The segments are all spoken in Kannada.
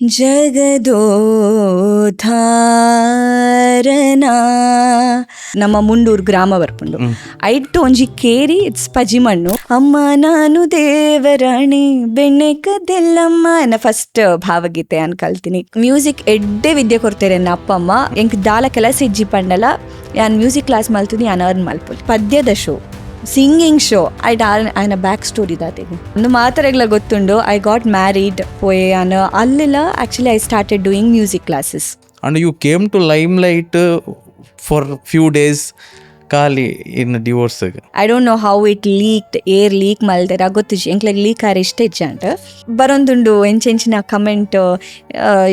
ಜಗದೋದ್ಧಾರನ ನಮ್ಮ ಮುಂಡೂರು ಗ್ರಾಮ ಬರ್ಪುಂಡು. ಐಟ್ ಒಂಜಿ ಕೇರಿ ಇಟ್ಸ್ ಪಜಿಮಣ್ಣು ಅಮ್ಮ ನಾನು ದೇವರಾಣಿ ಬೆಣ್ಣೆ ಕದ್ದೆಲ್ಲಮ್ಮ ಎನ್ನ ಫಸ್ಟ್ ಭಾವಗೀತೆ ಅನ್ ಕಲ್ತೀನಿ. ಮ್ಯೂಸಿಕ್ ಎಡ್ಡೆ ವಿದ್ಯೆ ಕೊಡ್ತಾರೆ ಎನ್ನ ಅಪ್ಪ ಅಮ್ಮ. ಎಂಕ್ ದಾಲ ಕೆಲಸ ಇಜ್ಜಿ ಪಂಡಲ ಯಾನ್ ಮ್ಯೂಸಿಕ್ ಕ್ಲಾಸ್ ಮಲ್ತುನಿ ಯಾನ್ ಅರ್ನ್ ಮಲ್ಪುಲ್. ಪದ್ಯದ ಶೋ, ಸಿಂಗಿಂಗ್ ಶೋ, ఆయన ಬ್ಯಾಕ್ ಸ್ಟೋರಿ ದಾತೆಗು ಒಂದು ಮಾತರೆಗ್ಲ ಗೊತ್ತುಂಡು. ಐ ಗಾಟ್ ಮ್ಯಾರಿಡ್ ಪೋಯೆಯಾನ ಅಲ್ಲೆಲ್ಲ actually I started doing music classes and you came to limelight for few days ಖಾಲಿ in divorce. I don't know how it leaked, ಏರ್ ಲೀಕ್ ಮಲ್ದೆರ ಗೊತ್ತಿಜ್ ಎಂಕ್ಲೆಗ್ ಲೀಕ್ ಆರ್ ಇಷ್ಟ ಇಜ್ಜ ಅಂಟ ಬರೊಂದುಂಡು ಎಂಚೆಂಚಿನ ಕಮೆಂಟ್.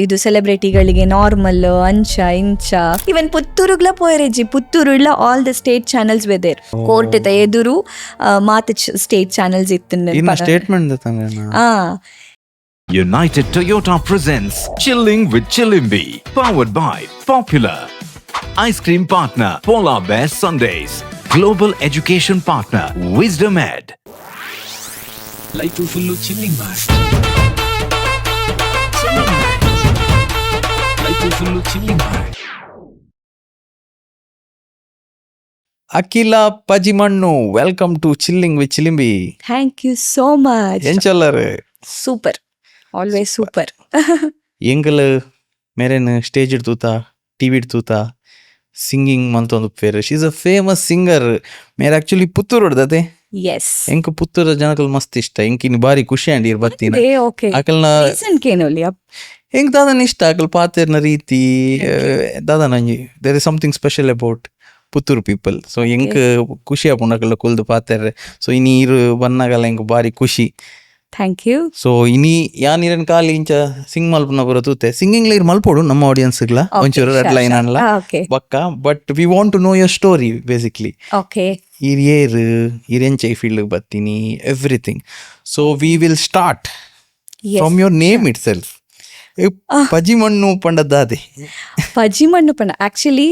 ಇದು ಸೆಲೆಬ್ರಿಟಿಗಳಿಗೆ ನಾರ್ಮಲ್ ಅಂಚ ಇಂಚ. ಇವನ್ ಪುತ್ತೂರುಗ್ಲ ಪೋಯರೆಜ್ಜಿ ಪುತ್ತೂರುಡ್ಲ all the state channels ವೆದೇರ್. Court ಎದುರು ಮಾತ ಸ್ಟೇಟ್ ಚಾನೆಲ್ಸ್ ಇತ್ತು. Statement United Toyota presents Chilling with Chilimbi, powered by Popular. Ice cream partner Polar Bear Sundays. Global education partner Wisdom Ed. Life full chilling bar. Life full chilling bar. Akhila Pajimannu, welcome to chilling with Chilimbi. Thank you so much. ಎಂಚಲ್ಲರು ಸೂಪರ್, ಆಲ್ವೇಸ್ ಸೂಪರ್. ಎಂಕಲ್ ಮೇರೇನು ಸ್ಟೇಜ್ ಇಡ್ತೂತಾ, ಟಿವಿ ಇಡ್ತೂತಾ, ಸಿಂಗಿಂಗ್ ಮಂತೊಂದು ಪೇರು. She is a famous singer. ಮೇರೆ ಆಕ್ಚುಲಿ ಪುತ್ತೂರು ಹೊಡ್ದತೆ. ಎಸ್, ಎಂಕ ಪುತ್ತೂರ ಜನಕಲ್ ಮಸ್ತ್ ಇಷ್ಟ. ಎಂಕಿನ್ ಬಾರಿ ಖುಷಿ ಅಂಡಿ ಇರ್ ಬತ್ತಿನ ಆಕಲ್ನ ಹೆಂಗ್ ದಾದನ ಇಷ್ಟ. ಆಕಲ್ ಪಾತೆರ್ನ ರೀತಿ ದಾದನ there is something special about Puttur people. So ಎಂಕ್ ಖುಷಿ ಆಪುಂಡಕಲ್ಲ ಕುಲ್ದು ಪಾತೆರ್ರೆ. ಸೊ ಇನಿ ಇರು ಬನ್ನಾಗಲ್ಲ ಎಂಕ್ ಬಾರಿ ಖುಷಿ. Thank you. ಸೊ ಇನಿ ಯಾನ್ ಇರನ್ ಕಾಲಿ ಇಂಚ ಸಿಂಗ್ ಮಲ್ಪನ ಬರ ತೂತೆ ಸಿಂಗಿಂಗ್ ಇರ್ ಮಲ್ಪೋಡು ನಮ್ಮ ಆಡಿಯನ್ಸ್ಗ್ಲ ಒಂಚೂರು ರೆಡ್ ಲೈನ್ ಅನ್ಲ ಬಕ್ಕ. But we want to know your story basically. Okay, ಇರೆಂಚ ಈ ಫೀಲ್ಡ್ ಬತ್ತೀನಿ everything. So we will start from your name itself. Pajimannu ಪಂಡದ್ದಾದೆ. ಪಜಿಮಣ್ಣು ಪಂಡ ಆಕ್ಚುಲಿ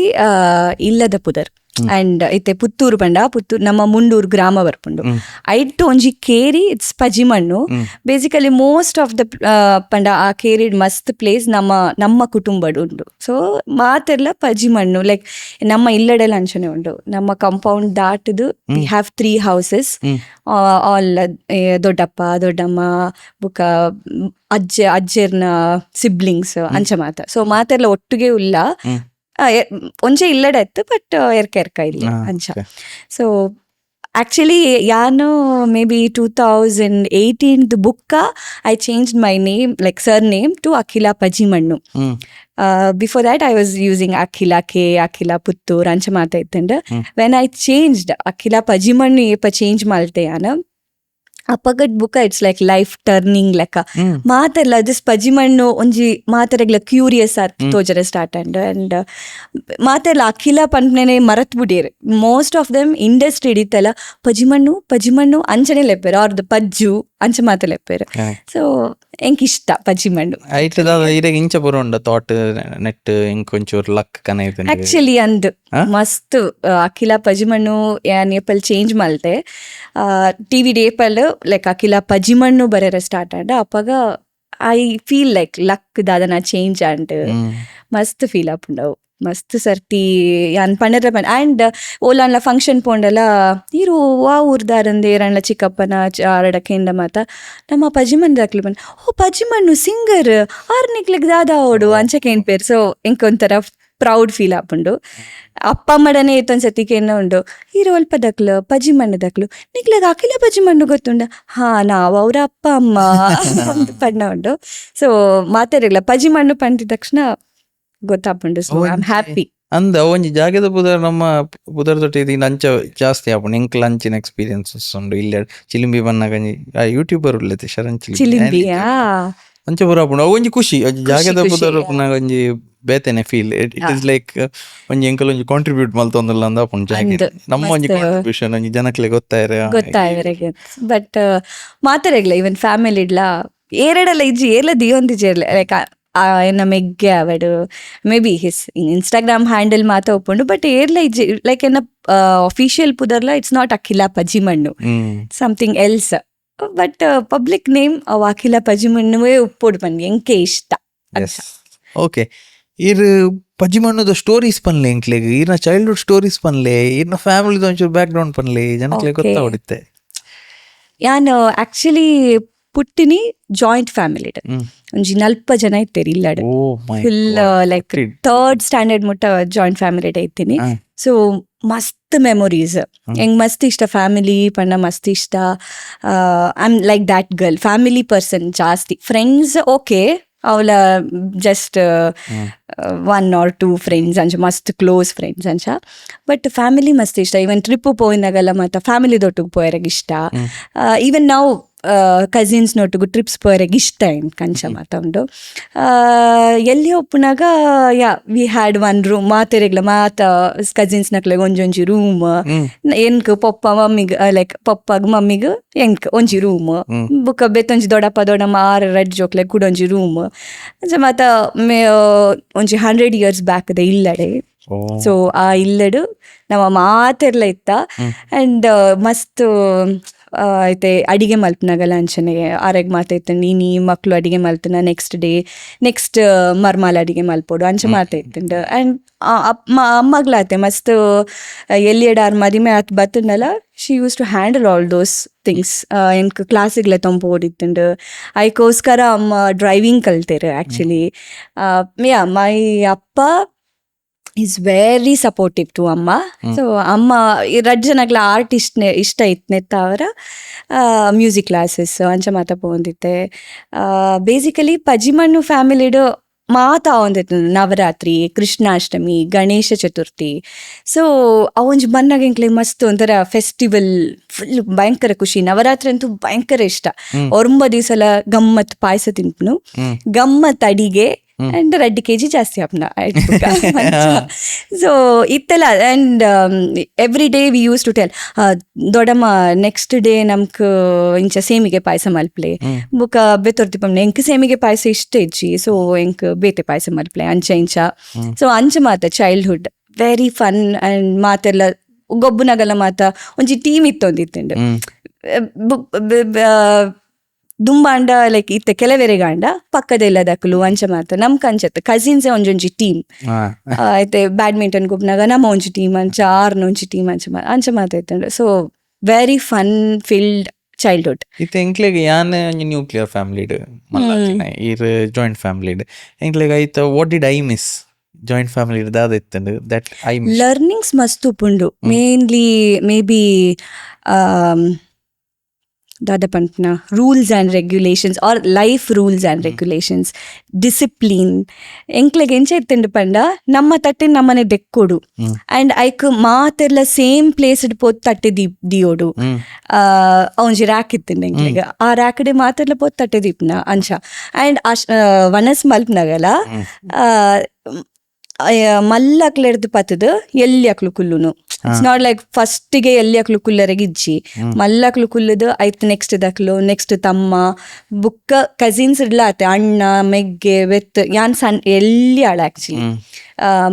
ಇಲ್ಲದ ಪುದರ್ ಅಂಡ್ ಇತ್ತೆ ಪುತ್ತೂರು ಪಂಡ. ಪುತ್ತೂರು ನಮ್ಮ ಮುಂಡೂರು ಗ್ರಾಮ ಬರ್ಪುಂಡು. ಐಟ್ ಒಂಜಿ ಕೇರಿ it's Pajimannu. Basically most of the ಪಂಡ ಆ ಕೇರಿಡ್ ಮಸ್ತ್ ಪ್ಲೇಸ್ ನಮ್ಮ ಕುಟುಂಬಡ್ ಉಂಡು. ಸೊ ಮಾತೆರ್ಲ ಪಜಿಮಣ್ಣು ಲೈಕ್ ನಮ್ಮ ಇಲ್ಲಡೆಲ್ಲ ಅಂಚನೆ ಉಂಡು. ನಮ್ಮ ಕಂಪೌಂಡ್ ದಾಟದು ವಿ ಹ್ಯಾವ್ 3 houses. ಆಲ್ ದೊಡ್ಡಪ್ಪ ದೊಡ್ಡಮ್ಮ ಬುಕ್ಕ ಅಜ್ಜರ್ನ ಸಿಬ್ಲಿಂಗ್ಸ್ ಅಂಚ ಮಾತ. ಸೊ ಮಾತೆರ್ಲ ಒಟ್ಟಿಗೆ ಉಲ್ಲ ಒಂಚೆ ಇಲ್ಲಡ ಇತ್ತು ಬಟ್ ಎರ್ಕ ಇಲ್ಲ ಅಂಚ. ಸೊ ಆಕ್ಚುಲಿ ಯಾನು ಮೇ ಬಿ 2018 ಬುಕ್ಕ I change my name like surname to Akhila Pajimannu. Before that I was using Akhila K, Akhila Puttur ಅಂಚ ಮಾತ ಇತ್ತಂಡ. ವೆನ್ ಐ ಚೇಂಜ್ಡ್ ಅಖಿಲ ಪಜಿಮಣ್ಣು ಏಪ ಚೇಂಜ್ ಮಾಲ್ತೆ ಯಾನ ಅಪ್ಪಗಟ್ ಬುಕ್ಕ ಇಟ್ಸ್ ಲೈಕ್ ಲೈಫ್ ಟರ್ನಿಂಗ್ ಲೆಕ್ಕ. ಮಾತೆರ್ಲ ದಿಸ್ ಪಜಿಮಣ್ಣು ಒಂಜಿ ಮಾತೆರೆಗ್ಲ ಕ್ಯೂರಿಯಸ್ ಆರ್ ತೋಜರೆ ಸ್ಟಾರ್ಟ್ ಅಂಡ್ ಮಾತೆರ್ಲ ಅಖಿಲ ಪಂಪ್ನೆನೆ ಮರತ್ ಬಿಡೇರು. Most of them industry ಹಿಡಿತಲ್ಲ Pajimannu ಅಂಚನೆ ಲೆಪ್ಪೇರು ಅವ್ರದ್ದು ಪಜ್ಜು ಅಂಚ ಮಾತೆ ಲೆಪ್ಪೇರು. ಸೊ ಎಂಕ್ ಇಷ್ಟ ಪಜಿಮಣ್ಣು. ಇಂಚ ಬರೋಂಡ ಥಾಟ್ ನೆಟ್ ಎಂಕ್ ಒಂಚೂರು ಲಕ್ ಕನ ಇದೆ ಆಕ್ಚುಲಿ ಅಂದ್ ಮಸ್ತ್ ಅಖಿಲ ಪಜಿಮಣ್ಣು ಯಾನ್ ಏಪಲ್ ಚೇಂಜ್ ಮಲ್ತೆ ಟಿವಿ ಡೇಪಲ್ ಲೈಕ್ ಅಖಿಲ ಪಜಿಮಣ್ಣು ಬರೆರ ಸ್ಟಾರ್ಟ್ ಆಂಡ ಅಪ್ಪಾಗ ಐ ಫೀಲ್ ಲೈಕ್ ಲಕ್ ದಾದನ ಚೇಂಜ್ ಅಂಡ್ ಮಸ್ತ್ ಫೀಲ್ ಆಪುಂಡವು. ಮಸ್ತ್ ಸರ್ತಿ ಯಾನ್ ಪಂಡರ ಆ್ಯಂಡ್ ಓಲಾನ್ಲ ಫಂಕ್ಷನ್ ಪೋಂಡಲ ಇರು ವಾ ಊರ್ದಾರಂದೆ ಏರಣ್ಣ ಚಿಕ್ಕಪ್ಪನ ಆರಡಕ್ಕೆಂಡ ಮಾತ ನಮ್ಮ ಪಜಿಮಣ್ಣು ದಾಕ್ಲು ಬಂದು ಓ ಪಜಿಮಣ್ಣು ಸಿಂಗರ್ ಆರ್ನಿಕ್ಲಿಗೆ ದಾದ ಓಡು ಅಂಚಕೇನ್ ಪೇರು. ಸೊ ಎಂಕೊಂಥರ ಪ್ರೌಡ್ ಫೀಲ್ ಆಪುಂಡು. ಅಪ್ಪ ಅಮ್ಮಡನೆ ಏತೊಂದ್ಸತಿ ಕೇನ ಉಂಡು ಇರು ಅಲ್ಪ ದಕ್ಲು ಪಜಿಮಣ್ಣು ದಕ್ಲು ನಿಕ್ಲಾಗ ಅಖಿಲ ಪಜಿಮಣ್ಣು ಗೊತ್ತುಂಡ. ಹಾ ನಾವು ಅವ್ರ ಅಪ್ಪ ಅಮ್ಮ ಪಂಡ ಉಂಡು. ಸೊ ಮಾತಾಡಿಲ್ಲ ಪಜಿಮಣ್ಣು ಪಂಡಿದ ತಕ್ಷಣ ಗೊತ್ತಾಪುಂಡು. So I am happy. ಅಂದ ಒಂಜಿ ಜಾಗದ ಪುದರ್ ನಮ್ಮ ಪುದರ್ ತೊಟ್ಟಿ ಅಂಚ ಜಾಸ್ತಿ ಆಪುಂಡು. ಎಂಕ್ ಲಂಚಿನ ಎಕ್ಸ್ಪೀರಿಯನ್ಸಸ್ ಉಂಡು. ಇಲ್ಲ ಚಿಲಿಂಬಿ ಬನ್ನಾಗ ಯೂಟ್ಯೂಬರ್ ಉಳ್ಳತೆ ಶರಣ್ ಚಿಲಿಂಬಿ ಅಂಚ ಪೂರ ಆಪುಂಡು. ಒಂಜಿ ಖುಷಿ ಜಾಗದ ಪುದರ್ ಒಂಜಿ ಬೇತೆನೆ ಫೀಲ್. ಇಟ್ ಇಸ್ ಲೈಕ್ ಒಂಜಿ ಎಂಕಲ್ ಒಂಜಿ ಕಾಂಟ್ರಿಬ್ಯೂಟ್ ಮಲ್ತೊಂದಲ್ಲ ಅಂದ ಆಪುಂಡು ಜಾಗ ನಮ್ಮ ಒಂಜಿ ಕಾಂಟ್ರಿಬ್ಯೂಷನ್ ಒಂಜಿ ಜನಕ್ಲೆ ಗೊತ್ತಾಯಿರೆ. ಬಟ್ ಮಾತಾರೆಗ್ಲ ಇವನ್ ಫ್ಯಾಮಿಲಿ ಇಡ್ಲ ಏರಡಲ್ಲ ಇಜ್ಜಿ ಏರ್ಲ ದಿಯೊಂದಿಜೇರ್ಲೆ ಲೈಕ್ ಎನ್ನ ಮೆಗ್ಗೆ ಅವಡು maybe his Instagram handle ಮಾತ ಒಪ್ಪುಂಡು. ಬಟ್ ಏರ್ಲ ಇಜ್ಜಿ ಲೈಕ್ ಎನ್ನ official ಪುದರ್ಲ it's not Akhila Pajimannu, something else. But public name ಅವ್ ಅಖಿಲ ಪಜಿಮಣ್ಣುವೇ ಉಪ್ಪೊಡು ಬನ್ನಿ ಎಂಕೆ ಇಷ್ಟ. ಎಸ್ ಓಕೆ ಇರ್ ಪಜ್ಜಿ ಮಣ್ಣದ ಸ್ಟೋರೀಸ್ ಪನ್ಲೆ ಎಂಕ್ಲೆಗ್ ಇರ್ನ ಚೈಲ್ಡ್ಹುಡ್ ಸ್ಟೋರೀಸ್ ಪನ್ಲೆ ಇರ್ನ ಫ್ಯಾಮಿಲಿದ ಒಂಚೂರು ಬ್ಯಾಕ್ ಗ್ರೌಂಡ್ ಪನ್ಲೆ ಜನಕ್ಲೆ Okay. ಗೊತ್ತಾವಡಿತ್ತೆ. ಯಾನ್ ಆಕ್ಚುಲಿ ಪುಟ್ಟಿನಿ ಜಾಯಿಂಟ್ ಫ್ಯಾಮಿಲಿ ಒಂಜಿ 40 ಜನ ಇತ್ತೇರಿ ಇಲ್ಲಡ್ ಓ my full like 3rd standard ಮುಟ್ಟ ಜಾಯಿಂಟ್ ಫ್ಯಾಮಿಲಿ ಇತ್ತೀನಿ. ಸೊ ಮಸ್ತ್ ಮೆಮೊರೀಸ್ ಹೆಂಗ್ ಮಸ್ತ್ ಇಷ್ಟ ಫ್ಯಾಮಿಲಿ ಪಂಡ ಮಸ್ತ್ ಇಷ್ಟ. I am like that girl, family person ಜಾಸ್ತಿ. ಫ್ರೆಂಡ್ಸ್ ಓಕೆ ಅವಳ ಜಸ್ಟ್ 1 or 2 ಫ್ರೆಂಡ್ಸ್ ಅಂಚ ಮಸ್ತ್ ಕ್ಲೋಸ್ ಫ್ರೆಂಡ್ಸ್ ಅಂಚ. ಬಟ್ ಫ್ಯಾಮಿಲಿ ಮಸ್ತ್ ಇಷ್ಟ. ಈವನ್ ಟ್ರಿಪ್ ಪೋಯಿನಾಗಲ್ಲ ಮತ್ತು ಫ್ಯಾಮಿಲಿ ದೊಟ್ಟಿಗೆ ಪೋಯರಿಗೆ ಇಷ್ಟ. ಈವನ್ ನಾವು ಕಸಿನ್ಸ್ ನೊಟ್ಟಿಗೂ ಟ್ರಿಪ್ಸ್ ಪೋಯರಿಗೆ ಇಷ್ಟ ಏನು ಕಂಚ ಮಾತಂಡು. ಎಲ್ಲಿ ಒಪ್ಪನಾಗ ವಿ ಹ್ಯಾಡ್ 1 ರೂಮ್ ಮಾತೆರೆಗ್ಲ ಕಸಿನ್ಸ್ ನಕ್ಲೆಗ್ ಒಂಜೊಂಜಿ ರೂಮ್ ಎನ್ಕ್ ಪೊಪ್ಪ ಮಮ್ಮಿಗ್ ಲೈಕ್ ಪಪ್ಪಗ್ ಮಮ್ಮಿಗ್ ಎಂಕ್ ಒಂಜಿ ರೂಮ್ ಬುಕ್ಕ ಬೆತ್ತೊಂಜಿ ದೊಡ್ಡಪ್ಪ ದೊಡ್ಡಮ್ಮ 6 ಜೋಕ್ಲೆಗ್ ಕೂಡ ಒಂಜಿ ರೂಮ್ ಅಂಚ ಮಾತ ಒಂಜಿ 100 years ಬ್ಯಾಕ್ದ ಇಲ್ಲಡೆ. ಸೊ ಆ ಇಲ್ಲಡು ನಮ್ಮ ಮಾತೆರ್ಲ ಇತ್ತ. ಆ್ಯಂಡ್ ಮಸ್ತ್ ಐತೆ ಅಡಿಗೆ ಮಲ್ಪನಾಗಲ್ಲ ಅಂಚನೆ ಆರೆಗ್ ಮಾತಾಯ್ತು ನೀನು ಮಕ್ಕಳು ಅಡಿಗೆ ಮಲ್ತನ ನೆಕ್ಸ್ಟ್ ಮರ್ಮಾಲ್ ಅಡಿಗೆ ಮಲ್ಪೋಡು ಅಂಚೆ ಮಾತಾಯ್ತಂಡು. ಆ್ಯಂಡ್ ಅಮ್ಮಗ್ಲಾತೆ ಮಸ್ತ್ ಎಲ್ಲಿಯಡಾರ್ ಮದಿಮೆ ಆತ್ ಬತ್ತನಲ್ಲ she used to handle all those things. ಎನ್ಕ್ ಕ್ಲಾಸಿಗ್ಲೆ ತೊಂಪೋಡಿತ್ತಂಡು ಐಕೋಸ್ಕರ ಅಮ್ಮ ಡ್ರೈವಿಂಗ್ ಕಲ್ತೇರು ಆ್ಯಕ್ಚುಲಿ. ಮೈ ಅಪ್ಪ ಈಸ್ ವೆರಿ ಸಪೋರ್ಟಿವ್ ಟು ಅಮ್ಮ. ಸೊ ಅಮ್ಮ ರಜ್ಜನಗ್ಲ ಆರ್ಟಿಸ್ಟ್ ಇಷ್ಟ ಇತ್ನೆತ್ತ ಅವರ ಮ್ಯೂಸಿಕ್ ಕ್ಲಾಸಸ್ ಅಂಚ ಮಾತ ಪೋಂದಿತ್ತೆ. ಬೇಸಿಕಲಿ ಪಜಿಮಣ್ಣು ಫ್ಯಾಮಿಲಿಡು ಮಾತ ಆವೊಂದಿತ್ತು ನವರಾತ್ರಿ, ಕೃಷ್ಣಾಷ್ಟಮಿ, ಗಣೇಶ ಚತುರ್ಥಿ. ಸೊ ಅವೊಂಜಿ ಬನ್ನಾಗ ಎಂಕ್ಲೆ ಮಸ್ತ್ ಒಂಥರ ಫೆಸ್ಟಿವಲ್ ಫುಲ್ ಭಯಂಕರ ಖುಷಿ. ನವರಾತ್ರಿ ಅಂತೂ ಭಯಂಕರ ಇಷ್ಟ. 9 ದಿವಸಲ ಗಮ್ಮತ್ ಪಾಯಸ ತಿನ್ಪುನು, ಗಮ್ಮತ್ ಅಡಿಗೆ ಆ್ಯಂಡ್ 2 kg ಜಾಸ್ತಿ ಆಪ್ನ. ಸೊ ಇತ್ತೆಲ್ಲ. And every day we used to tell ದೊಡ್ಡಮ್ಮ ನೆಕ್ಸ್ಟ್ ಡೇ ನಮ್ಕ್ ಇಂಚ ಸೇಮಿಗೆ ಪಾಯಸ ಮಲ್ಪ್ಲೆ ಬುಕ್ಕ ಬೆತ್ತೊರ್ತಿಪ್ಪಮ್ನ ಎಂಕ್ ಸೇಮಿಗೆ ಪಾಯಸ ಇಷ್ಟ ಇಜ್ಜಿ. ಸೊ ಎಂಕ್ ಬೇತೆ ಪಾಯಸ ಮಲ್ಪ್ಲೆ ಅಂಚ ಇಂಚ. ಸೊ ಅಂಚ ಮಾತ ಚೈಲ್ಡ್ಹುಡ್ ವೆರಿ ಫನ್. ಆ್ಯಂಡ್ ಮಾತೆಲ್ಲ ಗೊಬ್ಬುನಗಲ್ಲ ಮಾತ ಒಂಜಿ ಟೀಮ್ ಇತ್ತೊಂದಿತ್ತಂಡು ದುಂಬಾಂಡ ಲೈಕ್ ಇತ್ತೆ ಕೆಲವೆರೆಗಾಂಡ ಪಕ್ಕದೆಲ್ಲ ದಕ್ಕಲು ಅಂಚ ಮಾತ ನಮ್ ಕಂಚತ್ ಕಸಿನ್ಸೇ ಒಂಜೊಂಜಿ ಟೀಮ್ ಐತೆ. ಬ್ಯಾಡ್ಮಿಂಟನ್ ಗುಬ್ನಾಗ ನಮ್ಮ ಒಂಜಿ ಟೀಮ್ ಅಂಚ 6 ಒಂಜಿ ಟೀಮ್ ಅಂಚ ಮಾತಾಯ್ತಂಡು. So very fun filled childhood. ಇತ್ತೆ ಎಂಕ್ಲೆಗ್ ಯಾನ್ ನ್ಯೂಕ್ಲಿಯರ್ ಫ್ಯಾಮಿಲಿಡ್ ಮಲ್ಲಾತಿನ ಇರ್ ಜಾಯಿಂಟ್ ಫ್ಯಾಮಿಲಿಡ್ ಎಂಕ್ಲೆಗ್ ಐತ what did I miss joint ಫ್ಯಾಮಿಲಿಡ್ ದಾದ ಇತ್ತಂಡು ದಟ್ ಐ ಮಿಸ್ ಲರ್ನಿಂಗ್ಸ್ ಮಸ್ತ್ ಉಪ್ಪುಂಡು. ಮೇನ್ಲಿ ಮೇ ಬಿ ದಾದ ಪಂಪ್ನ rules and regulations or life rules and regulations, discipline. ಎಂಕ್ಲೆಗೆ ಎಂಚ ಇತ್ತಂಡು ಪಂಡ ನಮ್ಮ ತಟ್ಟೆ ನಮ್ಮನೆ ದೆಕ್ಕೊಡು. ಆ್ಯಂಡ್ ಐಕ್ ಮಾತೆಲ್ಲ ಸೇಮ್ ಪ್ಲೇಸ್ಡ್ ಪೋತ್ ತಟ್ಟೆ ದಿಯೋಡು. ಒಂಜಿ ರ್ಯಾಕ್ ಇತ್ತಂಡು ಎಂಕ್ಲೆಗೆ, ಆ ರ್ಯಾಕ್ಡೆ ಮಾತೆಲ್ಲ ಪೋತ್ ತಟ್ಟೆ ದೀಪ್ನ ಅಂಚ. ಆ್ಯಂಡ್ ವನಸ್ ಮಲ್ಪ್ನಾಗಲ್ಲ ಮಲ್ಲಕ್ಲೆಡ್ದು ಪತ್ತದು ಎಲ್ಲಿ ಅಕ್ಲು ಕುಲ್ಲುನು. ಇಟ್ಸ್ ನಾಟ್ ಲೈಕ್ ಫಸ್ಟಿಗೆ ಎಲ್ಲಿ ಅಕ್ಲು ಕುಲ್ಲರೆಗೆ ಇಜ್ಜಿ ಮಲ್ಲಕ್ಲು ಕುಲ್ಲದು ಐತ್ ನೆಕ್ಸ್ಟ್ ದಕ್ಲು ನೆಕ್ಸ್ಟ್ ತಮ್ಮ ಬುಕ್ಕ ಕಸಿನ್ಸ್ ಇಡ್ಲ ಆತೆ ಅಣ್ಣ ಮೆಗ್ಗೆ ಬೆತ್ ಯಾನ್ ಸಣ್ಣ ಎಲ್ಲಿ ಆಳ ಆಕ್ಚುಲಿ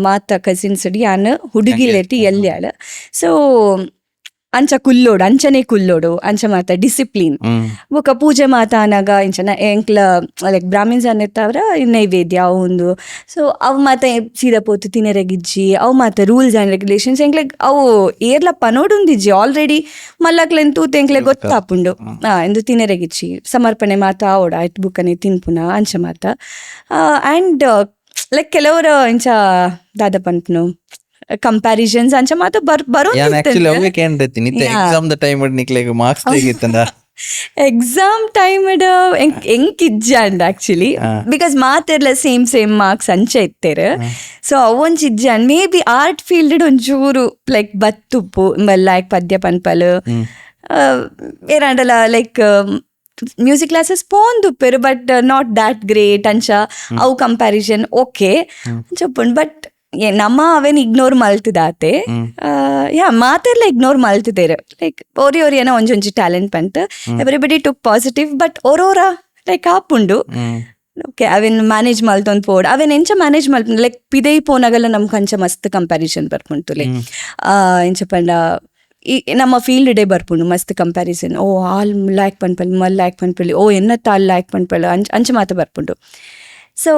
ಮಾತ ಕಸಿನ್ಸ್ ಇಡ್ ಯಾನ್ ಹುಡುಗಿಲೆತಿ ಎಲ್ಲಿ ಆಳ. ಸೊ ಅಂಚ ಕುಲ್ಲೋಡು ಅಂಚನೆ ಕುಲ್ಲೋಡು ಅಂಚ ಮಾತ ಡಿಸಿಪ್ಲಿನ್. ಬೊಕ ಪೂಜೆ ಮಾತ ಅನಾಗ ಇಂಚನ ಎಂಕ್ಲ ಲೈಕ್ ಬ್ರಾಹ್ಮಿನ್ಸ್ ಅನ್ನೆತ್ತವ್ರ ನೈವೇದ್ಯ ಅವು ಒಂದು. ಸೊ ಅವು ಮಾತ ಸೀದಾ ಪೋತು ತಿನ್ನರೆಗಿಜ್ಜಿ ಅವು ಮಾತ ರೂಲ್ಸ್ ಆ್ಯಂಡ್ ರೆಗ್ಯುಲೇಷನ್ಸ್ ಎಂಕ್ಲೆಗ್ ಅವು ಏರ್ಲಪ್ಪ ನೋಡುಂದಿಜ್ಜಿ ಆಲ್ರೆಡಿ ಮಲ್ಲಕ್ಲೆಂತೂ ಎಂಕ್ಲೆಗ್ ಗೊತ್ತಾಪುಂಡು ಎಂದು ತಿನ್ನರೆಗಿಜ್ಜಿ ಸಮರ್ಪಣೆ ಮಾತ ಆವೋಡ ಆಯ್ತು ಬುಕ್ಕನೆ ತಿನ್ಪುನ ಅಂಚ ಮಾತ. ಆ್ಯಂಡ್ ಲೈಕ್ ಕೆಲವರು ಇಂಚ ದಾದ ಪನ್ಪುನು ಕಂಪ್ಯಾರಿಸನ್ಸ್ ಅಂಚ ಮಾತ ಎಕ್ಸಾಮ್ ಟೈಮ್ ಎಂಕ್ ಇಜ್ಜಂಡ್ ಆಕ್ಚುಲಿ ಬಿಕಾಸ್ ಮಾತೆರ್ಲ ಸೇಮ್ ಮಾರ್ಕ್ಸ್ ಅಂಚ ಇತ್ತೇರು. ಸೊ ಅವೊಂಚ್ ಇಜ್ಜಂಡ್ ಮೇ ಬಿ ಆರ್ಟ್ ಫೀಲ್ಡ್ ಒಂಚೂರು ಲೈಕ್ ಬತ್ತುಪ್ಪು ಲೈಕ್ ಪದ್ಯ ಪನ್ಪಲು ಏರಾಂಡಲ ಲೈಕ್ ಮ್ಯೂಸಿಕ್ ಕ್ಲಾಸಸ್ ಪೋಂದುಪ್ಪೆರು ಬಟ್ ನಾಟ್ ದ್ಯಾಟ್ ಗ್ರೇಟ್ ಅಂಚ ಅವು ಕಂಪ್ಯಾರಿಸನ್ ಓಕೆ ಚೊಪ್ಪುಂಡು. ಬಟ್ ನಮ್ಮ ಅವೇನ್ ಇಗ್ನೋರ್ ಮಲ್ತದಾತೆ ಮಾತೆಲ್ಲ ಇಗ್ನೋರ್ ಮಲ್ತಿದ್ದೇರು ಲೈಕ್ ಓರಿ ಏನೋ ಒಂಜೊಂಜಿ ಟ್ಯಾಲೆಂಟ್ ಪಂತ ಎವ್ರಿಬಡಿ ಟುಕ್ ಪಾಸಿಟಿವ್ ಬಟ್ ಓರೋರ ಲೈಕ್ ಆಪುಂಡು. ಓಕೆ ಅವೇನ್ ಮ್ಯಾನೇಜ್ ಮಲ್ತೊಂದು ಪೋಡ್ ಅವೇನ್ ಎಂಚ ಮ್ಯಾನೇಜ್ ಮಲ್ಪ ಲೈಕ್ ಪಿದೈ ಪೋನಾಗಲ್ಲ ನಮ್ಗೆ ಅಂಚ ಮಸ್ತ್ ಕಂಪ್ಯಾರಿಸನ್ ಬರ್ಪುಂಟು ಲೈಕ್ ಎಂಚ ಪಂಡ ಈ ನಮ್ಮ ಫೀಲ್ಡ್ ಡೇ ಬರ್ಪುಂಡು ಮಸ್ತ್ ಕಂಪ್ಯಾರಿಸನ್. ಓ ಆಲ್ ಲ್ಯಾಕ್ ಪನ್ಪಲ್ಲಿ ಮಲ್ ಲ್ಯಾಕ್ ಪನ್ಪಲ್ಲಿ ಓ ಎನ್ನತ್ತ ಆಲ್ ಲ್ಯಾಕ್ ಪನ್ಪಲ್ಲ ಅಂಚ ಮಾತ ಬರ್ಪುಂಡು. ಸೊ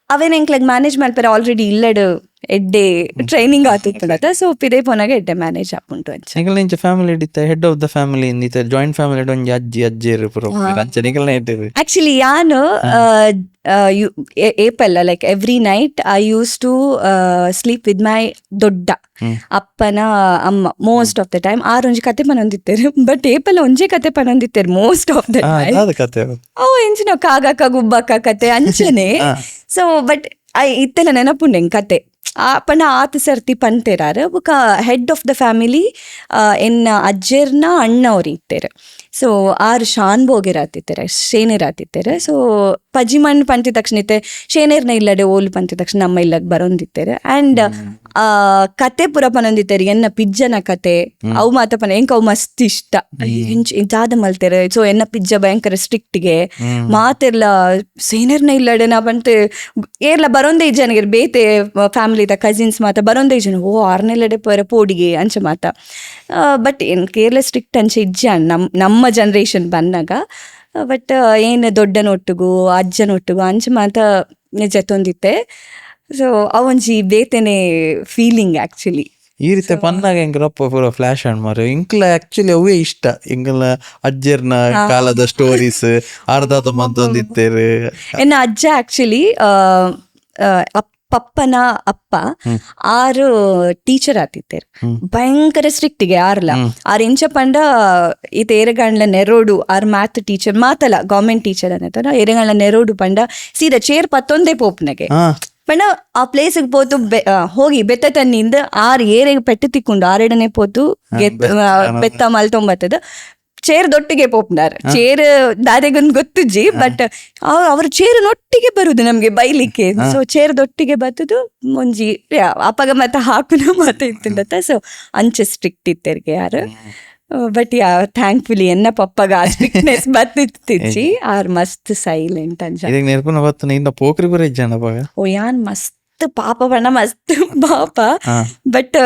ಅವೇನು ಎಂಕ್ಲಾಗ ಮ್ಯಾನೇಜ್ ಮಾಡ್ತಾರೆ ಆಲ್ರೆಡಿ ಇಲ್ಲಡು ಎಡ್ಡೆ ಟ್ರೈನಿಂಗ್ ಆತಿತ್ತು ಸೊ ಪಿದೇ ಪೋನಾಗ ಎಡ್ಡೆ ಮ್ಯಾನೇಜ್ ಆಪುಂಟು ಅಂಚ ನಿಕಲ್ನ ಇಂಚ ಫ್ಯಾಮಿಲಿ ಇಡಿತ್ತೆ ಹೆಡ್ ಆಫ್ ದ ಫ್ಯಾಮಿಲಿ ಇಂದಿತ್ತೆ ಜಾಯಿಂಟ್ ಫ್ಯಾಮಿಲಿ ಒಂಜಿ ಅಜ್ಜಿ ಪುರ ಅಂಚ ನಿಕಲ್ನ ಇಟ್ಟಿರಿ. ಆಕ್ಚುಲಿ ಯಾನು ಏಪಲ್ಲ like every night I use to sleep with my ದೊಡ್ಡ ಅಪ್ಪನ ಅಮ್ಮ ಮೋಸ್ಟ್ ಆಫ್ ದ ಟೈಮ್ ಆರೊಂಜಿ ಕತೆ ಪನೊಂದಿತ್ತೇರು ಬಟ್ ಏಪಲ್ಲ ಒಂಜೇ ಕತೆ ಪನೊಂದಿತ್ತೇರು ಮೋಸ್ಟ್ ಆಫ್ ದ ಟೈಮ್ ಕತೆ ಅವು ಎಂಚಿನ ಕಾಗಕ್ಕ ಗುಬ್ಬಕ್ಕ ಕತೆ ಅಂಚನೆ ಸೊ ಬಟ್ ಇತ್ತೆಲ್ಲ ನೆನಪುಂಡೆ ಕತೆ ಪಂಡ ಆತ ಸರ್ತಿ ಪಂತೇರಾರು ಬೊಕ ಹೆಡ್ ಆಫ್ ದ ಫ್ಯಾಮಿಲಿ ಎನ್ನ ಅಜ್ಜೆರ್ನ ಅಣ್ಣ ಅವ್ರು ಇತ್ತೇರು ಸೊ ಆರು ಶಾನ್ಬೋಗೆ ರಾತಿತ್ತೇರೆ ಶೇನೇರ್ ಆತಿತ್ತೇರೆ ಸೊ ಪಜಿಮಣ್ಣು ಪಂತಿದ ತಕ್ಷಣ ಇತ್ತೆ ಶೇನೇರ್ನ ಇಲ್ಲಡೆ ಓಲು ಪಂತಿದ ತಕ್ಷಣ ನಮ್ಮ ಇಲ್ಲಗ್ ಬರೋಂದಿತ್ತೇರೆ ಆ್ಯಂಡ್ ಕತೆ ಪುರ ಪನೊಂದಿತ್ತೇರಿ ಎನ್ನ ಪಿಜ್ಜನ ಕತೆ ಅವು ಮಾತ ಪನ ಎಂಕ್ ಅವು ಮಸ್ತ್ ಇಷ್ಟ ಜಾದ ಮಲ್ತೇರೆ ಸೊ ಎನ್ನ ಪಿಜ್ಜ ಭಯಂಕರ ಸ್ಟ್ರಿಕ್ಟ್ಗೆ ಮಾತೆಲ್ಲ ಶೇನೇರ್ನ ಇಲ್ಲಡೆ ನಾ ಬಂತೆ ಏರ್ಲ ಬರೋಂದೇ ಜನಗೆ ಬೇತೆ ಫ್ಯಾಮಿಲಿ ಕಸಿನ್ಸ್ ಮಾತ ಬರೋಂದೇ ಜನ ಓ ಆರ್ನೆಲ್ಲಡೆ ಪರ ಪೋಡಿಗೆ ಅಂಚ ಮಾತ ಬಟ್ ಏನ್ ಕೇರ್ಲೆ ಸ್ಟ್ರಿಕ್ಟ್ ಅಂಚ ಇಜ್ಜ ನಮ್ಮ ಜನರೇಷನ್ ಬಂದಾಗ ಬಟ್ ಏನು ದೊಡ್ಡನೊಟ್ಟಿಗೂ ಅಜ್ಜನೊಟ್ಟಿಗೂ ಅಂಚ ಮಾತ ಜೊತೊಂದಿತ್ತೆ ಸೊ ಅವೊಂಜಿ ಬೇತೆನೆ ಫೀಲಿಂಗ್ ಆಕ್ಚುಲಿ ಈ ರೀತಿ ಪನ್ನಾಗ ಹೆಂಗ್ರಪ್ಪ ಪೂರ ಫ್ಲಾಶ್ ಆನ್ ಮಾರು ಇಂಕ್ಲ ಆಕ್ಚುಲಿ ಅವೇ ಇಷ್ಟ ಇಂಕಲ್ನ ಅಜ್ಜರ್ನ ಕಾಲದ ಸ್ಟೋರೀಸ್ ಅರ್ಧದ ಮದ್ದೊಂದಿತ್ತೇರು. ಎನ್ನ ಅಜ್ಜ ಆಕ್ಚುಲಿ ಪಪ್ಪನ ಅಪ್ಪ ಆರು ಟೀಚರ್ ಆತಿತ್ತೇರು ಭಯಂಕರ ಸ್ಟ್ರಿಕ್ಟಿಗೆ ಆರ್ಲ ಆರ್ ಎಂಚ ಪಂಡ ಈತ ಏರೆಗಾಣ್ಲ ನೆರೋಡು ಆರ್ ಮ್ಯಾಥ್ ಟೀಚರ್ ಮಾತಲ್ಲ ಗೌರ್ಮೆಂಟ್ ಟೀಚರ್ ಅನ್ನತಾರ ಏರೆಗಾಣ್ಲ ನೆರೋಡು ಪಂಡ ಸೀದಾ ಚೇರ್ ಪತ್ತೊಂದೇ ಪೋಪ್ನಗೆ ಪಂಡ ಆ ಪ್ಲೇಸಿಗೆ ಪೋತು ಹೋಗಿ ಬೆತ್ತ ತನ್ನಿಂದ ಆರು ಏರೆಗೆ ಪೆಟ್ಟು ತಿಕ್ಕೊಂಡು ಆರೆಡನೆ ಪೋತು ಬೆತ್ತ ಮಲ್ತೊಂಬತ್ತದ ಚೇರ್ ದೊಟ್ಟಿಗೆ ಪೋಪ್ನಾರ್ ಚೇರ್ ದಾರೆಗೊಂದು ಗೊತ್ತುಜ್ಜಿ ಬಟ್ ಅವ್ರ ಚೇರ್ ನೊಟ್ಟಿಗೆ ಬರುದು ನಮ್ಗೆ ಬೈಲಿಕ್ಕೆ ಸೊ ಚೇರ್ ದೊಟ್ಟಿಗೆ ಬತ್ತದು ಮುಂಜಿ ಅಪ್ಪಗ ಮತ್ತೆ ಹಾಕುನ ಮಾತ ಇತ್ತಿಂದತ್ತ ಸೊ ಅಂಚೆ ಸ್ಟ್ರಿಕ್ಟ್ ಇತ್ತೇರ್ಗೆ ಯಾರು ಬಟ್ ಥ್ಯಾಂಕ್ಫುಲಿ ಎನ್ನ ಪಪ್ಪಗ ಆ ಸ್ಟ್ರಿಕ್ಟ್ನೆಸ್ ಬತ್ತಿತ್ತಿಜ್ಜಿ ಆರ್ ಮಸ್ತ್ ಸೈಲೆಂಟ್ ಅಂಚ ನೆನಪುನ ಬತ್ತನ ಇನ್ನ ಪೋಕ್ರಿ ಬರ ಜನ ಓ ಯಾನ್ ಮಸ್ತ್ ಪಾಪ ಬಣ್ಣ ಮಸ್ತ್ ಪಾಪ ಬಟ್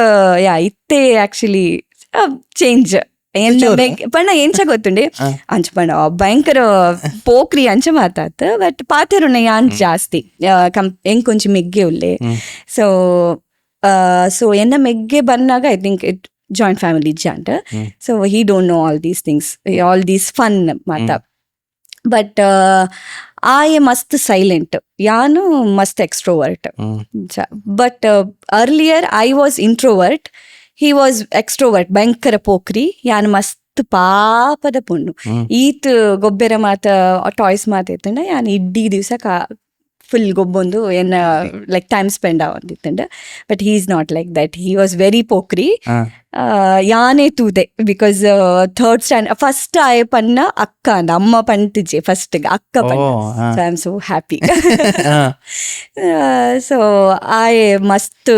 ಇತ್ತೇ ಆಕ್ಚುಲಿ ಚೇಂಜ್ ಪಣ್ಣ ಎಂಚ ಗೊತ್ತುಂಡಿ ಅಂಚ ಪಂಡ ಭಯಂಕರ ಪೋಕ್ರಿ ಅಂಚ ಮಾತಾತ್ ಬಟ್ ಪಾತೆರುನ ಯಾನ್ ಜಾಸ್ತಿ ಎಂಕ್ ಕೊಂಚ ಮೆಗ್ಗೆ ಉಲ್ಲೆ ಸೊ ಎನ್ನ ಮೆಗ್ಗೆ ಬನ್ನಾಗ I think it joint family ಜಾಂಟ್ so he don't know all these things all these fun ಮಾತ ಬಟ್ ಆಯೆ ಮಸ್ತ್ ಸೈಲೆಂಟ್ ಯಾನು ಮಸ್ತ್ extrovert but earlier I was introvert he was extrovert ಭಯಂಕರ ಪೋಕ್ರಿ ಯಾನ್ ಮಸ್ತ್ ಪಾಪದ ಪುಣ್ಣು ಈತ್ ಗೊಬ್ಬೆರ ಮಾತ ಟಾಯ್ಸ್ ಮಾತ ಇತ್ತಂಡ ಯಾನ್ ಇಡ್ಡಿ ದಿವ್ಸ ಫುಲ್ ಗೊಬ್ಬೊಂದು ಏನ ಲೈಕ್ ಟೈಮ್ ಸ್ಪೆಂಡ್ ಆವಂದಿತ್ತಂಡ but he is not like that he was very ಪೋಕ್ರಿ ಯಾನೇ ತೂದೆ ಬಿಕಾಸ್ ಥರ್ಡ್ ಸ್ಟ್ಯಾಂಡರ್ಡ್ ಫಸ್ಟ್ ಆಯ ಪನ್ನ ಅಕ್ಕ ಅಂದ ಅಮ್ಮ ಪಂತಿಜೆ ಫಸ್ಟ್ ಅಕ್ಕ ಪನ್ನ so I am so happy so ಆಯೆ ಮಸ್ತ್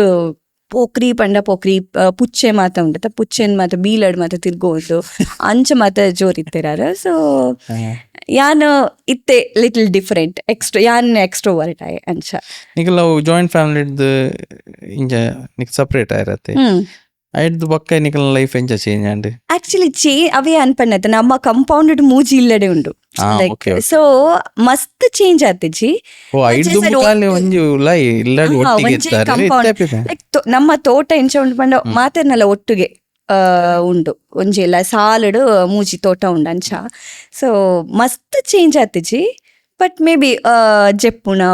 ಪೋಕ್ರಿ ಪಂಡ ಪೋಕ್ರಿ ಪುಚ್ಚೆ ಮಾತ ಉಂಟತ ಪುಚ್ಚೆನ್ ಮಾತ ಬೀಲಡ್ ಮಾತ ತಿರ್ಗೋದು ಅಂಚ ಮಾತ ಜೋರಿತ್ತೇರಾರ ಸೊ ಯಾನ್ ಇತ್ತೆ ಲಿಟಲ್ ಡಿಫರೆಂಟ್ ಯಾನ್ ಎಕ್ಸ್ಟ್ರೋವರ್ಟ್ ಆಯ್ ಅಂಚ ನಿಕಲ್ ಅವು ಜಾಯಿಂಟ್ ಫ್ಯಾಮಿಲಿ ಇಂಚ ನಿಕ್ ಸಪ್ರೇಟ್ ಆಗಿರತ್ತೆ ಐದು ಬಕ್ಕ ನಿಕಲ್ ಲೈಫ್ ಎಂಚ ಚೇಂಜ್ ಆಂಡ್ ಆಕ್ಚುಲಿ ಅವೇ ಅನ್ಪಣ್ಣತ ನಮ್ಮ ಕಂಪೌಂಡ್ ಮೂಜಿ ಇಲ್ಲಡೆ ಉಂಡು ಲೈಕ್ ಸೊ ಮಸ್ತ್ ಚೇಂಜ್ ಆತಿಜಿ ನಮ್ಮ ತೋಟ ಎಂಚ ಉಂಡು ಪಂಡ ಮಾತೆರ್ನಲ್ಲ ಒಟ್ಟಿಗೆ ಉಂಡು ಒಂಜೆಲ್ಲ ಸಾಲಡ್ ಮೂಜಿ ತೋಟ ಉಂಡು ಅಂಚ ಸೊ ಮಸ್ತ್ ಚೇಂಜ್ ಆತಿಜಿ ಬಟ್ ಮೇ ಬಿ ಜೆಪ್ಪುನ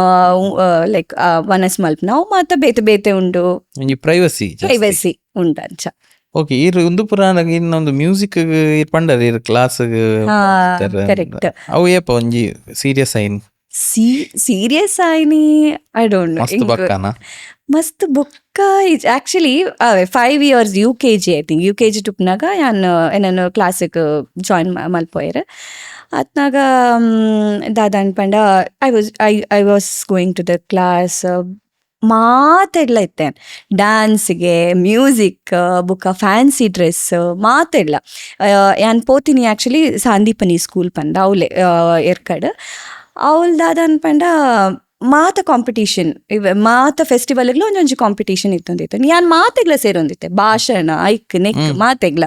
ಲೈಕ್ ವನಸ್ ಮಲ್ಪನ ಅವು ಮಾತ ಬೇತೆ ಬೇತೆ ಉಂಡು ಪ್ರೈವಸಿ ಉಂಡು ಅಂಚ ಓಕೆ ಈ ಒಂದು ಪುರಾಣ ಇನ್ನೊಂದು ಮ್ಯೂಸಿಕ್ ಪಂಡರ್ ಇರ್ ಕ್ಲಾಸ್ ಕರೆಕ್ಟ್ ಅವು ಏಪ ಒಂಜಿ ಸೀರಿಯಸ್ ಐನ್ ಸೀರಿಯಸ್ ಆಯ್ನಿ ಐ ಡೋಂಟ್ ನೋ ಮಸ್ತ್ ಬೊಕ್ಕ actually 5 years UKG I think UKG ಟುಪ್ನಾಗ ನಾನು ಕ್ಲಾಸಿಗೆ ಜಾಯಿನ್ ಮಲ್ಪೋಯರ್ ಅತ್ನಾಗ ದಾದ ಅನ್ಪಂಡ I was going to the class ಮಾತೆಡ್ಲ ಇತ್ತೆ ಡ್ಯಾನ್ಸ್ಗೆ ಮ್ಯೂಸಿಕ್ ಬುಕ್ಕ ಫ್ಯಾನ್ಸಿ ಡ್ರೆಸ್ ಮಾತೆಡ್ಲ ಯಾನ್ ಪೋತೀನಿ ಆ್ಯಕ್ಚುಲಿ ಸಾಂದೀಪನಿ ಸ್ಕೂಲ್ ಪಂಡ ಅವಳೆ ಎರ್ಕಡ್ ಅವಳು ದಾದ ಅನ್ಪಂಡ ಮಾತ ಕಾಂಪಿಟೇಷನ್ ಮಾತ ಫೆಸ್ಟಿವಲ್ಗಳು ಒಂದೊಂದು ಕಾಂಪಿಟೇಷನ್ ಇತ್ತೊಂದಿತ್ತು ಯಾನ್ ಮಾತೆಗ್ಲ ಸೇರೊಂದಿತ್ತೆ ಭಾಷಣ ಐಕ್ ನೆಕ್ ಮಾತೆಗ್ಲ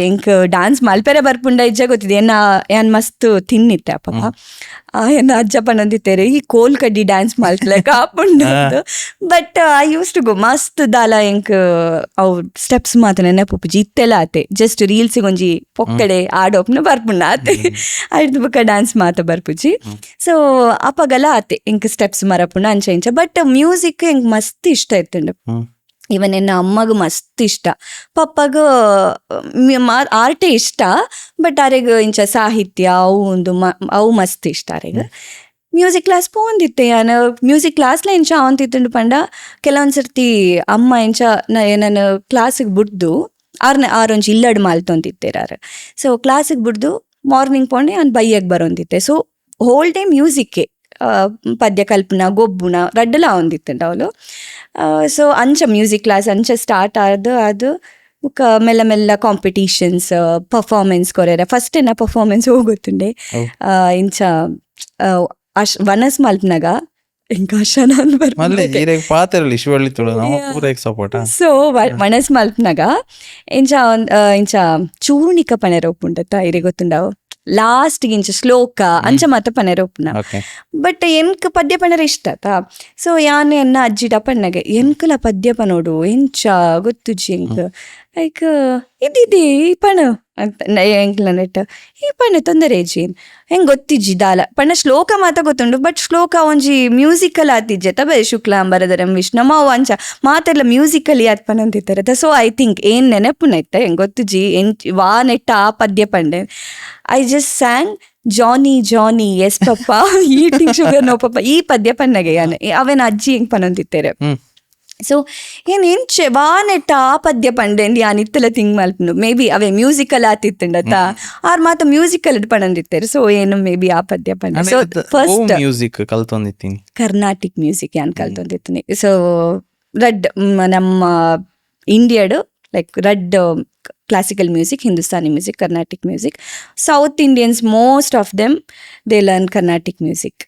ಎಂಕ್ ಡಾನ್ಸ್ ಮಲ್ಪೆರೆ ಬರ್ಪುಂಡ ಇಜ್ಜ ಗೊತ್ತಿದೆ ಏನ್ ಮಸ್ತ್ ತಿನ್ನಿತ್ತೆ ಅಪ್ಪ ಏನ ಅಜ್ಜ ಪನೊಂದಿತ್ತೇರೆ ಈ ಕೋಲ್ ಕಡ್ಡಿ ಡ್ಯಾನ್ಸ್ ಮಲ್ತ್ಲೆಕ ಆಪುಂಡು but I use to go ಮಸ್ತ್ ದಾಲ ಎಂಕ್ ಅವು ಸ್ಟೆಪ್ಸ್ ಮಾತ ನೆನಪುಜಿ ಇತ್ತೆಲ್ಲ ಆತೆ ಜಸ್ಟ್ ರೀಲ್ಸಿಗೆ ಒಂಜಿ ಪೊಕ್ಕಡೆ ಆಡೋಪ್ನ ಬರ್ಪುಂಡ ಆತೆ ಆಯ್ತು ಬೊಕ್ಕ ಡ್ಯಾನ್ಸ್ ಮಾತ ಬರ್ಪುಜಿ ಸೊ ಅಪಗಲ ಆತೆ ಎಂಕ್ ಸ್ಟೆಪ್ಸ್ ಮರಪುಂಡ ಅಂಚ ಇಂಚ ಬಟ್ ಮ್ಯೂಸಿಕ್ ಎಂಕ್ ಮಸ್ತ್ ಇಷ್ಟ ಇತ್ತುಂಡು ಇವನ್ ಎನ್ನ ಅಮ್ಮಗ ಮಸ್ತ್ ಇಷ್ಟ ಪಪ್ಪಗ ಆರ್ಟೇ ಇಷ್ಟ ಬಟ್ ಆರೆಗ್ ಇಂಚ ಸಾಹಿತ್ಯ ಅವು ಮಸ್ತ್ ಇಷ್ಟ ಆರೆಗ್ ಮ್ಯೂಸಿಕ್ ಕ್ಲಾಸ್ ಪೋಂದಿತ್ತೆ ನಾನು ಮ್ಯೂಸಿಕ್ ಕ್ಲಾಸ್ಲ ಇಂಚ ಅವಂತಿತ್ತುಂಡು ಪಂಡ ಕೆಲವೊಂದ್ಸರ್ತಿ ಅಮ್ಮ ಇಂಚ ನಾನು ಕ್ಲಾಸಿಗೆ ಬಿಡ್ದು ಆರೊಂಜಿ ಇಲ್ಲಡ್ ಮಾಲ್ತೊಂದಿತ್ತೇರಾರ ಸೊ ಕ್ಲಾಸಿಗೆ ಬಿಡ್ದು ಮಾರ್ನಿಂಗ್ ಪೋಂಡೆ ಅವ್ನು ಬೈಯಗ್ ಬರೋಂದಿತ್ತೆ ಸೊ ಹೋಲ್ ಟೈಮ್ ಮ್ಯೂಸಿಕ್ಕೇ ಪದ್ಯ ಕಲ್ಪನ ಗೊಬ್ಬುನ ರಡ್ಡಲ ಒಂದಿತ್ತಂಡ ಅವಳು ಸೊ ಅಂಚ ಮ್ಯೂಸಿಕ್ ಕ್ಲಾಸ್ ಅಂಚ ಸ್ಟಾರ್ಟ್ ಅದು ಬುಕ್ಕ ಮೆಲ್ಲ ಮೆಲ್ಲ ಕಾಂಪಿಟೀಷನ್ಸ್ ಪರ್ಫಾರ್ಮೆನ್ಸ್ ಕೊರೆರ ಫಸ್ಟ್ ಏನ ಪರ್ಫಾರ್ಮೆನ್ಸ್ ಹೋಗುತ್ತುಂಡೆ ಇಂಚ ವನಸ್ ಮಲ್ಪನಾಗ ఇంకా సో వనస్ మల్పనగ ఇంచ చూర్ణిక పనెరోపుండత ఇరి ಗೊತ್ತುಂಡವು ಲಾಸ್ಟ್ ಇಂಚ ಶ್ಲೋಕ ಅಂಚ ಮಾತ ಪನೆರೋಪ್ನ ಬಟ್ ಎನ್ಕ್ ಪದ್ಯ ಪನರ ಇಷ್ಟತ ಸೊ ಯಾನ್ ಎನ್ನ ಅಜ್ಜಿಡ ಪನ್ನಗೆ ಎನ್ಕಲ ಪದ್ಯ ಪನೋಡು ಎಂಚ ಗೊತ್ತುಜಿ ಎಂಕ್ ಲೈಕ್ ಇದಿದೆ ಈ ಪಣ ಅಂತ ಎಂಕ್ಲ ನೆಟ್ ಈ ಪಣ ತೊಂದರೆ ಜೀನ್ ಹೆಂಗ್ ಗೊತ್ತಿಜ್ಜಿ ದಾಲ ಪಣ ಶ್ಲೋಕ ಮಾತ ಗೊತ್ತುಂಡು ಬಟ್ ಶ್ಲೋಕ ಒಂಜಿ ಮ್ಯೂಸಿಕಲ್ ಆತಿಜ್ಜೆ ತಬೆ ಶುಕ್ಲಾಂಬರಧರಂ ವಿಷ್ಣುಮ ಅವು ಅಂಚ ಮಾತೆಲ್ಲ ಮ್ಯೂಸಿಕಲಿ ಆತ್ ಪನಂತಿತ್ತಾರತ ಸೊ ಐ ಥಿಂಕ್ ಏನ್ ನೆನಪುನ ಇತ್ತ ಹೆಂಗ್ ಗೊತ್ತುಜಿ ವಾ ನೆಟ್ಟ ಆ ಪದ್ಯ ಪಂಡೆ I just sang Johnny Johnny yes papa eating sugar no papa ಈ ಪದ್ಯ ಪನ್ನಗೆ ಅವೇನ ಅಜ್ಜಿ ಹೆಂಗ್ ಪನಂತಿತ್ತೇರೆ ಸೊ ಏನ್ ಎಂಚೆ ವಾನೆಟ್ಟ ಆ ಪದ್ಯ ಪಂಡೆಂದು ಯಾನ್ ಇತ್ತಲ ತಿಂಗ್ ಮಲ್ಪನು ಮೇ ಬಿ ಅವೇ ಮ್ಯೂಸಿಕಲ್ ಆತಿತ್ತುಂಡತ್ತ ಆರ್ ಮಾತ ಮ್ಯೂಸಿಕಲ್ ಪಣಂದಿತ್ತೇರು ಸೊ ಏನು ಮೇ ಬಿ ಆ ಪದ್ಯ ಪಂಡ ಸೊ ಫಸ್ಟ್ ಮ್ಯೂಸಿಕ್ ಕಲ್ತೊಂದಿತ್ತೀನಿ ಕರ್ನಾಟಿಕ್ ಮ್ಯೂಸಿಕ್ ಯಾನ್ ಕಲ್ತೊಂದಿತ್ತೀನಿ ಸೊ ರಡ್ ನಮ್ಮ ಇಂಡಿಯಾಡು ಲೈಕ್ ರಡ್ classical music Hindustani music Carnatic music South Indians most of them they learn Carnatic music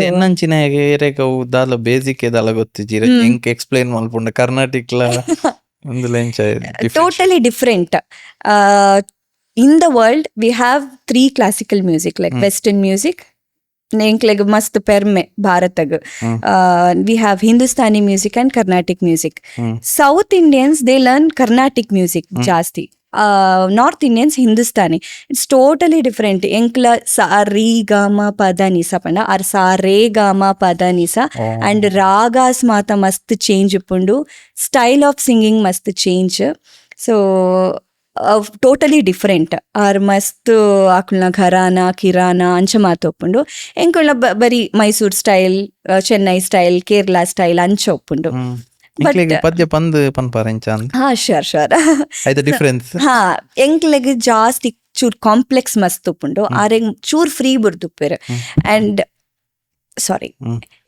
ಎನ್ನಂಚಿನ ಏರೆಕವು ದಾಲ ಬೇಸಿಕ್ ದಾಲ ಗೊತ್ತಿಜ್ಜಿ ಎಂಕ್ ಎಕ್ಸ್ಪ್ಲೇನ್ ಮಲ್ಪುಂಡ ಕರ್ನಾಟಿಕ್ಲ ಒಂದು ಲೆಂಚ totally different in the world V have 3 classical music like western music ಎಂಕ್ಲೆಗ್ ಮಸ್ತ್ ಪೆರ್ಮೆ ಭಾರತಗ್ we have Hindustani music and Carnatic music South Indians they learn Carnatic music ಜಾಸ್ತಿ North Indians Hindustani it's totally different ಎಂಕ್ಲ ಸಾ ರೀ ಗ ಮ ಪದ ನಿಸ ಪಂಡ ಆರ್ ಸಾ ರೇ ಗ ಮ ಪದ ನಿಸ ಅಂಡ್ ರಾಗಾಸ್ ಮಾತ ಮಸ್ತ್ ಚೇಂಜ್ ಉಪ್ಪುಂಡು ಸ್ಟೈಲ್ ಆಫ್ ಸಿಂಗಿಂಗ್ ಮಸ್ತ್ ಚೇಂಜ್ ಸೊ ಟೋಟಲಿ ಡಿಫರೆಂಟ್ ಆರ್ ಮಸ್ತ್ ಆಕುಲ್ನ ಘರಾನ ಕಿರಾನ ಅಂಚ ಮಾತ ಒಪ್ಪುಂಡು ಎಂಕುಳ್ನ ಬರೀ Mysore style Chennai style Kerala style ಅಂಚ ಒಪ್ಪುಂಡು ಪದ್ಯ ಪಂದ್ ಪನ್ಪಾರೆಂಚ ಹಾ ಶೋರ್ ಡಿಫರೆನ್ಸ್ ಹಾ ಎಂಕ್ಲೆಗ್ ಜಾಸ್ತಿ ಚೂರ್ ಕಾಂಪ್ಲೆಕ್ಸ್ ಮಸ್ತ್ ಉಪ್ಪುಂಡು ಆರೆಗ್ ಚೂರ್ ಫ್ರೀ ಬುರ್ದುಪ್ಪೆರ್ ಅಂಡ್ ಸಾರಿ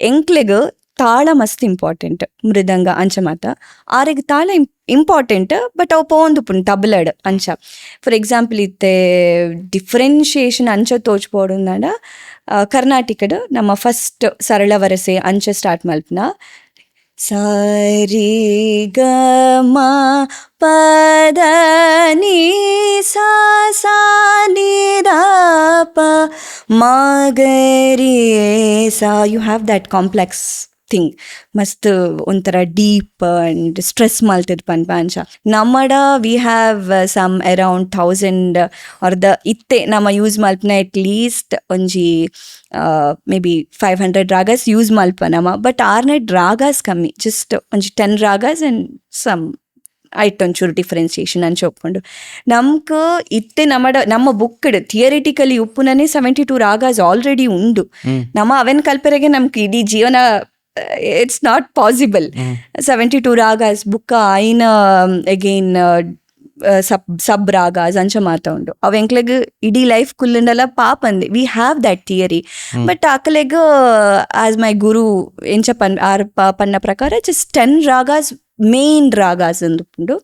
ಎಂಕ್ಲೆಗ್ ತಾಳ ಮಸ್ತ್ ಇಂಪಾರ್ಟೆಂಟ್ ಮೃದಂಗ ಅಂಚ ಮಾತ ಆರೆಗ್ ತಾಳ ಇಂಪಾರ್ಟೆಂಟ್ ಬಟ್ ಅವು ಪೋಂದುಪ್ಪುಂಡು ತಬಲಡ್ ಅಂಚ ಫಾರ್ ಎಕ್ಸಾಂಪಲ್ ಇತ್ತೆ ಡಿಫ್ರೆನ್ಶಿಯೇಷನ್ ಅಂಚ ತೋಚ್ಬೋಡುಂದಾಂಡ ಕರ್ನಾಟಿಕಡ್ ನಮ್ಮ ಫಸ್ಟ್ ಸರಳ ವರಸೆ ಅಂಚ ಸ್ಟಾರ್ಟ್ ಮಲ್ಪನ ಸಾರಿ ಗ ಮ ಪದ ನಿ ಸಾ ನಿ ದ ಪ ಮ ಗ ರಿ ಸಾ you have that complex thing ಮಸ್ತ್ ಒಂಥರ ಡೀಪ್ ಅಂಡ್ ಸ್ಟ್ರೆಸ್ ಮಲ್ತದ ಪನ್ಪ ಅಂಚ ನಮ್ಮಡ ವಿ ಹ್ಯಾವ್ ಸಮ್ ಅರೌಂಡ್ 1000 ಆರ್ ದ ಇತ್ತೆ ನಮ್ಮ ಯೂಸ್ ಮಲ್ಪನ ಎಟ್ ಲೀಸ್ಟ್ ಒಂಜಿ ಮೇ ಬಿ 500 ರಾಗಾಸ್ ಯೂಸ್ ಮಲ್ಪ ನಮ್ಮ ಬಟ್ ಆರ್ನೆಟ್ ರಾಗಾಸ್ ಕಮ್ಮಿ ಜಸ್ಟ್ ಒಂಜಿ 10 ರಾಗಾಸ್ ಅಂಡ್ ಸಮ್ ಐಟೊಂಚೂರು ಡಿಫ್ರೆನ್ಸಿಯೇಷನ್ ಅಂಚ ಒಪ್ಕೊಂಡು ನಮ್ಕ್ ಇತ್ತೆ ನಮ್ಮ ಬುಕ್ಡ್ ಥಿಯರಿಟಿಕಲಿ ಉಪ್ಪುನನೇ 72 ರಾಗಾಸ್ ಆಲ್ರೆಡಿ ಉಂಡು ನಮ್ಮ ಅವೆನ್ ಕಲ್ಪರೆಗೆ ನಮ್ಗೆ ಇಡೀ ಜೀವನ ಇಟ್ಸ್ ನಾಟ್ ಪಾಸಿಬಲ್ 72 ರಾಗಾಸ್ ಬುಕ್ಕ ಐನ ಅಗೈನ್ ಸಬ್ ರಾಗಾಸ್ ಅಂಚ ಮಾತ ಉಂಡು ಅವು ಎಂಕ್ಲೆಗ್ ಇಡೀ ಲೈಫ್ ಕುಲ್ಲಂಡಲ ಪಾಪಂದೆ we have that theory but ಆಕಲೆಗ್ ಆಸ್ ಮೈ ಗುರು ಎಂಚ ಪನ್ನ ಪ್ರಕಾರ ಜಸ್ಟ್ 10 ರಾಗಾಸ್ ಮೇನ್ ರಾಗಾಸ್ ಅಂದುಂಡು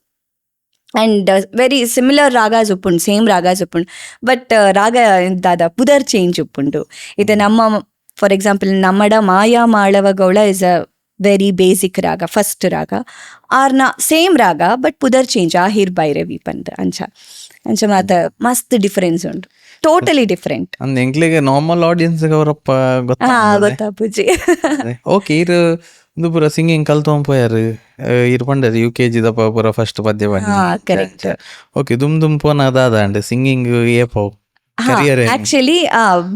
ಅಂಡ್ ವೆರಿ ಸಿಮಿಲರ್ ರಾಗಾಸ್ ಉಪ್ಪುಂಡು ಸೇಮ್ ರಾಗಾಸ್ ಉಪ್ಪುಂಡು ಬಟ್ ರಾಗ ದಾದ ಪುದರ್ ಚೇಂಜ್ ಉಪ್ಪುಂಡು ಇದು ನಮ್ಮ ಫಾರ್ ಎಕ್ಸಾಂಪಲ್ ನಮ್ಮಡ Mayamalavagowla is a very basic raga first raga ಆರ್ನ ಸೇಮ್ ರಾಗ ಬಟ್ ಪುದರ್ ಚೇಂಜ್ ಆ ಹಿರ್ ಬೈರವಿ ಪಂದ್ ಅಂಚ ಅಂಚ ಮಾತ ಮಸ್ತ್ ಡಿಫರೆನ್ಸ್ ಉಂಟು ಟೋಟಲಿ ಡಿಫರೆಂಟ್ ಅಂದ್ ಎಂಕ್ಲೆಗೆ ನಾರ್ಮಲ್ ಆಡಿಯನ್ಸ್ ಅವರಪ್ಪ ಗೊತ್ತಾಪುಜಿ ಓಕೆ ಇರು ಒಂದು ಪೂರ ಸಿಂಗಿಂಗ್ ಕಲ್ತೊಂಪೋಯಾರು ಇರು ಪಂಡರು UKG ದಪ್ಪ ಪೂರ ಫಸ್ಟ್ ಪದ್ಯ ಕರೆಕ್ಟ್ ಓಕೆ ದುಮ್ ಪೋನ ದಾದ ಅಂಡ್ ಸಿಂಗಿಂಗ್ ಏಪವ್ ಕರಿಯರ್ ಆಕ್ಚುಲಿ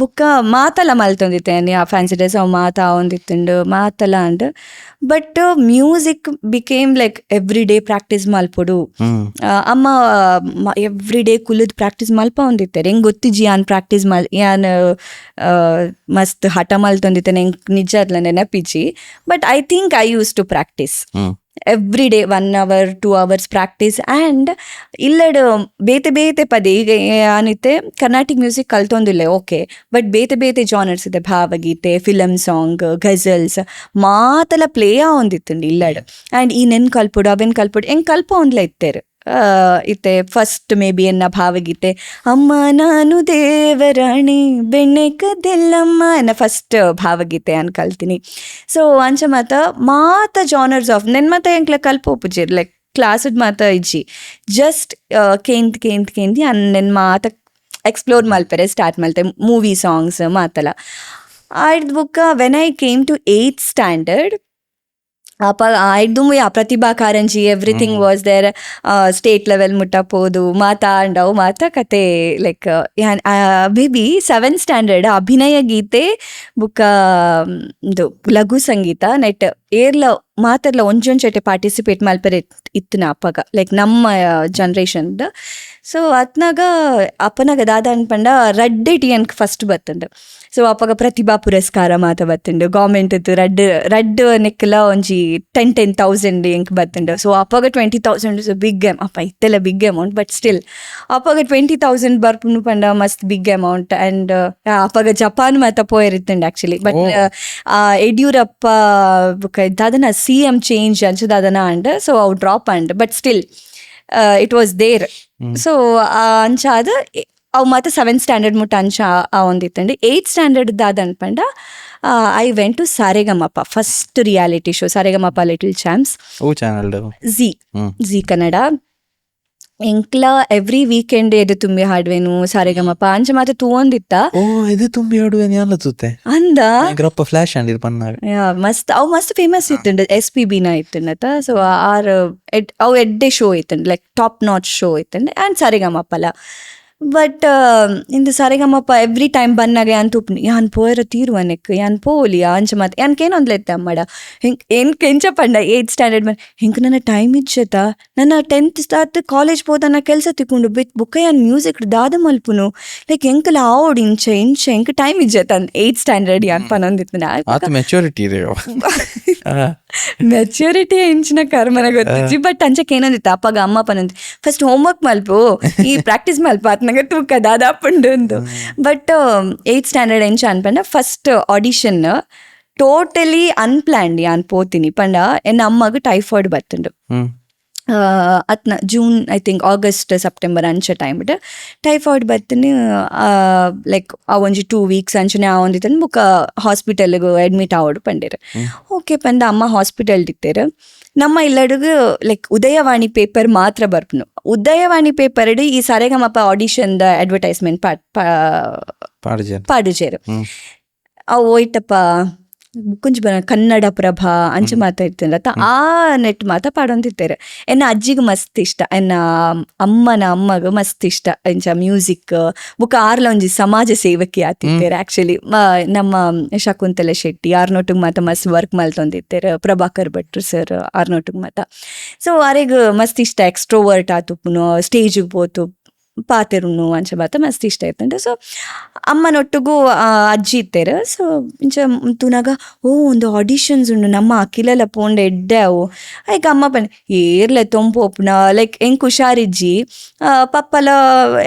ಬುಕ್ಕ ಮಾತಲ್ಲ ಮಲ್ತೊಂದಿತ್ತೇನೆ ಆ ಫ್ಯಾನ್ಸಿ ಡ್ರೆಸ್ ಅವ್ ಮಾತಾ ಒಂದಿತ್ತುಂಡು ಮಾತಲ್ಲ and but music became like every day practice ಮಲ್ಪೊಡು ಅಮ್ಮ ಎವ್ರಿ ಡೇ ಕುಲದ್ ಪ್ರಾಕ್ಟೀಸ್ ಮಲ್ಪ ಒಂದಿತ್ತೇನೆ ಹೆಂಗ್ ಗೊತ್ತಿಜ್ಜಿ ಯಾನ್ ಪ್ರಾಕ್ಟೀಸ್ ಯಾನ್ ಮಸ್ತ್ ಹಠ ಮಲ್ತೊಂದಿತ್ತೇನೆ ಹೆಂಗ್ ನಿಜ ಅದ್ಲ ನೆನಪಿಜ್ಜಿ but I think I use to practise every day 1 hour 2 hours practise and ಇಲ್ಲಡು ಬೇತೆ ಬೇತೆ ಪದೇ ಈಗ ಏನಿತ್ತೆ ಕರ್ನಾಟಿಕ್ ಮ್ಯೂಸಿಕ್ ಕಲ್ತೊಂದಿಲ್ಲ ಓಕೆ ಬಟ್ ಬೇತೆ ಬೇತೆ ಜಾನರ್ಸ್ ಇದೆ ಭಾವಗೀತೆ ಫಿಲಮ್ ಸಾಂಗ್ ಗಜಲ್ಸ್ ಮಾತೆಲ್ಲ ಪ್ಲೇ ಆವೊಂದಿತ್ತುಂಡು ಇಲ್ಲಡು ಆ್ಯಂಡ್ ಈ ನೆನ್ ಕಲ್ಪುಡು ಅವೆನ್ ಕಲ್ಪುಡು ಹೆಂಗೆ ಕಲ್ಪ ಒಂದ್ಲ ಇತ್ತೇರು ಇತ್ತೆ ಫಸ್ಟ್ ಮೇ ಬಿ ಎನ್ನ ಭಾವಗೀತೆ ಅಮ್ಮ ನಾನು ದೇವರಾಣಿ ಬೆಣ್ಣೆ ಕದ್ದೆಲ್ಲಮ್ಮ ಎನ್ನ ಫಸ್ಟ್ ಭಾವಗೀತೆ ಅನ್ ಕಲ್ತೀನಿ ಸೊ ಅಂಚ ಮಾತ ಜಾನರ್ಸ್ ಆಫ್ ನೆನ್ ಮಾತ ಎಂಕ್ಲ ಕಲ್ಪೋಪುಜಿರ್ ಲೈಕ್ ಕ್ಲಾಸಡ್ ಮಾತ ಇಜ್ಜಿ ಜಸ್ಟ್ ಕೇಂತಿ ನೆನ್ ಮಾತ ಎಕ್ಸ್ಪ್ಲೋರ್ ಮಲ್ಪರೆ ಸ್ಟಾರ್ಟ್ ಮಲ್ತೆ ಮೂವಿ ಸಾಂಗ್ಸ್ ಮಾತಲ್ಲ ಆಯ್ದು ಬುಕ್ಕ when I came to 8th standard ಆಯ್ದು Pratibha Karanji everything was there state level ಮುಟ್ಟಪೋದು ಮಾತಾಂಡವು ಮಾತ ಕತೆ like may be 7th standard ಅಭಿನಯ ಗೀತೆ ಬುಕ್ಕ ಇದು ಲಘು ಸಂಗೀತ ನೆಟ್ ಏರ್ಲ ಮಾತೆಲ್ಲ ಒಂಚೊಂಚೆಟ್ಟೆ ಪಾರ್ಟಿಸಿಪೇಟ್ ಮಲ್ಪರೆ ಇತ್ತಿನ ಅಪ್ಪಗ ಲೈಕ್ ನಮ್ಮ ಜನ್ರೇಷನ್ದು ಸೊ ಅತ್ನಾಗ ಅಪ್ಪನಾಗ ದಾದ ಅನ್ಪಂಡ ರಡ್ಡೆ ಅನ್ಕ್ ಫಸ್ಟ್ ಬತ್ತಂಡು ಸೊ ಅಪ್ಪಗ ಪ್ರತಿಭಾ ಪುರಸ್ಕಾರ ಮಾತ ಬತ್ತುಂಡು ಗೌರ್ಮೆಂಟ್ ರಡ್ ನೆಕ್ಲ ಒಂಜಿ 10,000 ಎಂಕ್ ಬತ್ತುಂಡು ಸೊ ಅಪ್ಪಗ 20,000 ಇಸ್ ಬಿಗ್ ಅಪ್ಪ ಇತ್ತೆಲ್ಲ ಬಿಗ್ ಅಮೌಂಟ್ ಬಟ್ ಸ್ಟಿಲ್ ಅಪ್ಪಗ 20,000 ಬರ್ಪುನು ಪಂಡ ಮಸ್ತ್ ಬಿಗ್ ಅಮೌಂಟ್ ಆ್ಯಂಡ್ ಅಪ್ಪಗ ಜಪಾನ್ ಮಾತ ಪೋಯರಿತ್ತುಂಡು ಆ್ಯಕ್ಚುಲಿ ಬಟ್ ಯಡಿಯೂರಪ್ಪ ದಾದನ CM ಚೇಂಜ್ ಅಂಚದಾದನ ಅಂಡ್ ಸೊ ಅವು drop and but still it was there so ಅಂಚ ಅದು ಅವು ಮತ್ತೆ 7th standard ಮುಟ್ಟ ಅಂಚ ಒಂದಿತ್ತಂಡು 8th standard ದಾದ ಅನ್ಪಂಡ I went to Saregamapa first reality show Saregamapa little champs Zee Kannada ಎಂಕ್ಲ ಎವ್ರಿ ವೀಕೆಂಡ್ ಎದು ತುಂಬಿ ಹಾಡುವೆನು ಸಾರೆಗಮಪ ಅಂಚ ಮಾತ ತೂವೊಂದಿತ್ತ ಓ ಇದು ತುಂಬಿ ಹಾಡುವೆನು ಎಲ್ಲ ತೂತೆ ಅಂದ ಗ್ರಪ್ಪ ಫ್ಲಾಶ್ ಅಂದಿರ್ ಪನ್ನಾಗ ಮಸ್ತ್ ಅವು ಮಸ್ತ್ ಫೇಮಸ್ ಇತ್ತುಂಡು SPB ನ ಇತ್ತುಂಡತ ಸೊ ಅವು ಎಡ್ಡೆ ಶೋ ಇತ್ತುಂಡು ಲೈಕ್ ಟಾಪ್ ನಾಚ್ ಶೋ ಇತ್ತುಂಡು ಆ್ಯಂಡ್ ಸಾರೆಗಮಪಲ ಬಟ್ ಇಂದು ಸಾರೆಗಮಪ ಎವ್ರಿ ಟೈಮ್ ಬನ್ನಾಗ ಯಾನ್ ತೂಪ್ನಿ ಯಾನ್ ಪೋಯರ ತೀರುವನೆಕ್ ಯಾನ್ ಪೋಲಿ ಅಂಚ ಮಾತ ಯಾನ್ಕೇನೊಂದ್ಲೆತ್ತ ಅಮ್ಮಡ ಹೆಂಗ್ ಎಂಚ ಪಂಡ 8th standard ಹೆಂಗ್ ನನ್ನ ಟೈಮ್ ಇಜ್ಜತ ನನ್ನ 10th ಸ್ಟಾರ್ಟ್ ಕಾಲೇಜ್ ಪೋದನ್ನ ಕೆಲಸ ತಿಕ್ಕೊಂಡು ಬುಕ್ಕ ಯಾನ್ ಮ್ಯೂಸಿಕ್ ದಾದ ಮಲ್ಪುನು ಲೈಕ್ ಎಂಕಲ ಆವೋಡು ಇಂಚ ಹೆಂಗ್ ಟೈಮ್ ಇಜ್ಜತ 8th standard ಯಾನ್ ಪನೊಂದಿತ್ತು ಮೆಚೂರಿಟಿ ಮೆಚ್ಯೂರಿಟಿ ಇಂಚಿನ ಕರ್ಮನ ಗೊತ್ತಿಜ್ಜಿ ಬಟ್ ಅಂಚಕ್ಕೆ ಏನಂದಿತ್ತು ಅಪ್ಪಗ ಅಮ್ಮ ಪನಂದ್ ಫಸ್ಟ್ ಹೋಮ್ವರ್ಕ್ ಮಲ್ಪು ಈ ಪ್ರಾಕ್ಟೀಸ್ ಮಲ್ಪ ಅತ್ನಾಗ ತೂಕ ದಾದ ಪಂಡು ಬಟ್ 8th standard ಎಂಚ ಅನ್ಪಂಡ ಫಸ್ಟ್ ಆಡಿಷನ್ ಟೋಟಲಿ ಅನ್ಪ್ಲಾನ್ಡ್ ಯಾನ್ ಪೋತೀನಿ ಪಂಡ ಎನ್ನ ಅಮ್ಮಗ ಟೈಫಾಯ್ಡ್ ಬತ್ತುಂಡು ಅತ್ನ June I think August September ಅಂಚ ಟೈಮ್ ಟೈಫಾಯ್ಡ್ ಬತ್ತನು ಲೈಕ್ ಆ ಒಂಜಿ 2 weeks ಅಂಚನೆ ಆ ಒಂದಿತ್ತನ್ ಬುಕ್ಕ ಹಾಸ್ಪಿಟಲ್ಗೆ ಅಡ್ಮಿಟ್ ಆವೋಡು ಪಂಡೇರು ಓಕೆ ಪಂಡ ಅಮ್ಮ ಹಾಸ್ಪಿಟಲ್ ಇತ್ತೇರು ನಮ್ಮ ಇಲ್ಲಡುಗು ಲೈಕ್ ಉದಯವಾಣಿ ಪೇಪರ್ ಮಾತ್ರ ಬರ್ಪುನು ಉದಯವಾಣಿ ಪೇಪರ್ ಈ ಸಾರೆಗಮಪ ಆಡಿಷನ್ದ ಅಡ್ವರ್ಟೈಸ್ಮೆಂಟ್ ಪಾಡುಜೇರು ಅವು ಹೋಯ್ತಪ್ಪ ಕುಂಜ್ ಕನ್ನಡ ಪ್ರಭಾ ಅಂಚೆ ಮಾತಾಡ್ತಿಂದ ಆ ನೆಟ್ ಮಾತ ಪಾಡೊಂದಿತ್ತೇರು ಎನ್ನ ಅಜ್ಜಿಗೆ ಮಸ್ತ್ ಇಷ್ಟ ಎನ್ನ ಅಮ್ಮಗ ಮಸ್ತ್ ಇಷ್ಟ ಎಂಚ ಮ್ಯೂಸಿಕ್ ಬುಕ್ಕ ಆರ್ಲ ಒಂಜಿ ಸಮಾಜ ಸೇವಕಿ ಆತಿತ್ತೇರು ಆ್ಯಕ್ಚುಲಿ ನಮ್ಮ ಶಕುಂತಲೆ ಶೆಟ್ಟಿ ಆರ್ನೊಟ್ಟಿಗೆ ಮಾತ ಮಸ್ತ್ ವರ್ಕ್ ಮಲ್ತೊಂದಿತ್ತೇರು ಪ್ರಭಾಕರ್ ಭಟ್ರು ಸರ್ ಆರ್ನೊಟ್ಟಿಗೆ ಮಾತ ಸೊ ಆರೆಗ್ ಮಸ್ತ್ ಇಷ್ಟ ಎಕ್ಸ್ಟ್ರೋವರ್ಟ್ ಆತುಪ್ಪುನು ಸ್ಟೇಜಿಗೆ ಪೋತು ಪಾತೆರುನು ಅಂಚ ಮಾತ ಮಸ್ತ್ ಇಷ್ಟ ಇತ್ತಂಡ ಸೊ ಅಮ್ಮನೊಟ್ಟಿಗೂ ಅಜ್ಜಿ ಇತ್ತೇರು ಸೊ ಇಂಚ ತೂನಾಗ ಒಂದು ಆಡಿಷನ್ಸ್ ಉಂಡು ನಮ್ಮ ಅಖಿಲೆಲ್ಲ ಪೋಂಡ ಎಡ್ಡೆ ಅವು ಐಕ ಅಮ್ಮ ಪಂಡ ಏರ್ಲೆ ತೊಂಪೋಪ್ನ ಲೈಕ್ ಹೆಂಗೆ ಹುಷಾರಿಜ್ಜಿ ಪಪ್ಪಲ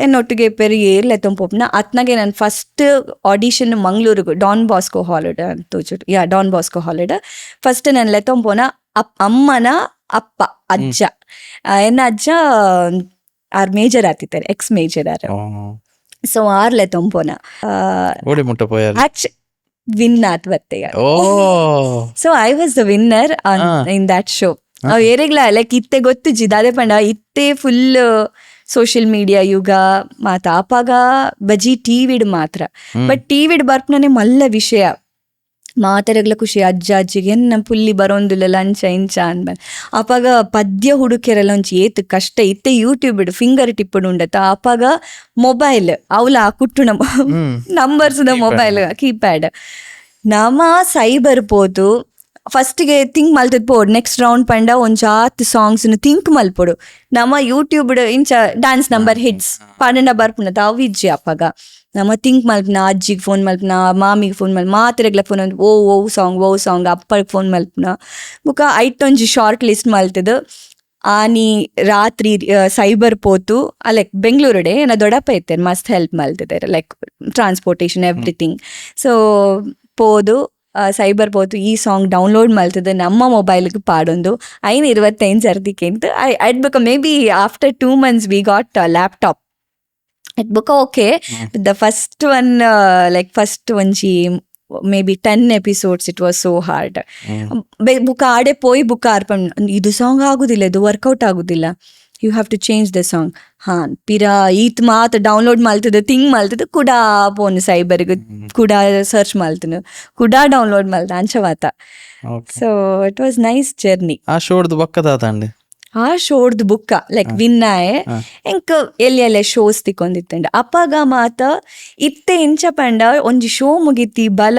ಎನ್ನೊಟ್ಟಿಗೆ ಪೇರು ಏರ್ಲೆ ತೊಂಪೋಪ್ನ ಅತ್ನಾಗೆ ನಾನು ಫಸ್ಟ್ ಆಡಿಷನ್ ಮಂಗ್ಳೂರಿಗೂ ಡಾನ್ ಬಾಸ್ಕೋ ಹಾಲಿಡೇ ಅಂತ ಡಾನ್ ಬಾಸ್ಕೋ ಹಾಲಿಡೇ ಫಸ್ಟ್ ನಾನು ಲೆತ್ತೊಂಪೋನ ಅಮ್ಮನ ಅಪ್ಪ ಅಜ್ಜ ಎನ್ನ ಅಜ್ಜ ಆರ್ ಮೇಜರ್ ಆತಿದ್ದಾರೆ ಎಕ್ಸ್ ಮೇಜರ್ ಆರ್ ಸೊ ಆರ್ಲೆ ತೊಂಪೋನ ವಿನ್ ಆತ್ ಬತ್ತೆ. Oh so I was the winner in that show. ಏರೆಗ್ಲ ಲೈಕ್ ಇತ್ತೆ ಗೊತ್ತುಜಿ ದಾದೆ ಪಂಡ ಇತ್ತೆ ಫುಲ್ ಸೋಷಿಯಲ್ ಮೀಡಿಯಾ ಯುಗ ಮಾತ ಅಪಾಗ ಬಜಿ ಟಿವಿಡ್ ಮಾತ್ರ. ಬಟ್ ಟಿವಿಡ್ ಬರ್ಪನೇ ಮಲ್ಲ ವಿಷಯ ಮಾತಾಡಗ್ಲ ಖುಷಿ ಅಜ್ಜ ಅಜ್ಜಿಗೆ ಎನ್ನ ಪುಲ್ಲಿ ಬರೋಂದುಲ್ಲ ಲಂಚ ಇಂಚ ಅಂದ್ಮೇಲೆ ಅಪಾಗ ಪದ್ಯ ಹುಡುಕಿಯರೆಲ್ಲ ಒಂಚಿ ಏತ್ ಕಷ್ಟ ಇತ್ತೆ ಯೂಟ್ಯೂಬ್ ಇಡು ಫಿಂಗರ್ ಟಿಪ್ಪಡು ಉಂಡತ್ತ ಅಪಾಗ ಮೊಬೈಲ್ ಅವಲ ಕುಟ್ಟು ನಂಬರ್ಸ್ ಮೊಬೈಲ್ ಕೀಪ್ಯಾಡ್ ನಮ ಸೈಬರ್ ಪೋತು ಫಸ್ಟಿಗೆ ಥಿಂಕ್ ಮಲ್ತದ್ ಪೋಡು ನೆಕ್ಸ್ಟ್ ರೌಂಡ್ ಪಂಡ ಒಂಜಾತ್ ಸಾಂಗ್ಸ್ನು ಥಿಂಕ್ ಮಲ್ಪೊಡು ನಮ್ಮ ಯೂಟ್ಯೂಬ್ ಇಂಚ ಡ್ಯಾನ್ಸ್ ನಂಬರ್ ಹಿಟ್ಸ್ ಪಾಡಂಡ ಬರ್ಪುನತ ಅವು ಇಜ್ಜಿ ಅಪ್ಪಾಗ ನಮ್ಮ ಥಿಂಕ್ ಮಲ್ಪನ ಅಜ್ಜಿಗೆ ಫೋನ್ ಮಲ್ಪನ ಮಾಮಿಗೆ ಫೋನ್ ಮಲ್ಪನ ಮಾತಿರೆಗ್ಲ ಫೋನ್ ಓ ಸಾಂಗ್ ಅಪ್ಪಗೆ ಫೋನ್ ಮಲ್ಪನ ಬುಕ್ಕ ಐಟೊಂಜಿ ಶಾರ್ಟ್ ಲಿಸ್ಟ್ ಮಲ್ತದ ಆನಿ ರಾತ್ರಿ ಸೈಬರ್ ಪೋತು ಲೈಕ್ ಬೆಂಗಳೂರುಡೆ ಏನ ದೊಡ್ಡಪ್ಪ ಇತ್ತೇನೆ ಮಸ್ತ್ ಹೆಲ್ಪ್ ಮಲ್ತಿದ್ದಾರೆ ಲೈಕ್ ಟ್ರಾನ್ಸ್ಪೋರ್ಟೇಷನ್ ಎವ್ರಿಥಿಂಗ್. ಸೊ ಪೋದು ಸೈಬರ್ ಪೋತು ಈ ಸಾಂಗ್ ಡೌನ್ಲೋಡ್ ಮಲ್ತದೆ ನಮ್ಮ ಮೊಬೈಲ್ಗೆ ಪಾಡೊಂದು 25 ಸರ್ದಿಕ್ಕೆ ಅಂತ ಅಡ್ಬೇಕ maybe after 2 months we got laptop ಅಡ್ಬೇಕ. Okay the first one like first ಒಂಜಿ maybe 10 episodes it was so hard. ಬುಕ್ಕ ಆಡೆ ಪೋಯಿ ಬುಕ್ಕ ಆರ್ಪಣ್ ಇದು ಸಾಂಗ್ ಆಗುದಿಲ್ಲ, ಇದು ವರ್ಕೌಟ್ ಆಗುದಿಲ್ಲ, you have to change the song. ಹಾಂ ಪಿರಾ ಈತ್ ಮಾತು ಡೌನ್ಲೋಡ್ ಮಲ್ತದ ಥಿಂಗ್ ಮಲ್ತದ ಕುಡಾ ಪೋನ್ ಸೈಬರ್ಗೆ ಕುಡಾ ಸರ್ಚ್ ಮಲ್ತನು ಕುಡಾ ಡೌನ್ಲೋಡ್ ಮಲ್ತ ಅಂಚವಾತ. So it was nice journey. ಆ ಶೋಡ್ದು ಬಕ್ಕದಾತಂಡೆ ಆ ಶೋಡ್ದು ಬುಕ್ಕ ಲೈಕ್ ವಿನ್ನಾಯೆ ಎಂಕ್ ಎಲ್ಲೆಲ್ಲ ಶೋಸ್ ತಿಕ್ಕೊಂದಿತ್ತಂಡ ಅಪ್ಪಾಗ ಮಾತ ಇತ್ತೆ ಇಂಚ ಪಂಡ ಒಂಜಿ ಶೋ ಮುಗಿತಿ ಬಲ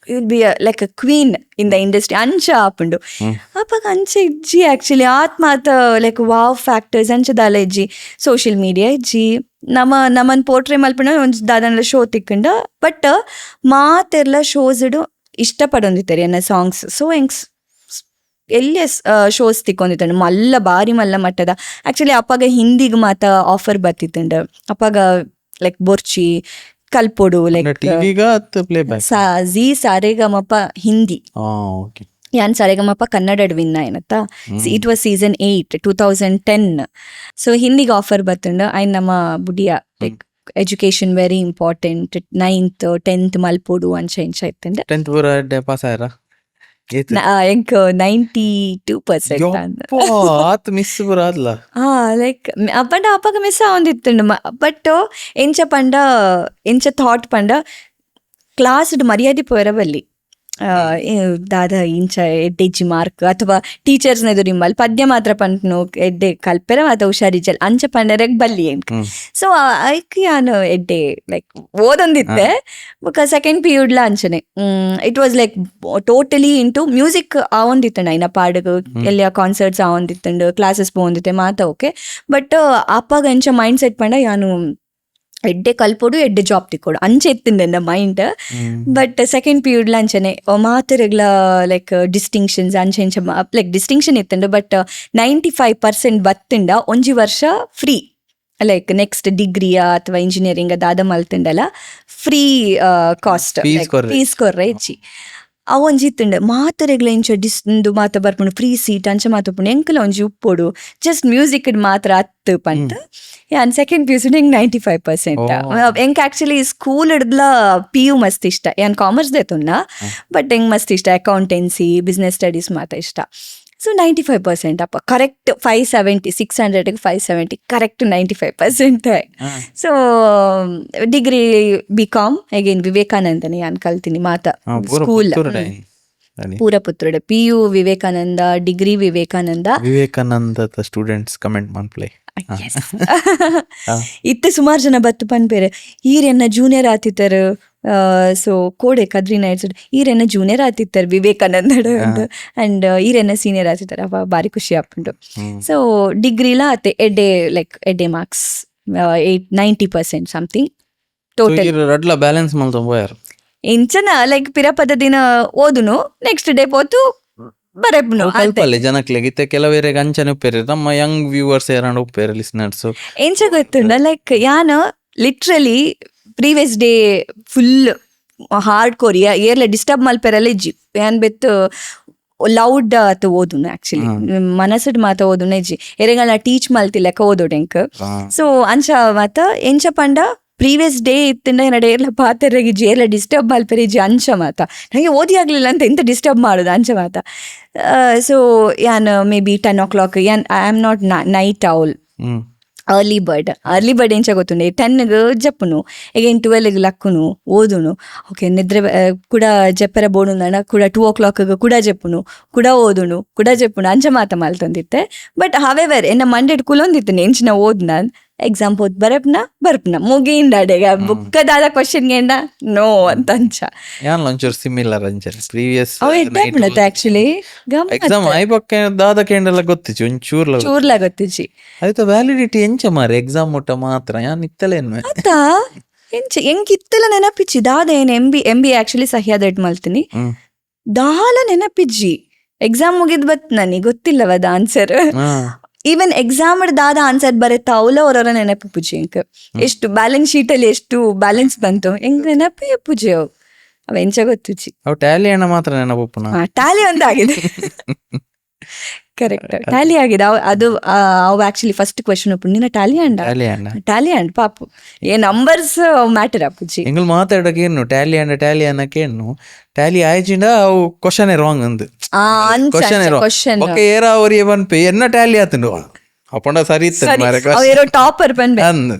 will be like a queen in the industry ಅಂಚ ಆಪುಂಡು. ಅಪ್ಪಾಗ ಅಂಚ ಇಜ್ಜಿ ಆಕ್ಚುಲಿ ಆತ್ ಮಾತ ಲೈಕ್ ವಾವ್ ಫ್ಯಾಕ್ಟರ್ಸ್ ಅಂಚದಾಲ ಇಜ್ಜಿ ಸೋಷಿಯಲ್ ಮೀಡಿಯಾ ಇಜ್ಜಿ ನಮ್ಮನ್ ಪೋರ್ಟ್ರೇ ಮಲ್ಪನ ಒಂಜಿ ದಾದನ ಶೋ ತಿಕ್ಕಂಡ ಬಟ್ ಮಾತೆಲ್ಲ ಶೋಸ್ ಇಡು ಇಷ್ಟಪಡೊಂದಿತ್ತಾರೆ ಎನ್ನ ಸಾಂಗ್ಸ್. ಸೊ ಹೆಂಗ್ಸ್ ಎಲ್ಲಿ ಶೋಸ್ ತಿಕ್ಕೊಂದಿತ್ತಂಡು ಮಲ್ಲ ಬಾರಿ ಮಲ್ಲ ಮಟ್ಟದ ಆಕ್ಚುಲಿ ಅಪ್ಪಾಗ ಹಿಂದಿಗೆ ಮಾತ ಆಫರ್ ಬರ್ತಿತ್ತಂಡು ಅಪ್ಪಾಗ ಲೈಕ್ ಬೊರ್ಚಿ ಕಲ್ಪೊಡು ಲೈಕ್ ಜೀ ಸಾರೆಗಮಪ ಹಿಂದಿ ಯಾನ್ ಸಾರೆಗಮಪ ಕನ್ನಡ ವಿನ್ನ ಏನತ್ತ ಇಟ್ ವಾಸ್ ಸೀಸನ್ 8 2010. ಸೊ ಹಿಂದಿಗೆ ಆಫರ್ ಬರ್ತಂಡು ಐನ್ ನಮ್ಮ ಬುಡಿಯ like education very important 9th 10th ಮಲ್ಪೊಡು ಅಂಚ ಇಂಚ ಇತ್ತಂಡ 10th ಪೂರ ಪಾಸ್ ಆಯ್ರಾ ಎಂಕ್ 92% ಆತ್ ಮಿಸ್ ಪೂರ ಆದ್ಲ. ಲೈಕ್ ಪಂಡ ಅಪ್ಪಗ ಮಿಸ್ ಆವೊಂದಿತ್ತುಂಡು ಬಟ್ ಎಂಚ ಪಂಡ ಎಂಚ ಥಾಟ್ ಪಂಡ ಕ್ಲಾಸ್ ಮರ್ಯಾದೆ ಪೋಯರ ಬಲ್ಲಿ ದಾದ ಇಂಚ ಎಡ್ಡೆಜ್ಜಿ ಮಾರ್ಕ್ ಅಥವಾ ಟೀಚರ್ಸ್ನ ಎದುರು ನಿಮ್ಮಲ್ಲಿ ಪದ್ಯ ಮಾತ್ರ ಪಂಟ್ನು ಎಡ್ಡೆ ಕಲ್ಪೆರ ಮಾತ ಹುಷಾರಿಜಲ್ ಅಂಚ ಪಂಡರೆಗ್ ಬಲ್ಲಿ ಎಂಕ್. ಸೊ ಐಕ್ ಯಾನು ಎಡ್ಡೆ ಲೈಕ್ ಓದೊಂದಿತ್ತೆ ಬೊಕ ಸೆಕೆಂಡ್ ಪಿರಿಯಡ್ಲ ಅಂಚನೆ it was like totally into music ಆವೊಂದಿತ್ತಂಡು ಐನ ಪಾಡಗು ಎಲ್ಲ ಕಾನ್ಸರ್ಟ್ಸ್ ಆವೊಂದಿತ್ತಂಡು ಕ್ಲಾಸಸ್ ಪೋಂದಿತ್ತೆ ಮಾತ ಓಕೆ. ಬಟ್ ಅಪ್ಪಾಗ ಅಂಚ ಮೈಂಡ್ ಸೆಟ್ ಪಂಡ ಯಾನು ಎಡ್ಡೆ ಕಲ್ಪೊಡು ಎಡ್ಡೆ ಜಾಬ್ ತಿಕ್ಕೊಡು ಅಂಚೆ ಎತ್ತಿಂದ ನನ್ನ ಮೈಂಡ್. ಬಟ್ ಸೆಕೆಂಡ್ ಪಿರಿಯಡ್ಲ ಅಂಚನೆ ಮಾತೆರೆಗ್ಲ ಲೈಕ್ ಡಿಸ್ಟಿಂಕ್ಷನ್ಸ್ ಅಂಚೆ ಇಂಚ ಲೈಕ್ ಡಿಸ್ಟಿಂಕ್ಷನ್ ಇತ್ತಂಡು ಬಟ್ 95% ಬತ್ತಿಂಡ ಒಂಜಿ ವರ್ಷ ಫ್ರೀ ಲೈಕ್ ನೆಕ್ಸ್ಟ್ ಡಿಗ್ರಿಯಾ ಅಥವಾ ಇಂಜಿನಿಯರಿಂಗ್ ದಾದ ಮಲ್ತಿಂಡಲ್ಲ ಫ್ರೀ ಕಾಸ್ಟ್ ಫೀಸ್ ಕೊರ್ರೆ ಹೆಚ್ಚಿ ಅವೊಂಜಿ ಇತ್ತಂಡು ಮಾತೆರೆಗ್ಲ ಇಂಚ ಡಿಸ್ದು ಮಾತ ಬರ್ಪುಂಡು ಫ್ರೀ ಸೀಟ್ ಅಂಚ ಮಾತಪ್ಪುಂಡು ಎಂಕಲ ಒಂಜಿ ಉಪ್ಪೊಡು ಜಸ್ಟ್ ಮ್ಯೂಸಿಕ್ ಮಾತ್ರ ಅತ್ತು ಪಂತ ಯಾನ್ ಸೆಕೆಂಡ್ PUC ಎಂಕ್ 95%. ಎಂಕ್ ಆಕ್ಚುಲಿ ಸ್ಕೂಲ್ ಹಿಡ್ದ್ಲ PU ಮಸ್ತ್ ಇಷ್ಟ, ಯಾನ್ ಕಾಮರ್ಸ್ ದೇತುನ್ನ ಬಟ್ ಎಂಗ್ ಮಸ್ತ್ ಇಷ್ಟ ಅಕೌಂಟೆನ್ಸಿ ಬಿಸ್ನೆಸ್ ಸ್ಟಡೀಸ್ ಮಾತ ಇಷ್ಟ. ಸೊ 95% ಅಪ್ಪ ಕರೆಕ್ಟ್ 570 600ಗೆ 570 correct 95%. So degree BCom again ವಿವೇಕಾನಂದನೇ ಯಾನ್ ಕಲ್ತೀನಿ ಮಾತ ಸ್ಕೂಲ್ ಪೂರ ಪುತ್ರುಡೆ PU Vivekananda degree Vivekananda students comment ಮಾಡ್ಪ್ಲೇ ಇತ್ತೆ ಸುಮಾರು ಜನ ಬತ್ತು ಪನ್ಪೇರೆ ಈರೆನ್ನ ಜೂನಿಯರ್ ಆತಿತ್ತರು. ಸೊ ಕೋಡೆ ಕದ್ರಿನ ಈರೆನ್ನ ಜೂನಿಯರ್ ಆತಿತ್ತಾರೆ ವಿವೇಕಾನಂದ ಅಂಡ್ ಈರೆನ್ನ ಸೀನಿಯರ್ ಆತಿತ್ತಾರೆ ಅವ ಬಾರಿ ಖುಷಿ ಆಪುಂಡು. ಸೊ ಡಿಗ್ರಿಲ ಅತ್ತೆ ಎಡ್ಡೆ ಲೈಕ್ ಎಡ್ಡೆ ಮಾರ್ಕ್ಸ್ 90% ಸಮಥಿಂಗ್ ಟೋಟಲ್ ಬ್ಯಾಲೆನ್ಸ್ ಮಾಡ್ತಾರೆ ಇಂಚನ ಲೈಕ್ ಪಿರಪದ ದಿನ ಓದುನು ನೆಕ್ಸ್ಟ್ ಡೇ ಪೋತು ಬರಬ್ನು ಅಲ್ಪಲ್ಲಿ ಜನಕ್ಲೆಗಿತ್ತೆ ಕೆಲವೇರೆಗೆ ಅಂಚನೆ ಉಪ್ಪೇರಿ ನಮ್ಮ ಯಂಗ್ ವ್ಯೂವರ್ಸ್ ಯಾರು ಉಪ್ಪೇರಿ ಲಿಸ್ನರ್ಸ್ ಎಂಚ ಗೊತ್ತುಂಡ ಲೈಕ್ ಯಾನ್ literally previous day full hardcore ಏರ್ಲೆ ಡಿಸ್ಟರ್ಬ್ ಮಲ್ಪೆರಲ್ಲ ಇಜ್ಜಿ ಯಾನ್ ಬೆತ್ತು ಲೌಡ್ ಆತ ಓದುನು ಆಕ್ಚುಲಿ ಮನಸ್ಸಡ್ ಮಾತ ಓದುನ ಇಜ್ಜಿ ಎರೆಗಲ ಟೀಚ್ ಮಲ್ತಿ ಲೆಕ್ಕ ಓದೋಡೆಂಕ್. ಸೊ ಅಂಚ ಮಾತ ಎಂಚ ಪಂಡ ಪ್ರೀವಿಯಸ್ ಡೇ ಇತ್ತಿಂದ ಏನಾಡ ಏರ್ಲ ಪಾತೆರಗಿಜ್ಜಿ ಏರ್ಲ ಡಿಸ್ಟರ್ಬ್ ಮಲ್ಪೆರಿಜ್ಜಿ ಅಂಚ ಮಾತ ನನಗೆ ಓದಿ ಆಗಲಿಲ್ಲ ಅಂತ ಎಂತ ಡಿಸ್ಟರ್ಬ್ ಮಾಡೋದು ಅಂಚ ಮಾತ. ಸೊ ಯಾನ್ ಮೇ ಬಿ 10 o'clock ಯಾನ್ I am not night owl, early bird ಎಂಚ ಗೊತ್ತುಂಡೆ 10ಗೆ ಜಪ್ಪುನು ಎಗೇನ್ 12ಗೆ ಲಕ್ಕುನು ಓದುನು. ಓಕೆ ನಿದ್ರೆ ಕೂಡ ಜಪ್ಪರ ಬೋಡುಂದಣ ಕೂಡ 2 o'clockಗೆ ಕೂಡ ಜಪ್ಪುನು ಕೂಡ ಓದುನು ಕೂಡ ಜಪ್ಪುನು ಅಂಚ ಮಾತ ಮಲ್ತೊಂದಿತ್ತೆ. ಬಟ್ ಹವೆವರ್ ಎನ್ನ ಮಂಡೆಡ್ ಕುಲೊಂದಿತ್ತು ಎಂಚಿನ ಓದ್ ನಾನು ಎಕ್ಸಾಮ್ ಹೋದ್ ಬರ್ಪನ ಮುಗಿಂಡಾಡೆಗ ಬುಕ್ಕದಾದ ಕ್ವಶನ್ಗೆ ನೋ ಅಂತ ಅಂಚ ಯಾನ್ ಒಂಚೂರು ಸಿಮಿಲರ್ ಅಂಚನೆ ಪ್ರೀವಿಯಸ್ ಆಕ್ಚುಲಿ ಎಕ್ಸಾಮ್ ಐಬಕ್ಕೆ ದಾದ ಕೇಂಡಲ್ಲ ಗೊತ್ತಿಚ್ಚು ಚೂರ್ಲ ಗೊತ್ತಿಚ್ಚಿ ಆಯ್ತು ವ್ಯಾಲಿಡಿಟಿ ಎಂಚ ಮಾರೆ ಎಕ್ಸಾಮ್ ಮುಟ್ಟ ಮಾತ್ರ ಯಾನ್ ಇತ್ತಲೇನು ಆತ ಎಂಕ್ ಇತ್ತೆಲ್ಲ ನೆನಪಿಚ್ಚಿ ದಾದ ಏನ್ ಎಂ ಬಿ ಆಕ್ಚುಲಿ ಸಹ್ಯಾದ ಇಟ್ ಮಲ್ತೀನಿ ದಾಲ ನೆನಪಿಜ್ಜಿ ಎಕ್ಸಾಮ್ ಮುಗಿದ್ ಬತ್ ನನಗೆ ಗೊತ್ತಿಲ್ಲವದ ಆನ್ಸರ್. ಈವನ್ ಎಕ್ಸಾಮ್ ದಾದ ಆನ್ಸರ್ ಬರುತ್ತೆ ಅವರ ನೆನಪು ಪೂಜೆ ಎಂಕ್ ಎಷ್ಟು ಬ್ಯಾಲೆನ್ಸ್ ಶೀಟ್ ಅಲ್ಲಿ ಎಷ್ಟು ಬ್ಯಾಲೆನ್ಸ್ ಬಂತು ಹೆಂಗ್ ನೆನಪಿ ಪೂಜೆ ಅವ ಎಂಚ ಗೊತ್ತುಚಿ ಅವ್ ಟ್ಯಾಲಿ ಅಣ್ಣ ಮಾತ್ರ ನೆನಪು ಟ್ಯಾಲಿ ಒಂದು ಆಗಿದೆ ಕರೆಕ್ಟ್ ಟ್ಯಾಲಿ ಆಗಿದೆ ಅದು ಅವು ಆಕ್ಚುಲಿ ಫಸ್ಟ್ ಕ್ವೆಶನ್ ಒಪ್ಪು ನಿನ್ನ ಟ್ಯಾಲಿ ಅಂಡ್ ಪಾಪು ಏ ನಂಬರ್ಸ್ ಮ್ಯಾಟರ್ ಅಪ್ಪುಜಿ ಎಂಗಳು ಮಾತಾಡಕ್ಕೆ ಏನು ಟ್ಯಾಲಿ ಅನ್ನಕ್ಕೆ ಏನು ಟ್ಯಾಲಿ ಆಯ್ಚಿಂಡ ಅವು ಕ್ವಶನ್ ರಾಂಗ್ ಅಂದ್ ಕ್ವಶನ್ ಓಕೆ ಏರಾ ಅವ್ರಿಗೆ ಬನ್ಪೆ ಎನ್ನ ಟ್ಯಾಲಿ ಆತಂಡು ಅಪ್ಪಂಡ ಸರಿ ಇತ್ತು ಟಾಪರ್ ಬಂದ್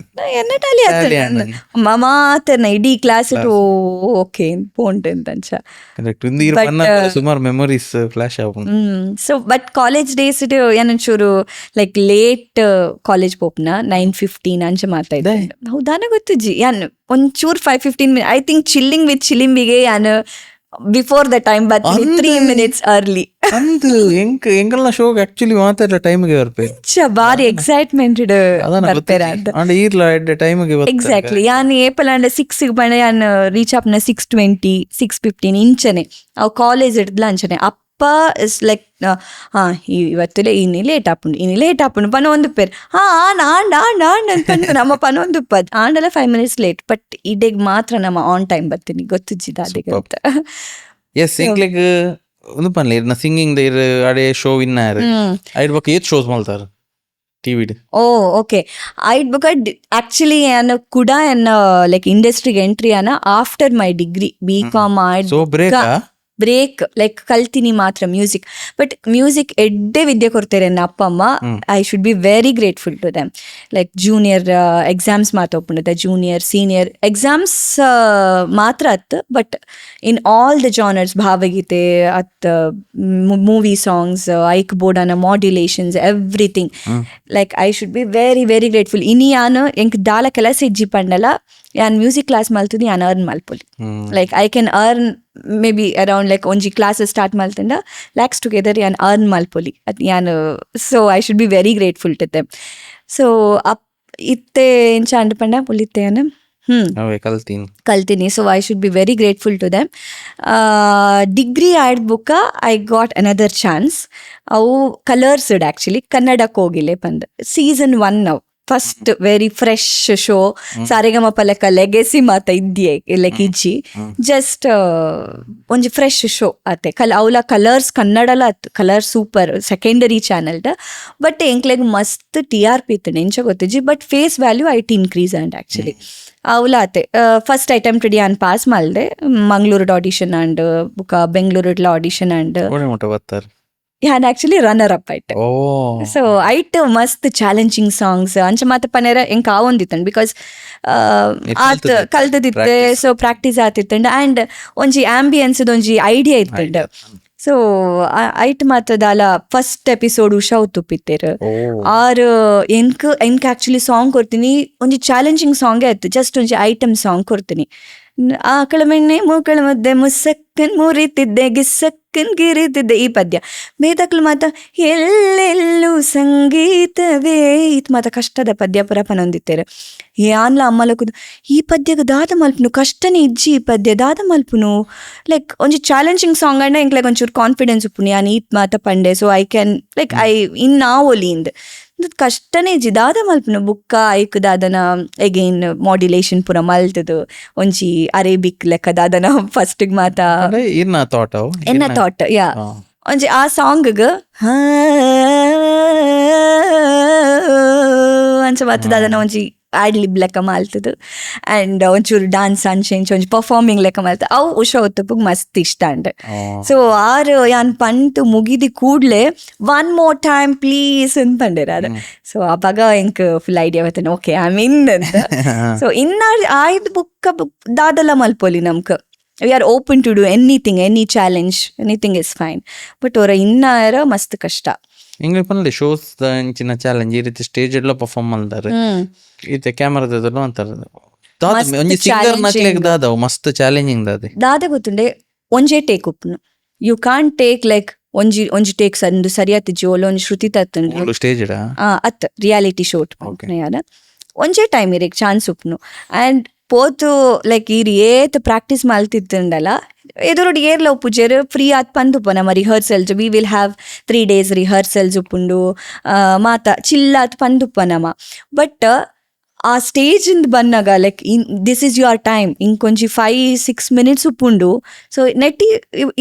ಎನ್ನ ಟ್ಯಾಲಿ ಆತ ಮಾತಾಡ್ನ ಇಡೀ ಕ್ಲಾಸ್ ಓಕೆ ಪೋಂಟ್ ಅಂತಂಚ ಸುಮಾರು ಮೆಮೊರೀಸ್ ಫ್ಲಾಶ್ ಆಗ. So but college days it ಏನಂಚೂರು ಲೈಕ್ ಲೇಟ್ ಕಾಲೇಜ್ ಪೋಪ್ನ 9:15 ಅಂಚ ಮಾತಾಡಿದೆ ಹೌದಾನ ಗೊತ್ತಜ್ಜಿ ಯಾನ್ ಒಂಚೂರು 5-15 minutes I think chilling with ಚಿಲಿಂಬಿಗೆ ಯಾನ್ before the time but 3 minutes early ಅಂದು ಎಂಗಲ್ನ ಶೋಗ್ ಆಕ್ಚುಲಿ ಮಾತಾಡ ಟೈಮ್ಗೆ ಬರ್ಪೆ ಬಾರಿ ಎಕ್ಸೈಟ್ಮೆಂಟ್ ಬರ್ಪೇರ ಟೈಮ್ಗೆ ಎಕ್ಸಾಕ್ಟ್ಲಿ ಯಾನ್ ಏಪಲ್ ಅಂಡ್ 6 ಬಂಡ ಯಾನ್ ರೀಚ್ ಅಪ್ನ 6:20 6:15 ಇಂಚನೆ ಅವ್ ಕಾಲೇಜ್ ಇಡ್ಲ ಅಂಚನೆ ಅಪ್ಪ ಇಸ್ ಲೈಕ್ ಇವತ್ತು ಇನಿ ಲೇಟ್ ಆಪುಂಡು ಪನ ಒಂದು ಪೇರ್ ಆಂಡ್ ಅಂತ ನಮ್ಮ ಪನ ಒಂದು ಪದ್ ಆಂಡಲ್ಲ 5 minutes ಲೇಟ್ ಬಟ್ ಇಡೆಗ್ ಮಾತ್ರ ನಮ್ಮ ಆನ್ ಟೈಮ್ ಬರ್ತೀನಿ ಗೊತ್ತಿದ್ದ ಅದಕ್ಕೆ ಅಂತ. ಎಸ್ ಎಂಗ್ಲೆಗ್ ಒಂದು ಪನ್ಲೆ ಇರ್ನ ಸಿಂಗಿಂಗ್ ದ ಇರ್ ಅಡೆ ಶೋ ವಿನ್ನರ್ ಐಡ್ ಬಕ ಏತ್ ಶೋಸ್ ಮಲ್ತಾರ ಟಿವಿಡ್ ಓಕೆ ಐಡ್ ಬಕ ಆಕ್ಚುಲಿ ಯಾನ ಕೂಡ ಎನ್ನ ಲೈಕ್ ಇಂಡಸ್ಟ್ರಿಗೆ ಎಂಟ್ರಿ ಆನ after my degree BCom so break like ಕಲ್ತೀನಿ ಮಾತ್ರ ಮ್ಯೂಸಿಕ್ ಬಟ್ ಮ್ಯೂಸಿಕ್ ಎಡ್ಡೆ ವಿದ್ಯೆ ಕೊಡ್ತಾರೆ ನನ್ನ ಅಪ್ಪ ಅಮ್ಮ. I should be very grateful to them. Like junior exams ಮಾತ್ರ ಒಪ್ಪುಂಡದ ಜೂನಿಯರ್ ಸೀನಿಯರ್ ಎಕ್ಸಾಮ್ಸ್ ಮಾತ್ರ ಅತ್ but in all the genres ಭಾವಗೀತೆ ಅತ್ ಮೂವಿ ಸಾಂಗ್ಸ್ ಐಕ್ ಬೋರ್ಡನ modulations everything like I should be very very grateful. ಇನಿ ಯಾನು ಎಂಕ್ ದಾಲ ಕೆಲಸ ಇಜ್ಜಿ ಪಂಡಲ ಯಾನ್ ಮ್ಯೂಸಿಕ್ ಕ್ಲಾಸ್ ಮಲ್ತುದು ಯಾನ್ ಅರ್ನ್ ಮಲ್ಪೊಲಿ like I can earn maybe around like ಒಂಜಿ ಕ್ಲಾಸಸ್ ಸ್ಟಾರ್ಟ್ ಮಲ್ತಂಡ ಲ್ಯಾಕ್ಸ್ ಟುಗೆದರ್ ಯಾನ್ ಅರ್ನ್ ಮಲ್ಪೊಲಿ ಅದು ಯಾನ್ so I should be very grateful to them. So up ಇತ್ತೆ ಎಂಚ ಅಂಡ್ ಪಂಡ ಪುಲಿತ್ತೆ ಯಾನ ಕಲ್ತೀನಿ. So I should be very grateful to them. Degree ಆಯ್ಡ್ ಬುಕ್ಕ ಐ ಗಾಟ್ ಅನದರ್ ಚಾನ್ಸ್. ಅವು ಕಲರ್ಸ್ ಆ್ಯಕ್ಚುಲಿ ಕನ್ನಡಕ್ಕೆ ಹೋಗಿಲ್ಲೇ ಬಂದು ಸೀಸನ್ 1 ನಾವು ಫಸ್ಟ್ ವೆರಿ ಫ್ರೆಶ್ ಶೋ ಸಾರೆಗಮ ಪಲಕ ಲೆಗೆಸಿ ಮಾತ ಇದ್ಯೆ ಲೈಕ್ ಇಜ್ಜಿ ಜಸ್ಟ್ ಒಂಜಿ ಫ್ರೆಶ್ ಶೋ ಆತೆ ಅವಲ ಕಲರ್ಸ್ ಕನ್ನಡಲ ಅತ್ತು ಕಲರ್ ಸೂಪರ್ ಸೆಕೆಂಡರಿ ಚಾನಲ್ದ ಬಟ್ ಎಂಕ್ಲೆಗ್ ಮಸ್ತ್ TRP ಇತ್ತು ಎಂಚ ಗೊತ್ತಿಜ್ಜಿ but face value it increase and actually ಅವಲ ಆತೆ ಫಸ್ಟ್ ಅಟೆಂಪ್ಟ್ ಯಾನ್ ಪಾಸ್ ಮಲ್ದೆ ಮಂಗ್ಳೂರ್ಡ್ ಆಡಿಷನ್ ಅಂಡ್ ಬುಕ ಬೆಂಗ್ಳೂರ್ಡ್ಲ ಆಡಿಷನ್ ಅಂಡ್ ಯಾನ್ ಆಕ್ಚುಲಿ ರನ್ನರ್ ಅಪ್ ಆಯ್ತು. ಸೊ ಐಟ್ ಮಸ್ತ್ ಚಾಲೆಂಜಿಂಗ್ ಸಾಂಗ್ಸ್ ಅಂಚ ಮಾತ ಪನೇರ ಎಂಕ್ ಆವೊಂದಿತ್ತಂಡ್ ಬಿಕಾಸ್ ಆತ್ ಕಲ್ತದಿತ್ತೆ ಸೊ ಪ್ರಾಕ್ಟೀಸ್ ಆತಿತ್ತಂಡ್ ಆ್ಯಂಡ್ ಒಂಜಿ ಆಂಬಿಯನ್ಸ್ ಒಂಜಿ ಐಡಿಯಾ ಇತ್ತಂಡ್. ಸೊ ಐಟ್ ಮಾತದಾಲ ಫಸ್ಟ್ ಎಪಿಸೋಡ್ ಉಷಾ ತುಪ್ಪಿತ್ತೇರು ಆರ್ ಎಂಕ್ ಆಕ್ಚುಲಿ ಸಾಂಗ್ ಕೊಡ್ತೀನಿ ಒಂಜಿ ಚಾಲೆಂಜಿಂಗ್ ಸಾಂಗೇ ಆಯ್ತು ಜಸ್ಟ್ ಒಂಜಿ ಐಟಮ್ ಸಾಂಗ್ ಕೊಡ್ತೀನಿ. ಆಕಳ ಮೆಣ್ಣೆ ಮೂಕಳ ಮಧ್ಯೆ ಮುಸಕ್ಕನ್ ಮುರಿತಿದ್ದೆ ಗಿಸ್ಸಕ್ಕನ್ ಗಿರಿತಿದ್ದೆ ಈ ಪದ್ಯ ಬೇದಕ್ಲು ಮಾತ ಎಲ್ಲೆಲ್ಲೂ ಸಂಗೀತವೇ ಇತ್ ಮಾತ ಕಷ್ಟದ ಪದ್ಯ ಪುರ ಪನೊಂದಿತ್ತೇರು ಯಾನ್ಲ ಅಮ್ಮಲಕುದು ಈ ಪದ್ಯಗ ದಾದ ಮಲ್ಪುನು ಕಷ್ಟನೇ ಇಜ್ಜಿ ಈ ಪದ್ಯ ದಾದ ಮಲ್ಪುನು ಲೈಕ್ ಒಂಜಿ ಚಾಲೆಂಜಿಂಗ್ ಸಾಂಗ್ ಅಂಡ ಎಂಕ್ ಲೈಕ್ ಒಂಚೂರು ಕಾನ್ಫಿಡೆನ್ಸ್ ಉಪ್ಪುನು ಯಾನ್ ಈತ್ ಮಾತ ಪಂಡೆ ಸೊ ಐ ಕ್ಯಾನ್ ಲೈಕ್ ಐ ಇನ್ ನಾವೊಲಿಂದ್ ಕಷ್ಟನೇ ಇಜ್ಜಿ ದಾದ ಮಲ್ಪುನು ಬುಕ್ಕ ಐಕ್ ದಾದನ ಎಗೇನ್ ಮಾಡ್ಯುಲೇಷನ್ ಪುರ ಮಲ್ತದು ಒಂಜಿ ಅರೇಬಿಕ್ ಲೆಕ್ಕ ದಾದನ ಫಸ್ಟ್ ಮಾತ ಎನ್ನ ಥಾಟ್ ಯಾ ಒಂಜಿ ಆ ಸಾಂಗ್ ಅಂಚ ಮಾತ ದಾದನ ಒಂಜಿ ಆ್ಯಡ್ ಲಿಬ್ ಲೆಕ್ಕ ಮಾಲ್ತದು ಆ್ಯಂಡ್ ಒಂಚೂರು ಡಾನ್ಸ್ ಅಂಚೆಂಚ್ ಒಂಚೂರು ಪರ್ಫಾರ್ಮಿಂಗ್ ಲೆಕ್ಕ ಮಾಲ್ತದೆ ಅವು ಉಷಾ ಹೊತ್ತಪ್ಪಗೆ ಮಸ್ತ್ ಇಷ್ಟ ಅಂಡ್ ಸೊ ಆರು ಯಾನ್ ಪಂತು ಮುಗಿದಿ ಕೂಡ್ಲೆ ಒನ್ ಮೋರ್ ಟೈಮ್ ಪ್ಲೀಸ್ ಅಂತ ಪಂಡೇರ ಅದು ಸೊ ಅವಾಗ ಎಂಕ್ ಫುಲ್ ಐಡಿಯಾ ಬರ್ತೇನೆ ಓಕೆ ಐ ಮೀನ್ ಅಂತ ಸೊ ಇನ್ನ ಆಯ್ದು ಬುಕ್ಕ ದಾದಲ ಮಲ್ಪೊಲಿ ನಮ್ಕ we are open to do anything any challenge anything is fine but ಅವರ ಇನ್ನಾರ ಮಸ್ತ್ ಕಷ್ಟ ಇಂಗ್ಲಿ ಪನ್ನಲೆ ಶೋಸ್ ಇಂಚಿನ ಚಾಲೆಂಜ್ ಈ ರೀತಿ ಸ್ಟೇಜ್ ಎಲ್ಲ ಪರ್ಫಾರ್ಮ್ ಮಾಡ್ತಾರೆ ಈತೆ ಕ್ಯಾಮರಾದಲ್ಲ ಅಂತಾರೆ ಒಂಜಿ ಸಿಂಗರ್ ನಕ್ಲೆಗ್ ದಾದವು ಮಸ್ತ್ ಚಾಲೆಂಜಿಂಗ್ ದಾದ ಗೊತ್ತುಂಡೆ ಒಂಜೇ ಟೇಕ್ ಉಪ್ಪುನು ಯು ಕಾಂಟ್ ಟೇಕ್ ಲೈಕ್ ಒಂಜಿ ಟೇಕ್ ಸಂದು ಸರಿಯಾತಿ ಜೋಲ ಒಂಜಿ ಶ್ರುತಿ ತತ್ತುಂಡು ಸ್ಟೇಜ್ ಅತ್ ರಿಯಾಲಿಟಿ ಶೋಟ್ ಯಾರ ಒಂಜೇ ಟೈಮ್ ಇರೇಕ್ ಚಾನ್ಸ್ ಉಪ್ಪುನು ಆ್ಯಂಡ್ ಪೋತು ಲೈಕ್ ಈರ್ ಏತ್ ಪ್ರಾಕ್ಟೀಸ್ ಮಲ್ತಿತ್ತುಂಡಲ್ಲ ಎದುರೊಡು ಏರ್ಲ ಉಪ್ಪುಜೆರ್ ಫ್ರೀ ಆತ್ ಪಂದುಪ್ಪ ನಮ್ಮ rehearsals we will have 3 days rehearsals ಉಪ್ಪುಂಡು ಮಾತ ಚಿಲ್ಲಾತ್ ಪಂದುಪ್ಪ ನಮ್ಮ ಬಟ್ ಆ ಸ್ಟೇಜಿಂದ ಬಂದಾಗ like this is your time ಇಂಕೊಂಚಿ 5-6 minutes ಉಪ್ಪುಂಡು ಸೊ ನೆಟ್ಟಿ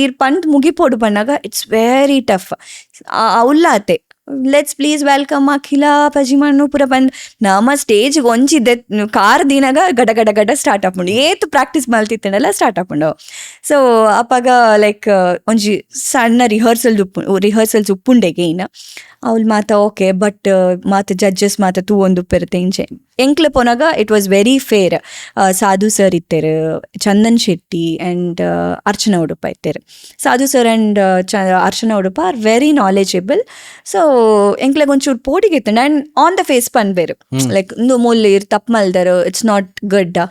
ಇರ್ ಪಂದ್ ಮುಗಿಪೋಡು ಬಂದಾಗ ಇಟ್ಸ್ ವೆರಿ ಟಫ್ ಉಲ್ಲಾತೆ let's please welcome Akhila Pajimannu ಪೂರ ಬಂದು ನಮ್ಮ ಸ್ಟೇಜ್ ಒಂಚಿದ್ದೆ ಕಾರ್ ದಿನಾಗ ಗಡ ಗಡ ಗಡ ಸ್ಟಾರ್ಟ್ ಆಪುಂಡು ಏತು ಪ್ರಾಕ್ಟೀಸ್ ಮಲ್ತಿತ್ತಂಡಲ್ಲ ಸ್ಟಾರ್ಟ್ ಆಪುಂಡು ಸೊ ಅಪ್ಪಾಗ ಲೈಕ್ ಒಂಜಿ ಸಣ್ಣ ರಿಹರ್ಸಲ್ಸ್ ಉಪ್ಪುಂಡೆಗೆ ಇನ್ನ ಅವ್ಳು ಮಾತ ಓಕೆ ಬಟ್ ಮಾತ ಜಡ್ಜಸ್ ಮಾತ ತೂ ಒಂದು ಪೆರತೆ ಇಂಚೆ ಎಂಕ್ಲೆ ಪೋನಾಗ it was very fair Sadhu sir ಇತ್ತೇರು ಚಂದನ್ ಶೆಟ್ಟಿ ಆ್ಯಂಡ್ ಅರ್ಚನಾ ಉಡುಪ ಇತ್ತೇರು Sadhu sir and Archana Udupa are very knowledgeable so ಎಂಕ್ಲೆಗ್ ಒಂಚೂರು ಪೋಟಿಗೆ ಇತ್ತು ಆ್ಯಂಡ್ ಆನ್ ದ ಫೇಸ್ ಪನ್ಬೇರು ಲೈಕ್ ಒಂದು ಮೂಲಿರ್ ತಪ್ಪು ಮಲ್ದರು ಇಟ್ಸ್ ನಾಟ್ ಗುಡ್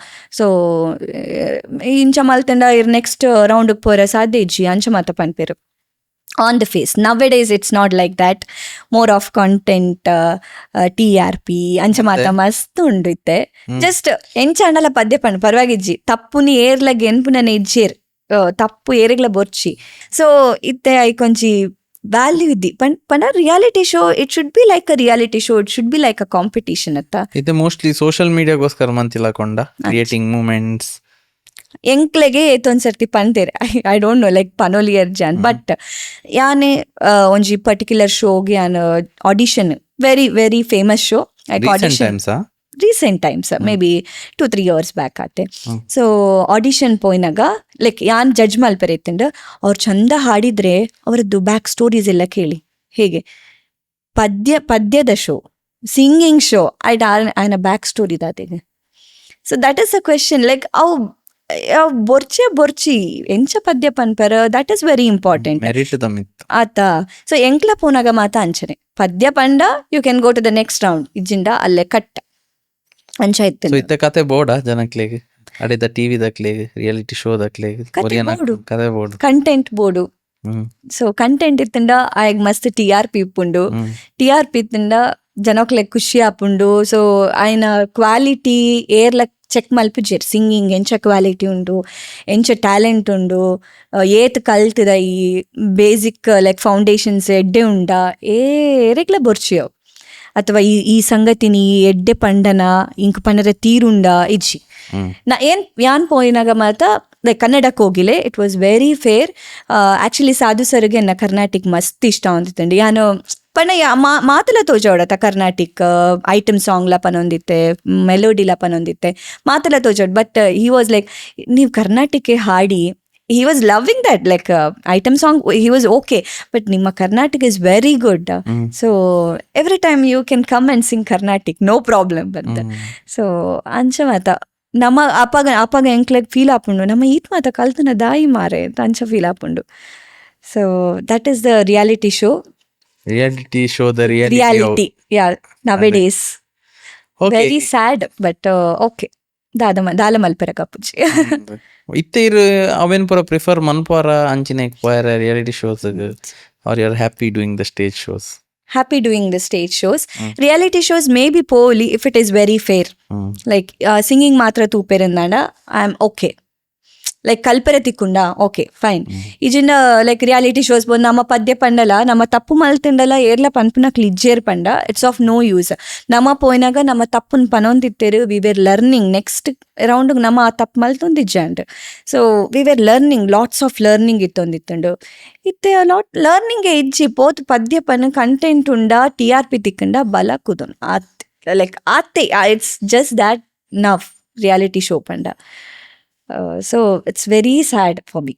ಸೊ ಇಂಚ ಮಲ್ತಂಡ ಇರ್ ನೆಕ್ಸ್ಟ್ ರೌಂಡ್ಗೆ ಪೋರ ಸಾಧ್ಯ ಇಜ್ಜಿ ಅಂಚ ಮಾತ ಪನ್ಪೇರು on the face. Nowadays it's not like that, more of content TRP ಅಂಚ ಮಾತ ಮಸ್ತ್ ಉಂಡು ಇತ್ತೆ ಜಸ್ಟ್ ಎಂಚಾಂಡಲ ಪದ್ಯ ಪಂಡು ಪರವಾಗಿಜ್ಜಿ ತಪ್ಪುನಿ ಏರ್ಲಗ್ ಎನ್ಪುನನೆ ಇಜ್ಜೇರ್ ತಪ್ಪು ಏರೆಗ್ಲ ಬೊರ್ಚಿ ಸೊ ಇತ್ತೆ ಐಕೊಂಚಿ ವ್ಯಾಲ್ಯೂ ಇದ್ದಿ ಪಂಡ reality show it should be like a reality show it should be like a competition ಅತ್ತ ಇದು ಮೋಸ್ಟ್ಲಿ ಸೋಷಿಯಲ್ ಮೀಡಿಯಾಗೋಸ್ಕರ ಮಂತಿಲ್ಲ ಕೊಂಡ ಕ್ರಿಯೇಟಿಂಗ್ ಮೂಮೆಂಟ್ಸ್ ಎಂಕ್ಲೆಗೆ ಏತೊಂದ್ಸರ್ತಿ ಪಂತೇರೆ ಐ ಡೋಂಟ್ ನೋ ಲೈಕ್ ಪನೋಲಿಯರ್ ಜಾನ್ ಬಟ್ ಯಾನೆ ಒಂಜಿ ಪರ್ಟಿಕ್ಯುಲರ್ ಶೋಗೆ ಯಾನ್ audition very very famous show recent times maybe 2-3 years back ಆತೆ ಸೊ ಆಡಿಷನ್ ಪೋಯ್ನಾಗ ಲೈಕ್ ಯಾನ್ ಜಡ್ಜ್ ಮಲ್ಪೆರೆತ್ತಂಡು ಅವ್ರು ಚಂದ ಹಾಡಿದ್ರೆ ಅವರದ್ದು ಬ್ಯಾಕ್ ಸ್ಟೋರೀಸ್ ಎಲ್ಲ ಕೇಳಿ ಹೇಗೆ ಪದ್ಯದ ಶೋ ಸಿಂಗಿಂಗ್ ಶೋ ಆಯ್ನ ಬ್ಯಾಕ್ ಸ್ಟೋರಿ ದಾತೆಗೆ so that is a question like ಅವು ಬೊರ್ಚಿ ಎಂಚ ಪದ್ಯ ಪನ್ಪರ ದಟ್ ಈಸ್ ವೆರಿ ಇಂಪಾರ್ಟೆಂಟ್ ಆತ ಸೊ ಎಂಕ್ಲ ಪೋನಾಗ ಮಾತ ಅಂಚನೆ ಪದ್ಯ ಪಂಡ you can go to the next round ಇಜ್ಜಿಂಡ ಅಲ್ಲೇ ಕಟ್ಟ ಅಂಚ ಇತ್ತು ಕತೆ ಬೋರ್ಡ ಜನಕ್ಲೆಗ್ ಅಡೆದ ಟಿವಿ ದಕ್ಲೆಗ್ ರಿಯಾಲಿಟಿ ಶೋ ದಕ್ಲೆಗ್ ಕತೆ ಬೋರ್ಡ್ ಕಂಟೆಂಟ್ ಬೋರ್ಡು ಸೊ ಕಂಟೆಂಟ್ ಇತ್ತಂಡ ಆಯಗ್ ಮಸ್ತ್ TRP ಇಪ್ಪುಂಡು TRP ಇತ್ತಂಡ ಜನಕ್ಲೆಗ್ ಖುಷಿ ಆಪುಂಡು ಸೊ ಆಯ್ನ ಕ್ವಾಲಿಟಿ ಏರ್ಲಕ್ ಚೆಕ್ ಮಲ್ಪುಜೇರ್ ಸಿಂಗಿಂಗ್ ಎಂಚ ಕ್ವಾಲಿಟಿ ಉಂಡು ಎಂಚ ಟ್ಯಾಲೆಂಟ್ ಉಂಡು ಏತ್ ಕಲ್ತದ ಈ ಬೇಸಿಕ್ ಲೈಕ್ ಫೌಂಡೇಶನ್ಸ್ ಎಡ್ಡೆ ಉಂಡ ಏರೆಗ್ಲ ಬೊರ್ಚಿಯವ್ ಅಥವಾ ಈ ಸಂಗತಿನಿ ಎಡ್ಡೆ ಪಂಡನ ಇಂಕ್ ಪಂಡದ ತೀರುಂಡ ಇಜ್ಜಿ ನಾ ಯಾನ್ ಪೋಯಿನಾಗ ಮಾತ ಲೈಕ್ ಕನ್ನಡಕ್ಕೆ ಹೋಗಿಲೆ it was very fair actually Sadhu ಸರ್ಗೆ ಎನ್ನ ಕರ್ನಾಟಿಕ್ ಮಸ್ತ್ ಇಷ್ಟ ಅಂತಿತ್ತಂಡಿ ಯಾನು ಪಂಡ ಮಾತಲ ತೋಜೋಡತ ಕರ್ನಾಟಿಕ್ ಐಟಮ್ ಸಾಂಗ್ಲ ಪನೊಂದಿತ್ತೆ ಮೆಲೋಡಿಲ ಪನೊಂದಿತ್ತೆ ಮಾತಲ ತೋಜೋಡ್ ಬಟ್ ಹಿ ವಾಸ್ ಲೈಕ್ ನೀವು ಕರ್ನಾಟಿಕೆ ಹಾಡಿ he was loving that like item song he was okay but nimma Karnataka is very good so every time you can come and sing Carnatic no problem but so ancha mata nama apaga enklek feel apundu nama eat mata kaltana dai mare ancha feel apundu so that is the reality show the reality yeah nowadays okay. Very sad but okay ದಾಲ ಮಲ್ಪೆರ ಕಪ್ಪುಜಿ ಇತ್ತೇರು ಅವೇನ್ ಪೂರ ಪ್ರಿಫರ್ ಮನ್ಪಾರ ಅಂಚಿನ ಪೋಯರ reality shows are you are happy doing the stage shows happy doing the stage shows reality shows may be poorly if it is very fair like singing matra tooperindanda I am okay like ಕಲ್ಪರೆ ತಿಕ್ಕುಂಡ ಓಕೆ ಫೈನ್ ಇಜಿಂದ ಲೈಕ್ ರಿಯಾಲಿಟಿ ಶೋಸ್ ಬಂದು ನಮ್ಮ ಪದ್ಯ ಪಂಡಲ ನಮ್ಮ ತಪ್ಪು ಮಲ್ತಿಂಡಲ ಏರ್ಲ ಪನ್ಪುನಕ್ ಲಿಜ್ಜೇರ್ ಪಂಡ ಇಟ್ಸ್ ಆಫ್ ನೋ ಯೂಸ್ ನಮ್ಮ ಪೋಯ್ನಾಗ ನಮ್ಮ ತಪ್ಪನ್ ಪನೊಂದಿತ್ತೇರು we were learning next round ನಮ್ಮ ಆ ತಪ್ಪು ಮಲ್ತೊಂದಿಜ್ಜಂಡ್ so we were learning lots of learning ಇತ್ತೊಂದಿತ್ತಂಡು ಇತ್ತೆ ಲಾಟ್ ಲರ್ನಿಂಗ್ ಇಜ್ಜಿ ಪೋತ್ ಪದ್ಯ ಪನ್ ಕಂಟೆಂಟ್ ಉಂಡ TRP ತಿಕ್ಕಂಡ ಬಲ ಕುದನ್ ಲೈಕ್ ಆತೆ it's just that now reality show ಪಂಡ. So it's very sad for me.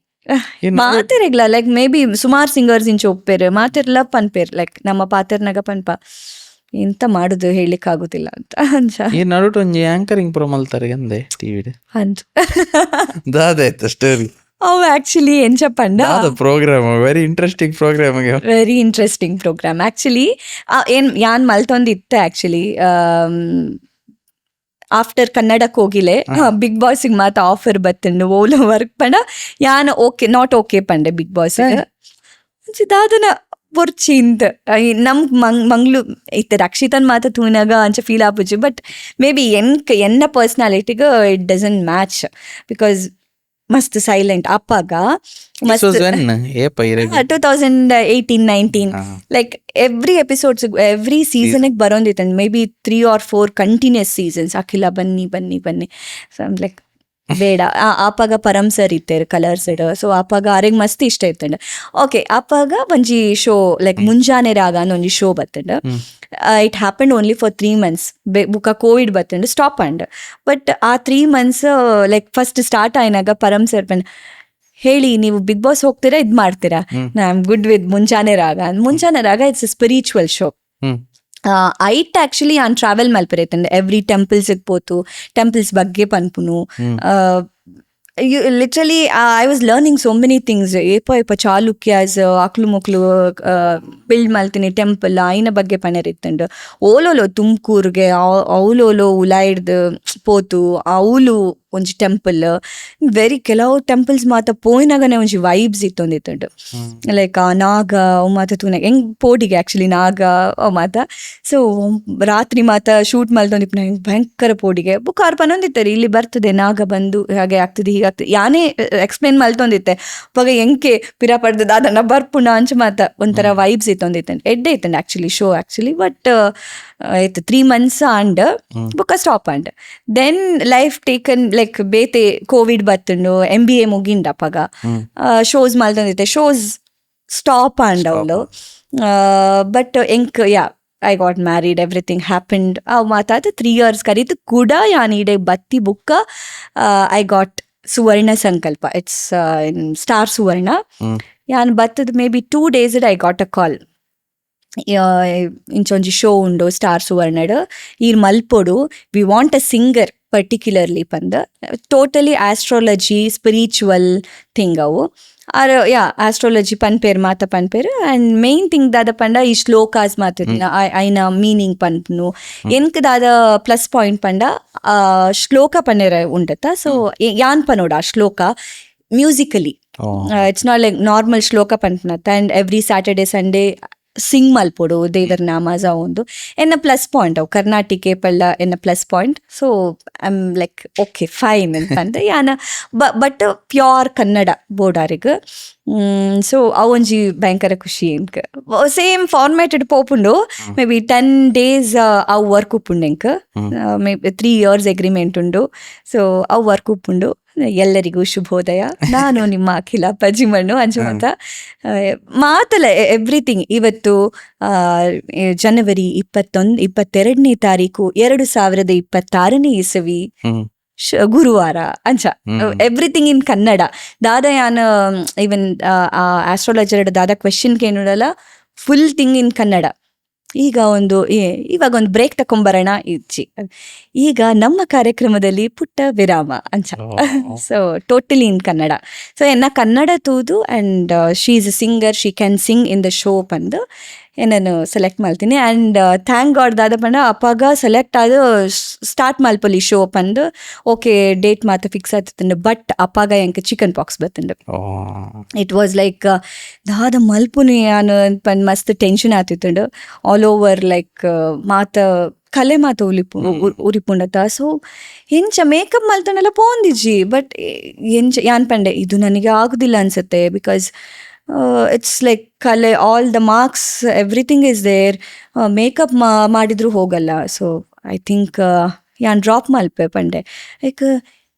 ಮಾತಿರಗ್ಲ ಲೈಕ್ ಮೇ ಬಿ ಸುಮಾರು ಸಿಂಗರ್ಸ್ ಇಂಚ ಒಪ್ಪೇರು ಮಾತಿರ್ಲ ಪನ್ಪೇರು ಲೈಕ್ ನಮ್ಮ ಪಾತೆರ್ನಾಗ ಪನ್ಪ ಎಂತ ಮಾಡುದು ಹೇಳಿಕ್ ಆಗುದಿಲ್ಲ ಅಂತ ಅಂಚ ಈ ನಡುಟು ಒಂಜಿ ಆಂಕರಿಂಗ್ ಪ್ರೋ ಮಲ್ತಾರೆ ಅಂದೆ ಟಿವಿಡ್ ಅಂಚ ದಾದಾಯ್ತು ಸ್ಟೋರಿ ಅವು ಆಕ್ಚುಲಿ ಎಂಚ ಪಂಡ programme very interesting programme very interesting programme actually ಏನ್ ಯಾನ್ ಮಲ್ತೊಂದಿತ್ತೆ ಆಕ್ಚುಲಿ ಆಫ್ಟರ್ ಕನ್ನಡಕ್ಕೆ ಹೋಗಿಲೆ ಬಿಗ್ ಬಾಸಿಗೆ ಮಾತ ಆಫರ್ ಬತ್ತಂಡು ಓಲೋ ವರ್ಕ್ ಪಂಡ ಯಾನ್ okay not okay Pande big boss ದಾದನ ಪೊರ್ಚಿಂತ ನಮ್ ಮಂಗ್ಳು ಇತ್ತೆ ರಕ್ಷಿತನ್ ಮಾತ ತೂನಾಗ ಅಂಚ ಫೀಲ್ ಆಪುಜಿ ಬಟ್ ಮೇ ಬಿ ಎನ್ನ ಪರ್ಸ್ನಾಲಿಟಿಗ ಇಟ್ ಡಸಂಟ್ ಮ್ಯಾಚ್ ಬಿಕಾಸ್ ಮಸ್ತ್ ಸೈಲೆಂಟ್ ಅಪ್ಪಾಗ ಮಸ್ತ್ 2018-19 ಲೈಕ್ ಎವ್ರಿ ಎಪಿಸೋಡ್ಸ್ ಎವ್ರಿ ಸೀಸನ್ಗೆ ಬರೋಂದಿತ್ತು maybe 3 or 4 continuous seasons Akhila ಬನ್ನಿ ಸೊ ಲೈಕ್ ಬೇಡ ಆಪಾಗ ಪರಮ್ ಸರ್ ಇತ್ತೇರು ಕಲರ್ಸ್ ಸೊ ಆಪಾಗ ಆರೆಗ್ ಮಸ್ತ್ ಇಷ್ಟ ಇತ್ತಂಡ ಓಕೆ ಆಪಾಗ ಒಂಜಿ ಶೋ ಲೈಕ್ ಮುಂಜಾನೆ ರಾಗ ಅನ್ನೋ ಒಂಜಿ ಶೋ ಬತ್ತಂಡ it happen only for 3 months ಬುಕ್ಕ ಕೋವಿಡ್ ಬತ್ತಂಡು ಸ್ಟಾಪ್ ಅಂಡ್ ಬಟ್ ಆ 3 months ಲೈಕ್ ಫಸ್ಟ್ ಸ್ಟಾರ್ಟ್ ಆಯ್ನಾಗ ಪರಮ್ ಸರ್ ಬಂದು ಹೇಳಿ ನೀವು ಬಿಗ್ ಬಾಸ್ ಹೋಗ್ತೀರಾ ಇದ್ ಮಾಡ್ತೀರಾ ಐ ಆಮ್ ಗುಡ್ ವಿತ್ ಮುಂಜಾನೆ ರಾಗ ಇಟ್ಸ್ ಸ್ಪಿರಿಚುವಲ್ ಶೋ. ಐಟ್ ಆಕ್ಚುಲಿ ನಾನು ಟ್ರಾವೆಲ್ ಮಲ್ಪರೈತಂಡೆ ಎವ್ರಿ ಟೆಂಪಲ್ಸ್ಗೆ ಪೋತು ಟೆಂಪಲ್ಸ್ ಬಗ್ಗೆ ಪನ್ಪುನು literally I was learning so many things ಏಪ ಚಾಲುಕ್ಯಾಸ್ ಅಕ್ಲು ಮುಕ್ಲು ಬಿಲ್ಡ್ ಮಲ್ತೀನಿ ಟೆಂಪಲ್ ಐನ ಬಗ್ಗೆ ಪನೆರಿತ್ತಂಡು ಓಲೋಲೋ ತುಮಕೂರ್ಗೆ ಅವಲೋಲೋ ಉಲಾಯ್ಡ್ದು ಪೋತು ಅವಳು ಒಂಜಿ ಟೆಂಪಲ್ ವೆರಿ ಕೆಲವು ಟೆಂಪಲ್ಸ್ ಮಾತ ಪೋಯಿನಾಗನೆ ಒಂಜಿ ವೈಬ್ಸ್ ಇತ್ತೊಂದಿತ್ತಂಡು ಲೈಕ್ ಆ ನಾಗ ಅವು ಮಾತ ತೂನ ಹೆಂಗ್ ಪೋಟಿಗೆ ಆಕ್ಚುಲಿ ನಾಗ ಅವು ಮಾತ ಸೊ ರಾತ್ರಿ ಮಾತ ಶೂಟ್ ಮಲ್ತೊಂದಿಪ್ಪು ಹೆಂಗ್ ಭಯಂಕರ ಪೋಟಿಗೆ ಬುಕ್ ಅವ್ರು ಪನ್ನೊಂದಿತ್ತಾರೆ ಇಲ್ಲಿ ಬರ್ತದೆ ನಾಗ ಬಂದು ಹಾಗೆ ಆಗ್ತದೆ ಹೀಗಾಗ್ತದೆ ಯಾನೇ ಎಕ್ಸ್ಪ್ಲೇನ್ ಮಲ್ತೊಂದಿತ್ತೆ ಅವಾಗ ಹೆಂಗೆ ಪಿರ ಪಡ್ದದ ಅದನ್ನ ಬರ್ಪುಣ ಅಂಚ ಮಾತ ಒಂಥರ ವೈಬ್ಸ್ ಇತ್ತೊಂದಿತ್ತಂಡು ಎಡ್ಡೆ ಇತ್ತಂಡು ಆಕ್ಚುಲಿ ಶೋ ಆಕ್ಚುಲಿ ಬಟ್ ಇತ್ತು 3 months ಅಂಡ್ ಬುಕ್ಕ stop and then life taken like ಬೇತೆ ಕೋವಿಡ್ ಬತ್ತುಂಡು MBA ಮುಗಿಂಡ ಅಪ್ಪಗ ಶೋಸ್ ಮಲ್ತೊಂದಿತ್ತೆ ಶೋಸ್ ಸ್ಟಾಪ್ ಅಂಡ್ ಅವಳು ಬಟ್ ಎಂಕ್ I got married everything happened ಅವು ಮಾತಾದ 3 years ಕರೀತು ಕೂಡ ಯಾನೀಡೆ ಬತ್ತಿ ಬುಕ್ಕ ಐ ಗಾಟ್ ಸುವರ್ಣ ಸಂಕಲ್ಪ ಇಟ್ಸ್ ಇನ್ ಸ್ಟಾರ್ ಸುವರ್ಣ ಯಾನ್ ಬತ್ತದ maybe 2 days I got a call ಇಂಚೊಂಜಿ ಶೋ ಉಂಡು ಸ್ಟಾರ್ ಸುವರ್ಣಡ್ ಈರ್ ಮಲ್ಪೊಡು we want a singer particularly ಪಂದ ಟೋಟಲಿ ಆಸ್ಟ್ರಾಲಜಿ ಸ್ಪಿರಿಚುವಲ್ ಥಿಂಗ್ ಅವು ಆರ್ ಆಸ್ಟ್ರಾಲಜಿ ಪನ್ಪೇರು ಮಾತ ಪನ್ಪೇರು ಆ್ಯಂಡ್ ಮೇನ್ ಥಿಂಗ್ ದಾದ ಪಂಡ ಈ ಶ್ಲೋಕಾಸ್ ಮಾತಿನ ಐನ ಮೀನಿಂಗ್ ಪನ್ಪುನು ಎನ್ಕ್ ದಾದ ಪ್ಲಸ್ ಪಾಯಿಂಟ್ ಪಂಡ ಶ್ಲೋಕ ಪನ್ನೆರ ಉಂಡತ್ತ ಸೊ ಯಾನ್ ಪನೋಡ ಆ ಶ್ಲೋಕ musically it's not like normal ಶ್ಲೋಕ ಪನ್ಪನತ್ತ and every Saturday Sunday sing ಮಲ್ಪೊಡು ದೇವರ ನಾಮಾಜ ಒಂದು ಎನ್ನ ಪ್ಲಸ್ ಪಾಯಿಂಟ್ ಅವು ಕರ್ನಾಟಿಕೆ ಪಳ್ಳ ಎನ್ನ plus point so I am like okay fine ಅಂತಂದ್ರೆ ಯಾನ ಬಟ್ ಪ್ಯೂರ್ ಕನ್ನಡ ಬೋರ್ಡಾರಿಗೆ ಸೊ ಅವೊಂಜಿ ಭಯಂಕರ ಖುಷಿ ಎಂಕ್ ಸೇಮ್ ಫಾರ್ಮ್ಯಾಟೆಡ್ ಪೋಪುಂಡು ಮೇ ಬಿ 10 days ಅವು ವರ್ಕ್ ಉಪ್ಪುಂಡು ಎಂಕ್ ಮೇ ಬಿ 3 years ಅಗ್ರಿಮೆಂಟ್ ಉಂಡು ಸೊ ಅವು ವರ್ಕ್ ಉಪ್ಪುಂಡು. ಎಲ್ಲರಿಗೂ ಶುಭೋದಯ. ನಾನು ನಿಮ್ಮ ಅಖಿಲ ಪಜಿಮಣ್ಣು ಅಂಜುಮಂತ ಮಾತಲ್ಲ ಎವ್ರಿಥಿಂಗ್. ಇವತ್ತು ಜನವರಿ 22ನೇ ತಾರೀಕು 2026ನೇ ಇಸವಿ ಗುರುವಾರ ಅಂಚ ಎವ್ರಿಥಿಂಗ್ ಇನ್ ಕನ್ನಡ. ದಾದ ಯಾನ್ ಈವನ್ ಆಸ್ಟ್ರಾಲಜರ್ ದಾದ ಕ್ವೆಶನ್ ಕೇಳಲ್ಲ ಫುಲ್ ಥಿಂಗ್ ಇನ್ ಕನ್ನಡ. ಇವಾಗ ಒಂದು ಬ್ರೇಕ್ ತಕೊಂಬರೋಣ ಇಚ್ಚಿ. ಈಗ ನಮ್ಮ ಕಾರ್ಯಕ್ರಮದಲ್ಲಿ ಪುಟ್ಟ ವಿರಾಮ ಅಂಚ. So totally in Kannada. So ಎನ್ನ ಕನ್ನಡ ತೂದು and she is a singer, she can sing in the show ಪಂದು ನಾನು ಸೆಲೆಕ್ಟ್ ಮಾಡ್ತೀನಿ. ಆ್ಯಂಡ್ ಥ್ಯಾಂಕ್ ಗಾಡ್ ದಾದ ಪಂಡ ಅಪ್ಪಾಗ ಸೆಲೆಕ್ಟ್ ಆದ ಸ್ಟಾರ್ಟ್ ಮಲ್ಪಲ್ಲಿ ಶೋ ಪಂದು ಓಕೆ ಡೇಟ್ ಮಾತ್ರ ಫಿಕ್ಸ್ ಆಗ್ತಿತ್ತು. ಬಟ್ ಅಪ್ಪಾಗ ಎಂಕ ಚಿಕನ್ ಪಾಕ್ಸ್ ಬತ್ತಂಡು. ಇಟ್ ವಾಸ್ ಲೈಕ್ ದಾದ ಮಲ್ಪುನಿ ನಾನು ಪಂದ್ ಮಸ್ತ್ ಟೆನ್ಷನ್ ಆಗ್ತಿತ್ತು. ಆಲ್ ಓವರ್ ಲೈಕ್ ಕಲೆ ಮಾತ ಉರಿಪುಂಡತ. ಸೊ ಎಂಚ ಮೇಕಪ್ ಮಲ್ತನೆಲ್ಲ ಪೋಂದಿಜಿ. ಬಟ್ ಯಾನ್ ಪಂಡೆ ಇದು ನನಗೆ ಆಗುದಿಲ್ಲ ಅನ್ಸುತ್ತೆ. ಬಿಕಾಸ್ ಇಟ್ಸ್ ಲೈಕ್ ಕಲೆ all the marks everything is there. Makeup ಮಾಡಿದ್ರು ಹೋಗಲ್ಲ. ಸೊ ಐ ಥಿಂಕ್ ಯಾನ್ ಡ್ರಾಪ್ ಮಲ್ಪೆ ಪಂಡೆ. Like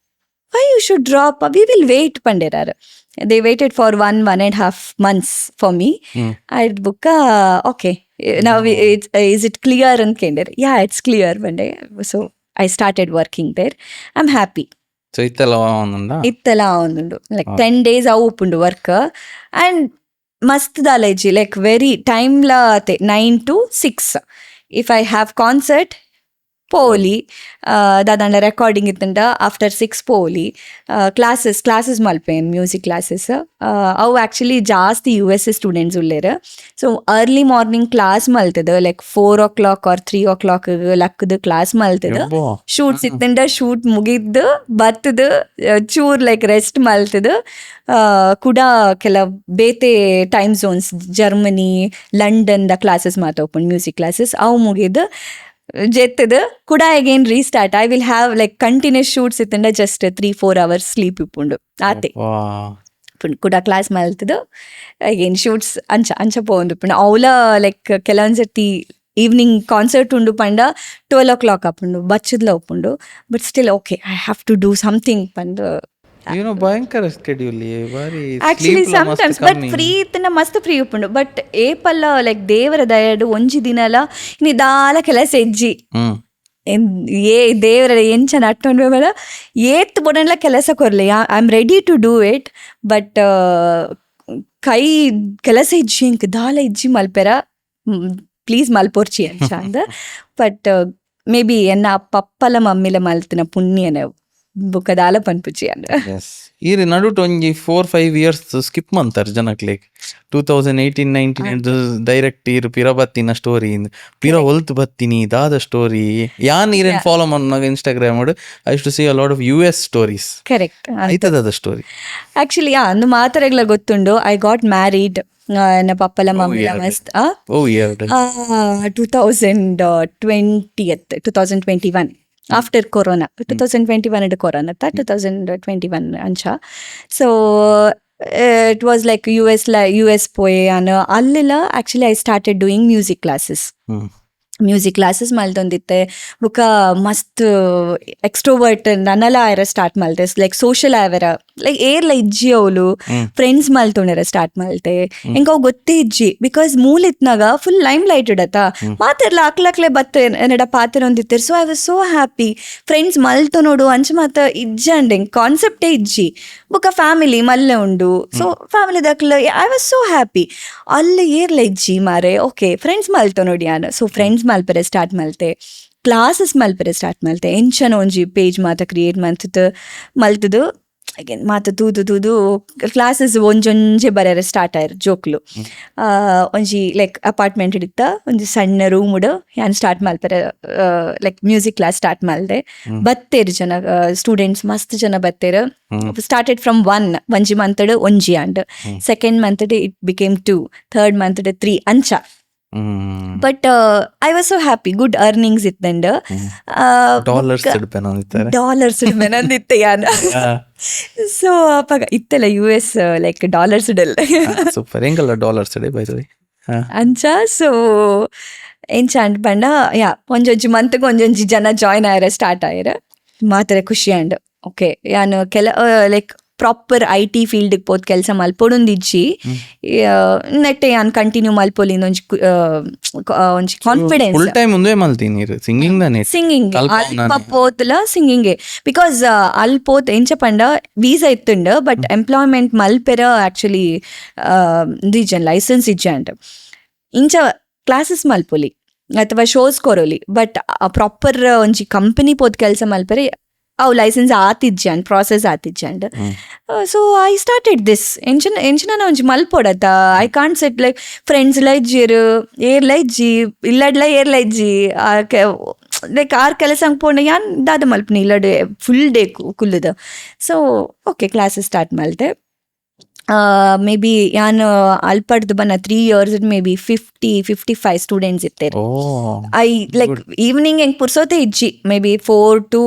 why you should drop, we will wait ಪಂಡೆರಾರು. they waited for 1.5 months for me. I book okay, now is it clear and kinder, yeah, it's clear one day. So I started working there. I'm happy. So ಇತ್ತೆಲ್ಲ ಒಂದುಂಡ ಇತ್ತೆಲ್ಲ ಒಂದುಂಡು ಲೈಕ್ 10 days ಅವು ಉಪ್ಪುಂಡು ವರ್ಕ್ ಆ್ಯಂಡ್ ಮಸ್ತ್ ದಾಲೇಜಿ ಲೈಕ್ ವೆರಿ ಟೈಮ್ಲ ಅತೆ 9 to 6. If I have concert ಪೋಲಿ ದಾದಾಂಡ ರೆಕಾರ್ಡಿಂಗ್ ಇತ್ತಂಡ ಆಫ್ಟರ್ 6 ಪೋಲಿ ಕ್ಲಾಸಸ್ ಮಲ್ಪೇನ್ ಮ್ಯೂಸಿಕ್ ಕ್ಲಾಸಸ್ ಅವು ಆ್ಯಕ್ಚುಲಿ ಜಾಸ್ತಿ US ಸ್ಟೂಡೆಂಟ್ಸ್ ಉಳ್ಳೇರು. ಸೊ ಅರ್ಲಿ ಮಾರ್ನಿಂಗ್ ಕ್ಲಾಸ್ ಮಲ್ತದ ಲೈಕ್ 4 o'clock or 3 o'clock ಲಕ್ಕದ ಕ್ಲಾಸ್ ಮಲ್ತದ. ಶೂಟ್ಸ್ ಇತ್ತಂಡ ಶೂಟ್ ಮುಗಿದ್ದು ಬರ್ತದ ಚೂರ್ ಲೈಕ್ ರೆಸ್ಟ್ ಮಲ್ತದ ಕೂಡ ಕೆಲ ಬೇತೆ ಟೈಮ್ ಝೋನ್ಸ್ ಜರ್ಮನಿ ಲಂಡನ್ದ ಕ್ಲಾಸಸ್ ಮಾತಾಡ್ಕೊಂಡು ಮ್ಯೂಸಿಕ್ ಕ್ಲಾಸಸ್ ಅವು ಮುಗಿದು ಜೆತ್ತದ ಕೂಡ again restart. I will have like continuous shoots ಇತ್ತಂಡ ಜಸ್ಟ್ 3-4 hours ಸ್ಲೀಪ್ ಇಪ್ಪುಂಡು ಆತೆ ಕೂಡ ಕ್ಲಾಸ್ ಮಲ್ತದ ಅಗೇನ್ ಶೂಟ್ಸ್ ಅಂಚ ಪೋಂದು ಪುಂಡು ಅವಲ ಲೈಕ್ ಕೆಲವೊಂದ್ಸರ್ತಿ ಈವ್ನಿಂಗ್ ಕಾನ್ಸರ್ಟ್ ಉಂಡು ಪಂಡ 12 o'clock ಅಪ್ಪುಂಡು ಬಚ್ಚದ್ಲ ಒಪ್ಪುಂಡು but still okay I have to do something ಪಂಡು ಭಯಂಕರ schedule actually sometimes but free ಇತ್ತನ ಮಸ್ತ್ ಫ್ರೀ ಉಪ್ಪುಂಡು ಬಟ್ ಏಪಲ್ಲ ಲೈಕ್ ದೇವರ ದಯಡು ಒಂಜಿ ದಿನಲ ಇನ್ನು ದಾಲ ಕೆಲಸ ಎಜ್ಜಿ ದೇವರ ಎಂಚ ನಟ್ಟೊಂಡು ಬೇಡ ಏತ್ ಬೊಡನ್ಲ ಕೆಲಸ ಕೊರ್ಲಿ I am ready to do it but ಕೈ ಕೆಲಸ ಇಜ್ಜಿ ಇಂಕ್ ದಾಲ ಇಜ್ಜಿ ಮಲ್ಪೆರ ಪ್ಲೀಸ್ ಮಲ್ಪೋರ್ಚಿ ಅಂಚ ಅಂದ ಬಟ್ ಮೇ ಬಿ ಎನ್ನ ಪಪ್ಪಲ ಮಮ್ಮಿಲ ಮಲ್ತಿನ ಪುಣ್ಯನ ಬುಕ್ಕದಾಲ ಪನ್ಪುಜಿ ಅಂದ ಈರಿ ನಡುಟ್ ಒಂಜಿ 4-5 years ಸ್ಕಿಪ್ ಮಂತಾರ ಜನಕ್ ಲೈಕ್ 2018-19 ಡೈರೆಕ್ಟ್ ಇರು ಪಿರ ಬತ್ತಿನ ಸ್ಟೋರಿ ಪಿರ ಒಲ್ತು ಬತ್ತಿನಿ ದಾದ ಸ್ಟೋರಿ ಯಾನ್ ಈರೇನ್ ಫಾಲೋ ಮನ್ನಾಗ Instagram I to see a lot of US stories correct ಐತದ ಸ್ಟೋರಿ ಆಕ್ಚುಲಿ ಅಂದು ಮಾತರೆಗ್ಲ ಗೊತ್ತುಂಡು. ಐ ಗಾಟ್ ಮ್ಯಾರಿಡ್ ನನ್ನ ಪಪ್ಪಲ ಮಮ್ಮಲ ಮಸ್ತ್ 2021 ಆಫ್ಟರ್ ಕೊರೋನಾ 2021 ಕೊರೋನಾ 2021 ಅಂಚ. So it was like US ಪೋಯೆ ಅನ್ನ ಅಲ್ಲೆಲ್ಲ actually I started doing music classes ಮಲ್ತೊಂದಿತ್ತೆ ಬುಕ್ಕ ಮಸ್ತ್ ಎಕ್ಸ್ಟ್ರೋವರ್ಟ್ ನನ್ನಲ ಆಯ್ರ ಸ್ಟಾರ್ಟ್ ಮಲ್ತೆ ಲೈಕ್ ಸೋಷಲ್ ಆಯ್ವರ ಲೈಕ್ ಏರ್ಲ ಇಜ್ಜಿ ಅವಳು ಫ್ರೆಂಡ್ಸ್ ಮಲ್ತೊಂಡಿರ ಸ್ಟಾರ್ಟ್ ಮಲ್ತೆ ಹೆಂಗ ಅವು ಗೊತ್ತೇ ಇಜ್ಜಿ ಬಿಕಾಸ್ ಮೂಲಿತ್ನಾಗ ಫುಲ್ ಲೈಮ್ ಲೈಟ್ ಇಡತ್ತ ಮಾತೆರ್ಲ ಅಕ್ಲಕ್ಲೆ ಬತ್ತೆ ಎನ್ನಡ ಪಾತ್ರ ಹೊಂದಿತ್ತೇರು. So I was so happy friends ಮಲ್ತು ನೋಡು ಅಂಚ ಮಾತ ಇಜ್ಜಂಡ್ ಹೆಂಗ್ ಕಾನ್ಸೆಪ್ಟೇ ಇಜ್ಜಿ ಬುಕ್ಕ ಫ್ಯಾಮಿಲಿ ಮಲ್ಲೆ ಉಂಡು. ಸೊ ಫ್ಯಾಮಿಲಿದಕ್ಲ ಐ ವಾಸ್ ಸೋ ಹ್ಯಾಪಿ ಅಲ್ಲಿ ಏರ್ಲ ಇಜ್ಜಿ ಮಾರೆ ಓಕೆ ಫ್ರೆಂಡ್ಸ್ ಮಲ್ತು ನೋಡಿ ನಾನು. ಸೊ ಫ್ರೆಂಡ್ಸ್ ಮಲ್ಪರೆ ಸ್ಟಾರ್ಟ್ ಮಲ್ತೆ ಕ್ಲಾಸಸ್ ಮಲ್ಪರೆ ಸ್ಟಾರ್ಟ್ ಮಲ್ತೆ ಎಂಚನ ಒಂಜಿ ಪೇಜ್ ಮಾತ ಕ್ರಿಯೇಟ್ ಮಲ್ತದು ಅಗೇನ್ ಮಾತ ತೂದು ಕ್ಲಾಸಸ್ ಒಂಜೊಂಜೆ ಬರೆಯರೆ ಸ್ಟಾರ್ಟ್ ಆಯ್ರು ಜೋಕ್ಲು. ಒಂಜಿ ಲೈಕ್ ಅಪಾರ್ಟ್ಮೆಂಟ್ ಹಿಡಿತ ಒಂಜಿ ಸಣ್ಣ ರೂಮುಡು ಯಾನ್ ಸ್ಟಾರ್ಟ್ ಮಲ್ಪರೆ ಲೈಕ್ ಮ್ಯೂಸಿಕ್ ಕ್ಲಾಸ್ ಸ್ಟಾರ್ಟ್ ಮಲ್ದೆ ಬತ್ತೇರು ಜನ ಸ್ಟೂಡೆಂಟ್ಸ್ ಮಸ್ತ್ ಜನ ಬತ್ತೇರು. ಸ್ಟಾರ್ಟೆಡ್ ಫ್ರಮ್ 1 ಒಂಜಿ ಮಂತಡ್ ಒಂಜಿ ಅಂಡ್ ಸೆಕೆಂಡ್ ಮಂತಡ್ ಇಟ್ ಬಿಕೇಮ್ 2 ಥರ್ಡ್ ಮಂತಡ್ 3 ಅಂಚ. But I was so happy good earnings ಇತ್ತಂಡ್ ಡಾಲರ್ಸ್ ಇಡ್ಬೇನಂದಿತ್ತೆ ಯಾನ. ಸೊ ಅಪ್ಪಾಗ ಇತ್ತೆಲ್ಲ US ಲೈಕ್ ಡಾಲರ್ಸ್ ಇಡಲ್ಲ ಸೂಪರ್ ಹೆಂಗಲ್ಲ ಡಾಲರ್ಸ್ ಅಂಚ. ಸೊ ಎಂಚ ಅಂಡ್ ಪಂಡ ಯಾ ಒಂಜೊಂಜಿ ಮಂತ್ಗೆ ಒಂಜೊಂಜಿ ಜನ ಜಾಯ್ನ್ ಆಯ್ರ ಸ್ಟಾರ್ಟ್ ಆಯ್ರ ಮಾತ್ರ ಖುಷಿ ಅಂಡ್ ಓಕೆ ಯಾನು ಲೈಕ್ ಪ್ರಾಪರ್ IT ಫೀಲ್ಡ್ಗೆ ಪೋದ್ ಕೆಲಸ ಮಲ್ಪೊಡೊಂದಿಜ್ಜಿ ನೆಟ್ಟೆ ಯಾನ್ ಕಂಟಿನ್ಯೂ ಮಲ್ಪೊಲಿಂದ ಒಂಜಿ ಕಾನ್ಫಿಡೆನ್ಸ್ ಫುಲ್ ಟೈಮ್ ಮುಂದೆ ಮಲ್ತೀನಿ ಸಿಂಗಿಂಗ್ ಅಲ್ಪ ಪೋತ್ಲ ಸಿಂಗಿಂಗೆ ಬಿಕಾಸ್ ಅಲ್ಲಿ ಪೋತ್ ಎಂಚ ಪಂಡ ವೀಸಾ ಇತ್ತುಂಡು ಬಟ್ ಎಂಪ್ಲಾಯ್ಮೆಂಟ್ ಮಲ್ಪೆರ ಆಕ್ಚುಲಿ ರೀಜನ್ ಲೈಸೆನ್ಸ್ ಇಜ್ಜಂಡ್ ಇಂಚ ಕ್ಲಾಸಸ್ ಮಲ್ಪೊಲಿ ಅಥವಾ ಶೋಸ್ ಕೊರೋಲಿ ಬಟ್ ಪ್ರಾಪರ್ ಒಂಜಿ ಕಂಪನಿ ಪೋದ್ ಕೆಲಸ ಮಲ್ಪೆರೆ ಅವು ಲೈಸೆನ್ಸ್ ಆತಿಜ್ಜಂಡ್ ಪ್ರಾಸೆಸ್ ಆತಿಜ್ಜಂಡ್. ಸೊ ಐ ಸ್ಟಾರ್ಟೆಡ್ ದಿಸ್ ಎಂಚಿನ ಒಂಜಿ ಮಲ್ಪೊಡತ್ತ ಐ ಕಾಂಟ್ ಸೆಟ್ ಲೈಕ್ ಫ್ರೆಂಡ್ಸ್ಲ ಇಜ್ಜಿರು ಏರ್ಲ ಇಜ್ಜಿ ಇಲ್ಲಡ್ಲ ಏರ್ಲ ಇಜ್ಜಿ ಲೈಕ್ ಆರ್ ಕೆಲಸ ಪೋಂಡ ಯಾನ್ ದಾದ ಮಲ್ಪನಿ ಇಲ್ಲಡೆ ಫುಲ್ ಡೇ ಕುಲ್ಲುದ. ಸೊ ಓಕೆ ಕ್ಲಾಸಸ್ ಸ್ಟಾರ್ಟ್ ಮಲ್ತೆ ಮೇ ಬಿ ಯಾನ್ ಅಲ್ಪಡ್ದು ಬನ್ನ 3 years ಮೇ ಬಿ 50-55 ಸ್ಟೂಡೆಂಟ್ಸ್ ಇತ್ತೇರು. ಓ ಐ ಲೈಕ್ ಈವ್ನಿಂಗ್ ಹೆಂಗೆ ಪುರ್ಸೋತೆ ಇಜ್ಜಿ ಮೇ ಬಿ 4 to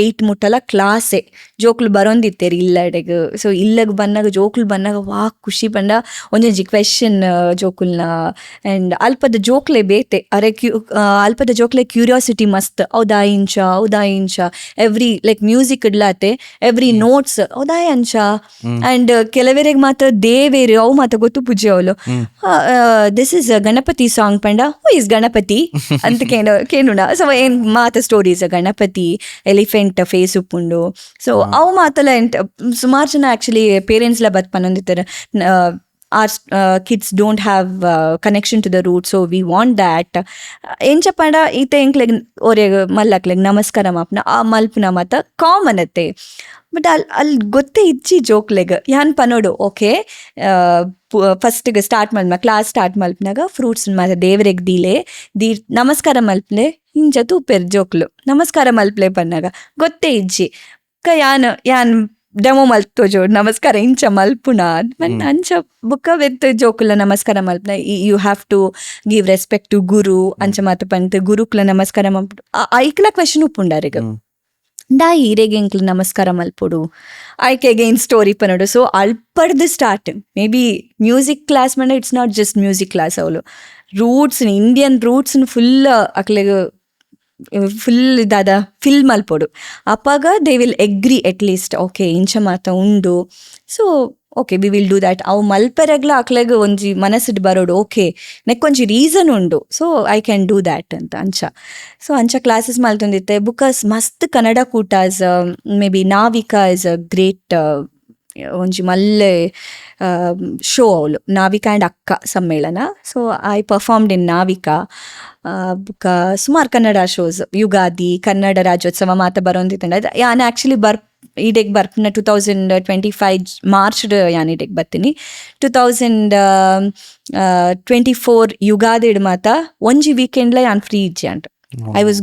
8 ಮುಟ್ಟಲ ಕ್ಲಾಸೆ ಜೋಕ್ಲು ಬರೋಂದಿತ್ತೇರಿ ಇಲ್ಲಡೆಗ್. ಸೊ ಇಲ್ಲಗ್ ಬಂದಾಗ ಜೋಕ್ಲು ಬಂದಾಗ ಖುಷಿ ಬಂದ ಒಂಜೊಂಜಿ ಕ್ವೆಶನ್ ಜೋಕುಲ್ನ ಆ್ಯಂಡ್ ಅಲ್ಪದ ಜೋಕ್ಲೆ ಬೇತೆ ಅರೆ ಅಲ್ಪದ ಜೋಕ್ಲೆ ಕ್ಯೂರಿಯಾಸಿಟಿ ಮಸ್ತ್ ಹೌದಾ ಇಂಚ ಎವ್ರಿ ಲೈಕ್ ಮ್ಯೂಸಿಕ್ ಇಡ್ಲಾತೆ ಎವ್ರಿ ನೋಟ್ಸ್ ಹೌದಾ ಅಂಚ ಆ್ಯಂಡ್ ಕೆಲವರಿಗೆ ಮಾತ್ರ ದೇವೇರು ಅವು ಮಾತ್ರ ಗೊತ್ತು ಪೂಜೆ ಅವಳು ದಿಸ್ ಇಸ್ ಗಣಪತಿ ಸಾಂಗ್ ಪಂಡ ಹೂ ಇಸ್ ಗಣಪತಿ ಅಂತ ಕೇಳೋಣ. ಸೊ ಏನ್ ಮಾತ ಸ್ಟೋರೀಸ್ ಗಣಪತಿ ಎಲಿಫೆಂಟ್ ಫೇಸ್ ಉಪ್ಪುಂಡು. ಸೊ ಅವು ಮಾತಲ್ಲ ಸುಮಾರು ಜನ ಆಕ್ಚುಲಿ ಪೇರೆಂಟ್ಸ್ಲ ಬತ್ ಪನ್ನೊಂದಿತ್ತಾರೆ our kids don't have connection to the root, so we want that. ಎಂಚ ಪಂಡ ಈತೆ ಎಂಕ್ಲೆಗ್ ಒರೆಗ್ ಮಲ್ಲಕ್ಲೆಗ್ ನಮಸ್ಕಾರ ಮಾಪ್ನ ಆ ಮಲ್ಪನ ಮಾತ ಕಾಮನ್ ಅತ್ತೆ. ಬಟ್ ಅಲ್ಲಿ ಗೊತ್ತೇ ಇಚ್ಚಿ ಜೋಕ್ಲೆಗ್ ಯಾನ್ ಪನೋಡು ಓಕೆ ಫಸ್ಟಿಗೆ ಸ್ಟಾರ್ಟ್ ಮಲ್ಮ ಕ್ಲಾಸ್ ಸ್ಟಾರ್ಟ್ ಮಲ್ಪನಾಗ ಫ್ರೂಟ್ಸ್ ಮಾತ ದೇವ್ರೆಗ್ ದಿ ನಮಸ್ಕಾರ ಮಲ್ಪಲೆ ಹಿಂಚ ತೂಪೆರ್ ಜೋಕ್ಲು ನಮಸ್ಕಾರ ಮಲ್ಪಲೆ ಪನ್ನಾಗ ಗೊತ್ತೇ ಇಜ್ಜಿ ಯಾನ್ ಡೆಮೋ ಮಲ್ತೋಜೋ ನಮಸ್ಕಾರ ಇಂಚ ಮಲ್ಪುನ ಅಂಚ ಬುಕ್ಕ ವೆತ್ ಜೋಕುಲ ನಮಸ್ಕಾರ ಮಲ್ಪನ you have to give respect to guru ಅಂಚ ಮಾತು ಪಂತ ಗುರುಕ್ಲ ನಮಸ್ಕಾರ ಮಲ್ಪು ಐಕ್ಲ ಕ್ವೆಶನ್ ಉಪ್ಪುಂಡಾರಿಗ ಡಾ ಈರೆಗೆ ಎಂಕ್ಲು ನಮಸ್ಕಾರ ಮಲ್ಪೊಡು ಆಯ್ಕೆಗೆ ಇನ್ ಸ್ಟೋರಿ ಪನೋಡು. ಸೊ ಅಲ್ಪಡ್ದು start maybe music class ಮಂಡ it's not just music class ಅವಳು ರೂಟ್ಸ್ ಇಂಡಿಯನ್ ರೂಟ್ಸ್ ಫುಲ್ ಅಕ್ಲೆಗ್ ಫುಲ್ ಇದಾದ ಫಿಲ್ ಮಲ್ಪೊಡು ಅಪ್ಪಾಗ they will agree at least okay ಇಂಚ ಮಾತ ಉಂಡು. So okay we will do that ಅವು ಮಲ್ಪೆರಗ್ಲ ಅಕ್ಲೆಗ್ ಒಂಜಿ ಮನಸ್ಸಿಟ್ಟು ಬರೋಡು ಓಕೆ ನೆಕ್ಕೊಂಜಿ ರೀಸನ್ ಉಂಡು so I can do that ಅಂತ ಅಂಚ. ಸೊ ಅಂಚ ಕ್ಲಾಸಸ್ ಮಲ್ತೊಂದಿತ್ತೆ ಬುಕಾಸ್ ಮಸ್ತ್ Kannada ಕೂಟಾಸ್ may be Navika is a great ಒಂಜಿ ಮಲ್ಲೆ ಶೋ ಅವಳು ನಾವಿಕಾ ಆ್ಯಂಡ್ ಅಕ್ಕ ಸಮ್ಮೇಳನ. ಸೊ ಐ ಪರ್ಫಾರ್ಮ್ಡ್ ಇನ್ ನಾವಿಕಾ ಬುಕ್ಕ ಸುಮಾರು ಕನ್ನಡ ಶೋಸ್ ಯುಗಾದಿ ಕನ್ನಡ ರಾಜ್ಯೋತ್ಸವ ಮಾತ ಬರೋಂದಿತ್ತಂಡ ಯಾನ್ ಆ್ಯಕ್ಚುಲಿ ಈಡೆಗ್ ಬರ್ಪಿನ 2025 ಮಾರ್ಚ್ ಯಾನ್ ಈಡೆಗ್ ಬರ್ತೀನಿ 2024 ಯುಗಾದಿಡ್ ಮಾತ ಒಂಜಿ ವೀಕೆಂಡ್ಲ ಯಾನ್ ಫ್ರೀ ಇಜ್ಜೆ ಅಂಟ. I was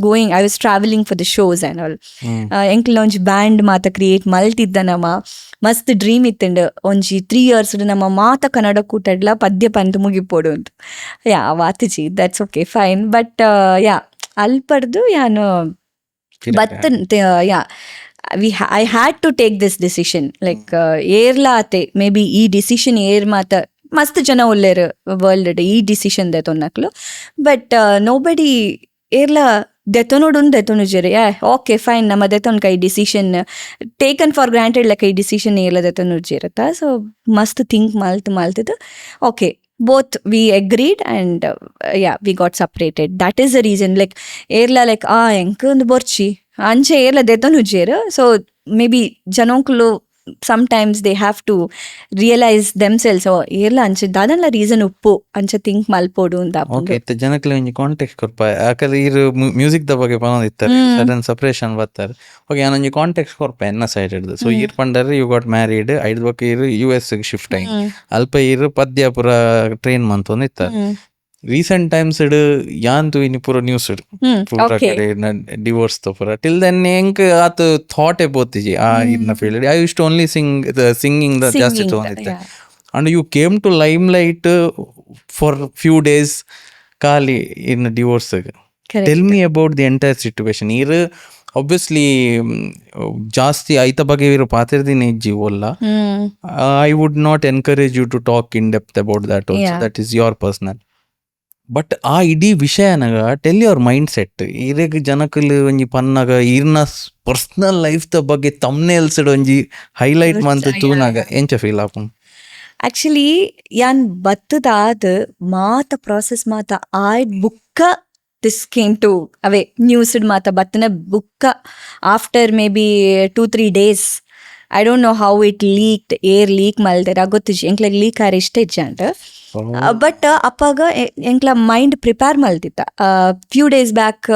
traveling for the shows and all. ಎಂಕ್ಲ ಒಂಜಿ ಬ್ಯಾಂಡ್ ಮಾತ ಕ್ರಿಯೇಟ್ ಮಲ್ತಿದ್ದ ನಮ್ಮ ಮಸ್ತ್ ಡ್ರೀಮ್ ಇತ್ತಂಡು ಒಂಜಿ 3 years ನಮ್ಮ ಮಾತ ಕನ್ನಡ ಕೂಟಡ್ಲ ಪದ್ಯ ಪಂತ ಮುಗಿಪೋಡು ಅಂತ ಯಾ ವಾತಿಜಿ ದಟ್ಸ್ ಓಕೆ ಫೈನ್. ಬಟ್ ಯಾ ಅಲ್ಪಡ್ದು ಯಾನು ಬತ್ತ ಯಾ I had to take this decision like ಏರ್ಲ ಆತೆ ಮೇ ಬಿ ಈ ಡಿಸಿಷನ್ ಏರ್ ಮಾತ ಮಸ್ತ್ ಜನ ಒಳ್ಳೆರು ವರ್ಲ್ಡ್ ಈ ಡಿಸಿಷನ್ ದೆತೊನ್ನಕ್ಲು ಬಟ್ ನೋಬಡಿ ಏರ್ಲ ದೆತೊನೊಡು ಜೆರೆ ಓಕೆ ಫೈನ್ ನಮ್ಮ ದೆತೊನ್ ಕೈ decision taken for granted like ಈ ಡಿಸಿಷನ್ ಏರ್ಲ ದೆತೊನೊಡು ಜೇರತ್ತ. ಸೊ ಮಸ್ತ್ ಥಿಂಕ್ ಮಲ್ತಿದ್ದು okay both we agreed and we got separated. That is the reason like erla like enku und borchi anche erla detonu jera. So maybe janonkulu sometimes they have to realize themselves erla anche dadanla reason uppu anche think malpodu unda. Okay te janakle onji context korpa akare iru music da bage panonditತಾರೆ sudden separation battar okay anonji context korpa enna side iddu. So ir pandare you got married ಐದು ಬಕ್ಕೆ ಇರು US ಗೆ ಶಿಫ್ಟ್ ಆಗಿ ಅಲ್ಪ ಇರು ಪದ್ಯಾಪುರ ಟ್ರೈನ್ ಮಂತೊಂದಿತ್ತ ರೀಸೆಂಟ್ ಟೈಮ್ಸ್ ಇಡು ಯಾಂತು ಇನಿ ಪೂರ ನ್ಯೂಸ್ ಇಡು ಪೂರ ಕಡೆ ಡಿವೋರ್ಸ್ ತೋ ಪೂರ ಟಿಲ್ ದೆನ್ ಎಂಕ್ ಆತ ಥಾಟ್ ಎ ಬೋತಿಜಿ ಇನ್ನ field I use to only singing ದ ಜಾಸ್ತಿ ತಗೊಂಡಿದ್ದೆ and you came to limelight for few days kali in divorce. Tell me about the entire situation. Iru obviously ಜಾಸ್ತಿ ಐತ ಬಗ್ಗೆ ಇರೋ ಪಾತ್ರದಿನ ಇಜ್ಜಿವಲ್ಲ. I would not encourage you to talk in depth about that also. That is your personal. But ಆ ಇಡೀ ವಿಷಯನಾಗ ಟೆಲ್ ಯುವರ್ ಮೈಂಡ್ ಸೆಟ್ ಇರೇಗ ಜನಕಲ್ ಒಂಜಿ ಪನ್ನಾಗ ಇರ್ನ ಪರ್ಸನಲ್ ಲೈಫ್ ದ ಬಗ್ಗೆ ತಮ್ನೇಲ್ಸ್ ಒಂಜಿ ಹೈಲೈಟ್ ಮಂತ್ ತೂನಾಗ ಎಂಚ ಫೀಲ್ ಆಪುಂಡು? ಆಕ್ಚುಲಿ ಯಾನ್ ಬತ್ತದಾದ ಮಾತ ಪ್ರಾಸೆಸ್ ಮಾತ ಆಯ್ಡ್ ಬುಕ್ಕ ದಿಸ್ ಕೇಮ್ ಟು ಅವೇ ನ್ಯೂಸ್ ಮಾತ ಬತ್ತನ ಬುಕ್ಕ after maybe 2-3 days I don't know how it leaked ಏರ್ ಲೀಕ್ ಮಲ್ದೆರ ಗೊತ್ತಿಜಿ ಎಂಕ್ಲೆಗ್ ಲೀಕ್ ಆರ್ ಇಷ್ಟ ಇಜ್ಜ ಅಂತ. ಬಟ್ ಅಪ್ಪಾಗ ಎಂಕ್ಲ ಮೈಂಡ್ ಪ್ರಿಪೇರ್ ಮಲ್ತಿತ್ತ ಫ್ಯೂ ಡೇಸ್ ಬ್ಯಾಕ್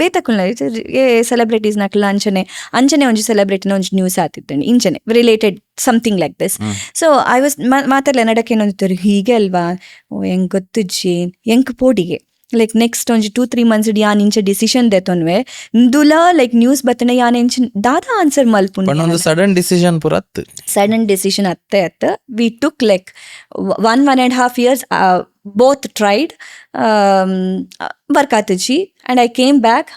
ಬೇತಕ್ಕುಲ್ನ ಸೆಲೆಬ್ರಿಟೀಸ್ ನಕ್ಲ ಅಂಚನೆ ಒಂಜಿ ಸೆಲೆಬ್ರಿಟಿನ ಒಂಜಿ ನ್ಯೂಸ್ ಆತಿತ್ತಂಡು ಇಂಚನೆ related something like this. So I was ಮಾತಾಡ್ಲ ನಡಕ್ಕೆ ಏನೊಂದಿತ್ತರು ಹೀಗೆ ಅಲ್ವಾ ಎಂಕ್ ಗೊತ್ತಿಜ್ಜಿ ಎಂಕ್ ಪೋಡಿಗೆ ಲೈಕ್ ನೆಕ್ಸ್ಟ್ ಒಂಜಿ 2-3 months ಯಾನ್ ಇಂಚ ಡಿಸಿಷನ್ ದೆತೊನ್ವೆ ಇಂದುಲ ಲೈಕ್ ನ್ಯೂಸ್ ಬತ್ತನ ಯಾನ್ ಎಂಚ ದಾದ ಆನ್ಸರ್ ಮಲ್ಪುಂಡು. ಪಂಡ ಸಡನ್ ಡಿಸಿಷನ್ ಪೂರ ಅತ್ತು. ಸಡನ್ ಡಿಸಿಷನ್ ಅತ್ತೆ we took like 1.5 years both tried work ಆತುಜಿ and I came back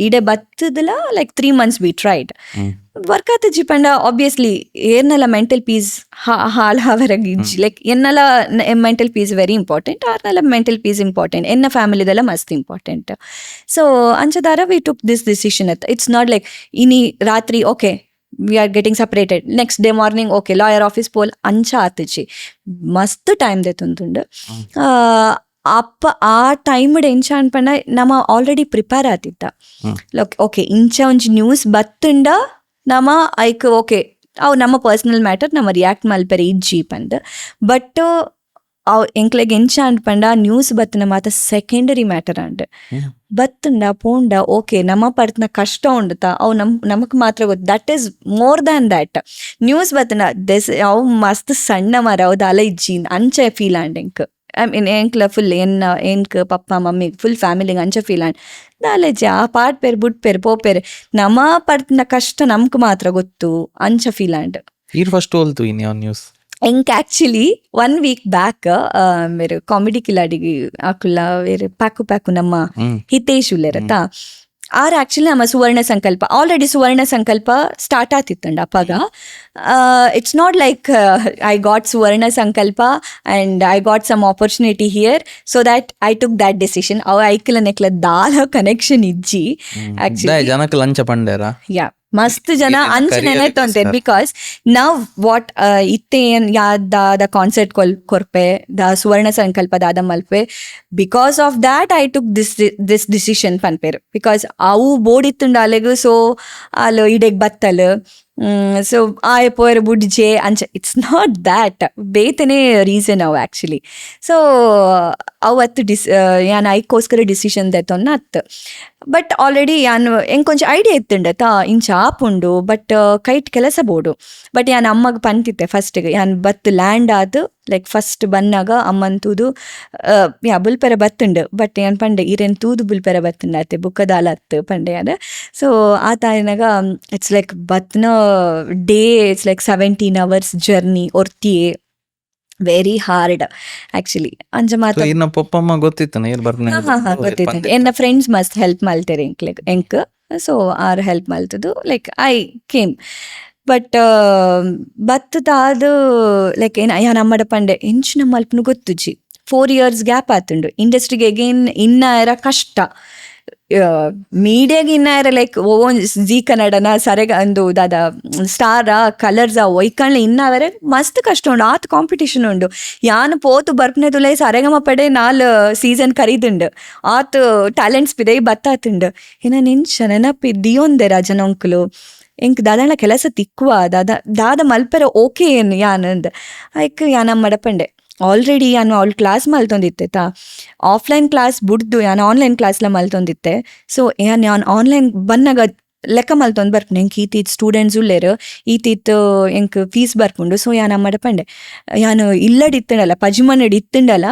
ಇಡೆ ಬತ್ತದಲ like 3 months we tried work ಆತುಜಿ ಪಂಡ ಆಬ್ವಿಯಸ್ಲಿ ಏರ್ನಲ ಮೆಂಟಲ್ ಪೀಸ್ ಹಾಳಾವರೆಗೆ ಇಜ್ಜಿ ಲೈಕ್ ಎನ್ನಲ ಮೆಂಟಲ್ ಪೀಸ್ ವೆರಿ ಇಂಪಾರ್ಟೆಂಟ್ ಆರ್ನಲ ಮೆಂಟಲ್ ಪೀಸ್ ಇಂಪಾರ್ಟೆಂಟ್ ಎನ್ನ ಫ್ಯಾಮಿಲಿದೆಲ್ಲ ಮಸ್ತ್ ಇಂಪಾರ್ಟೆಂಟ್. ಸೊ ಅಂಚದಾರ ವಿ ಟುಕ್ ದಿಸ್ ಡಿಸಿಷನ್ ಅತ್ತ. ಇಟ್ಸ್ ನಾಟ್ ಲೈಕ್ ಇನಿ ರಾತ್ರಿ okay we are getting separated next day morning okay lawyer office pol ancha ಆತುಜಿ ಮಸ್ತ್ ಟೈಮ್ ದೆತುಂಡು. ಅಪ್ಪ ಆ ಟೈಮ್ ಎಂಚ ಅನ್ಪಂಡ ನಮ್ಮ ಆಲ್ರೆಡಿ ಪ್ರಿಪೇರ್ ಆತಿತ್ತ ಓಕೆ ಇಂಚ ಒಂಜಿ ನ್ಯೂಸ್ ಬತ್ತುಂಡ ನಮ್ಮ ಐಕ್ ಓಕೆ ಅವು ನಮ್ಮ ಪರ್ಸನಲ್ ಮ್ಯಾಟರ್ ನಮ್ಮ ರಿಯಾಕ್ಟ್ ಮಲ್ಪೆರೆ ಇಜ್ಜಿ ಪಂದ್. ಬಟ್ ಅವು ಎಂಕ್ಲೆಗ್ ಎಂಚ ಅನ್ಪಂಡ ನ್ಯೂಸ್ ಬತ್ತನ ಮಾತ ಸೆಕೆಂಡರಿ ಮ್ಯಾಟರ್ ಅಂಡ್ ಬತ್ತುಂಡ ಪೋಂಡ ಓಕೆ ನಮ್ಮ ಪಡ್ತನ ಕಷ್ಟ ಉಂಡತ ಅವು ನಮಕ್ ಮಾತ್ರ ಗೊತ್ತು. That is more than that news ಬತ್ತನ ಅವು ಮಸ್ತ್ ಸಣ್ಣ ಮರ ಅವದಲ್ಲ ಇಜ್ಜಿ ಅಂಚೆ ಫೀಲ್ ಆಂಡ್ ಎಂಕ್ ಐ ಮೀನ್ ಎಂಕ್ಲ ಫುಲ್ ಏನ್ಕ್ ಪಪ್ಪ ಮಮ್ಮಿ ಫುಲ್ ಫ್ಯಾಮಿಲಿಗೆ ಅಂಚೆ ಫೀಲ್ ಆಂಡ್ ದಾಲೆಜಿ ಆ ಪಾಟ್ ಪೇರ್ ಬುಟ್ ಪೇರ್ ಪೋಪೇರ್ ನಮ್ಮ ಪಡ್ತನ ಕಷ್ಟ ನಮ್ಕ್ ಮಾತ್ರ ಗೊತ್ತು ಅಂಚ ಫೀಲ್ ಆಂಡ್. ಈರ್ ಫಸ್ಟ್ ಹೋಲ್ತು ಇನ್ ಯಾವ ನ್ಯೂಸ್ ಎಂಕ್ ಆಕ್ಚುಲಿ 1 week ಬ್ಯಾಕ್ ಮೇರೆ ಕಾಮಿಡಿ ಕಿಲಾಡಿಗೆ ಆಕುಲ್ಲ ಬೇರೆ ಪ್ಯಾಕು ನಮ್ಮ ಹಿತೇಶ್ ಉಲ್ಲೆರತ್ತ ಆರ್ ಆಕ್ಚುಲಿ ನಮ್ಮ ಸುವರ್ಣ ಸಂಕಲ್ಪ ಆಲ್ರೆಡಿ ಸುವರ್ಣ ಸಂಕಲ್ಪ ಸ್ಟಾರ್ಟ್ ಆತಿತ್ತಂಡ ಅಪ್ಪಾಗ. It's not like I got Suvarna Sankalpa and I got some opportunity here so that I took that decision. ಅವ ಐಕ್ಲ ನೆಕ್ಲ ದಾಲ ಕನೆಕ್ಷನ್ ಇಜ್ಜಿ ಆಕ್ಚುಲಿ ಜನಕ್ಕೆ ಲಂಚ ಪಂಡೇರ ಯಾ ಮಸ್ತ್ ಜನ ಅಂಚ ನೆನೆತೊಂತೇರ್ ಬಿಕಾಸ್ ನಾವ್ ವಾಟ್ ಇತ್ತೆ ಏನ್ ಯಾದ ಕಾನ್ಸರ್ಟ್ ಕೊರ್ಪೆ ದ ಸುವರ್ಣ ಸಂಕಲ್ಪ ದಾದ ಮಲ್ಪೆ because of that I took this decision ಪನ್ಪೇರು ಬಿಕಾಸ್ ಅವು ಬೋರ್ಡ್ ಇತ್ತುಂಡ ಅಲೆಗು ಸೊ ಅಲ್ಲ ಇಡೆಗ್ ಬತ್ತಲ್ ಸೊ ಆಯ ಪೋಯರ್ ಬುಡ್ಜೆ ಅಂಚ ಇಟ್ಸ್ ನಾಟ್ ದ್ಯಾಟ್ ಬೇತನೇ ರೀಸನ್ ಅವು ಆ್ಯಕ್ಚುಲಿ. ಸೊ ಅವತ್ತು ಯಾನ್ ಐಕೋಸ್ಕರ ಡಿಸಿಷನ್ ದೆತೊನ್ನ ಅತ್ತು. ಬಟ್ ಆಲ್ರೆಡಿ ಯಾನ್ ಎಂಗ್ ಕೊಂಚ ಐಡಿಯಾ ಇತ್ತುಂಡತ ಇಂಚ ಆಪುಂಡು ಬಟ್ ಕೈಟ್ ಕೆಲಸ ಬೋಡು. ಬಟ್ ಯಾನ್ ಅಮ್ಮಗ್ ಪಂತಿತ್ತೆ ಫಸ್ಟಿಗೆ ಯಾನ್ ಬತ್ತು ಲ್ಯಾಂಡ್ ಆದು ಲೈಕ್ ಫಸ್ಟ್ ಬನ್ನಾಗ ಅಮ್ಮನ್ ತೂದು ಯಾ ಬುಲ್ಪೆರ ಬತ್ತುಂಡು ಬಟ್ ಯಾನ್ ಪಂಡೆ ಇರೇನ್ ತೂದು ಬುಲ್ಪೆರ ಬತ್ತುಂಡು ಆತೆ ಬುಕ್ಕದಾಲ ಅತ್ತು ಪಂಡೆ ಅದ. ಸೊ ಆ ತಾಯಿನಾಗ ಇಟ್ಸ್ ಲೈಕ್ ಬತ್ನ day it's like 17 hours journey ಒರ್ತಿಯೇ ವೆರಿ ಹಾರ್ಡ್ ಆಕ್ಚುಲಿ ಅಂಚ ಮಾತ್ರ ಇನ್ನ ಪಪ್ಪಮ್ಮ ಗೊತ್ತಿತ್ತನ ಏರ್ ಬರ್ನ ಗೊತ್ತಿತ್ತು ಎನ್ನ ಫ್ರೆಂಡ್ಸ್ ಮಸ್ತ್ ಹೆಲ್ಪ್ ಮಲ್ತೇರೆ ಎಂಕ್ ಸೊ ಆರ್ ಹೆಲ್ಪ್ ಮಲ್ತದು ಲೈಕ್ ಐ ಕೇಮ್. ಬಟ್ ಬತ್ತದಾದ ಲೈಕ್ ಏನ ಯಾ ನಮ್ಮಡ ಪಂಡೆ ಎಂಚು ನಮ್ಮ ಅಲ್ಪನು ಗೊತ್ತುಜಿ 4 years ಗ್ಯಾಪ್ ಆತುಂಡು ಇಂಡಸ್ಟ್ರಿಗೆ ಅಗೇನ್ ಇನ್ನ ಇರ ಕಷ್ಟ ಮೀಡಿಯಾಗ ಇನ್ನ ಇರ ಲೈಕ್ ಜೀ ಕನ್ನಡನ ಸರೆಗ ಅಂದು ದಾದ ಸ್ಟಾರ ಕಲರ್ಸ ಒಯ್ಕಣ್ಣ ಇನ್ನವರೆ ಮಸ್ತ್ ಕಷ್ಟ ಉಂಡು ಆತ್ ಕಾಂಪಿಟೇಷನ್ ಉಂಡು. ಯಾನ್ ಪೋತು ಬರ್ಪನೆ ತುಲೈ ಸರೆಗಮ ಪಡೆ 4 season ಕರೀದುಂಡು ಆತ್ ಟ್ಯಾಲೆಂಟ್ಸ್ ಪಿದೈ ಬತ್ತಾತುಂಡು ಏನ ನೆಂಚ ನೆನಪಿ ದಿಯೊಂದೆ ರಾಜನೊಂಕುಲು ಎಂಕ್ ದಾದಣ್ಣ ಕೆಲಸ ತಿಕ್ಕುವ ದಾದ ಮಲ್ಪೆರ ಓಕೆ ಏನು ಯಾನಂದ್ ಐಕ್ ಯಾನ ಮಡಪಂಡೆ ಆಲ್ರೆಡಿ ಯಾನು ಅವ್ಳು ಕ್ಲಾಸ್ ಮಲ್ತೊಂದಿತ್ತೆ ಆಫ್ಲೈನ್ ಕ್ಲಾಸ್ ಬುಡ್ದು ಯಾನು ಆನ್ಲೈನ್ ಕ್ಲಾಸ್ಲ ಮಲ್ತೊಂದಿತ್ತೆ. ಸೊ ಯಾನ್ ಆನ್ಲೈನ್ ಬನ್ನಾಗ ಲೆಕ್ಕ ಮಲ್ತೊಂದು ಬರ್ಪುಂಡು ಎಂಕ್ ಈತೀತ್ ಸ್ಟೂಡೆಂಟ್ಸ್ ಉಳ್ಳೇರು ಈತೀತ್ ಎಂಕ್ ಫೀಸ್ ಬರ್ಪುಂಡು. ಸೊ ಯಾನ ಮಡಪಂಡೆ ಯಾನು ಇಲ್ಲಡ್ ಇತ್ತಂಡಲ್ಲ ಪಜಿಮನ್ನಡ್ ಇತ್ತಂಡಲ್ಲ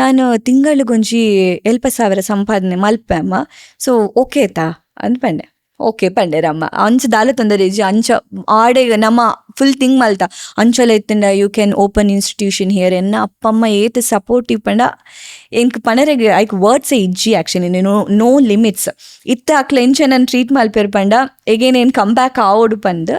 ಯಾನು ತಿಂಗಳಿಗೊಂಜಿ 70,000 ಸಂಪಾದನೆ ಮಲ್ಪೆ ಅಮ್ಮ. ಸೊ ಓಕೆ ತಾ ಅಂದ್ಪಂಡೆ ಓಕೆ ಪಂಡೆರಮ್ಮ ಅಂಚ ದಾಲ ತೊಂದರೆ ಅಂಚ ಆಡೆ ನಮ್ಮ ಫುಲ್ ಥಿಂಗ್ ಮಲ್ತ ಅಂಚಲ ಎತ್ತಂಡ you can open institution here ಎನ್ನ ಅಪ್ಪಮ್ಮ ಏತ್ ಸಪೋರ್ಟಿವ್ ಪಂಡ ಎಂಕ್ ಪಣರೆಗೆ ಐಕ್ ವರ್ಡ್ಸೇ ಇಜ್ಜಿ ಆ್ಯಕ್ಚುಲಿ ನೋ ಲಿಮಿಟ್ಸ್ ಇತ್ತ ಅಕ್ಲ ಎಂಚ ನಾನು ಟ್ರೀಟ್ ಮಲ್ಪೇರ್ ಪಂಡ ಎಗೇನ್ ಏನು ಕಮ್ ಬ್ಯಾಕ್ ಆವೋಡು ಪಂದು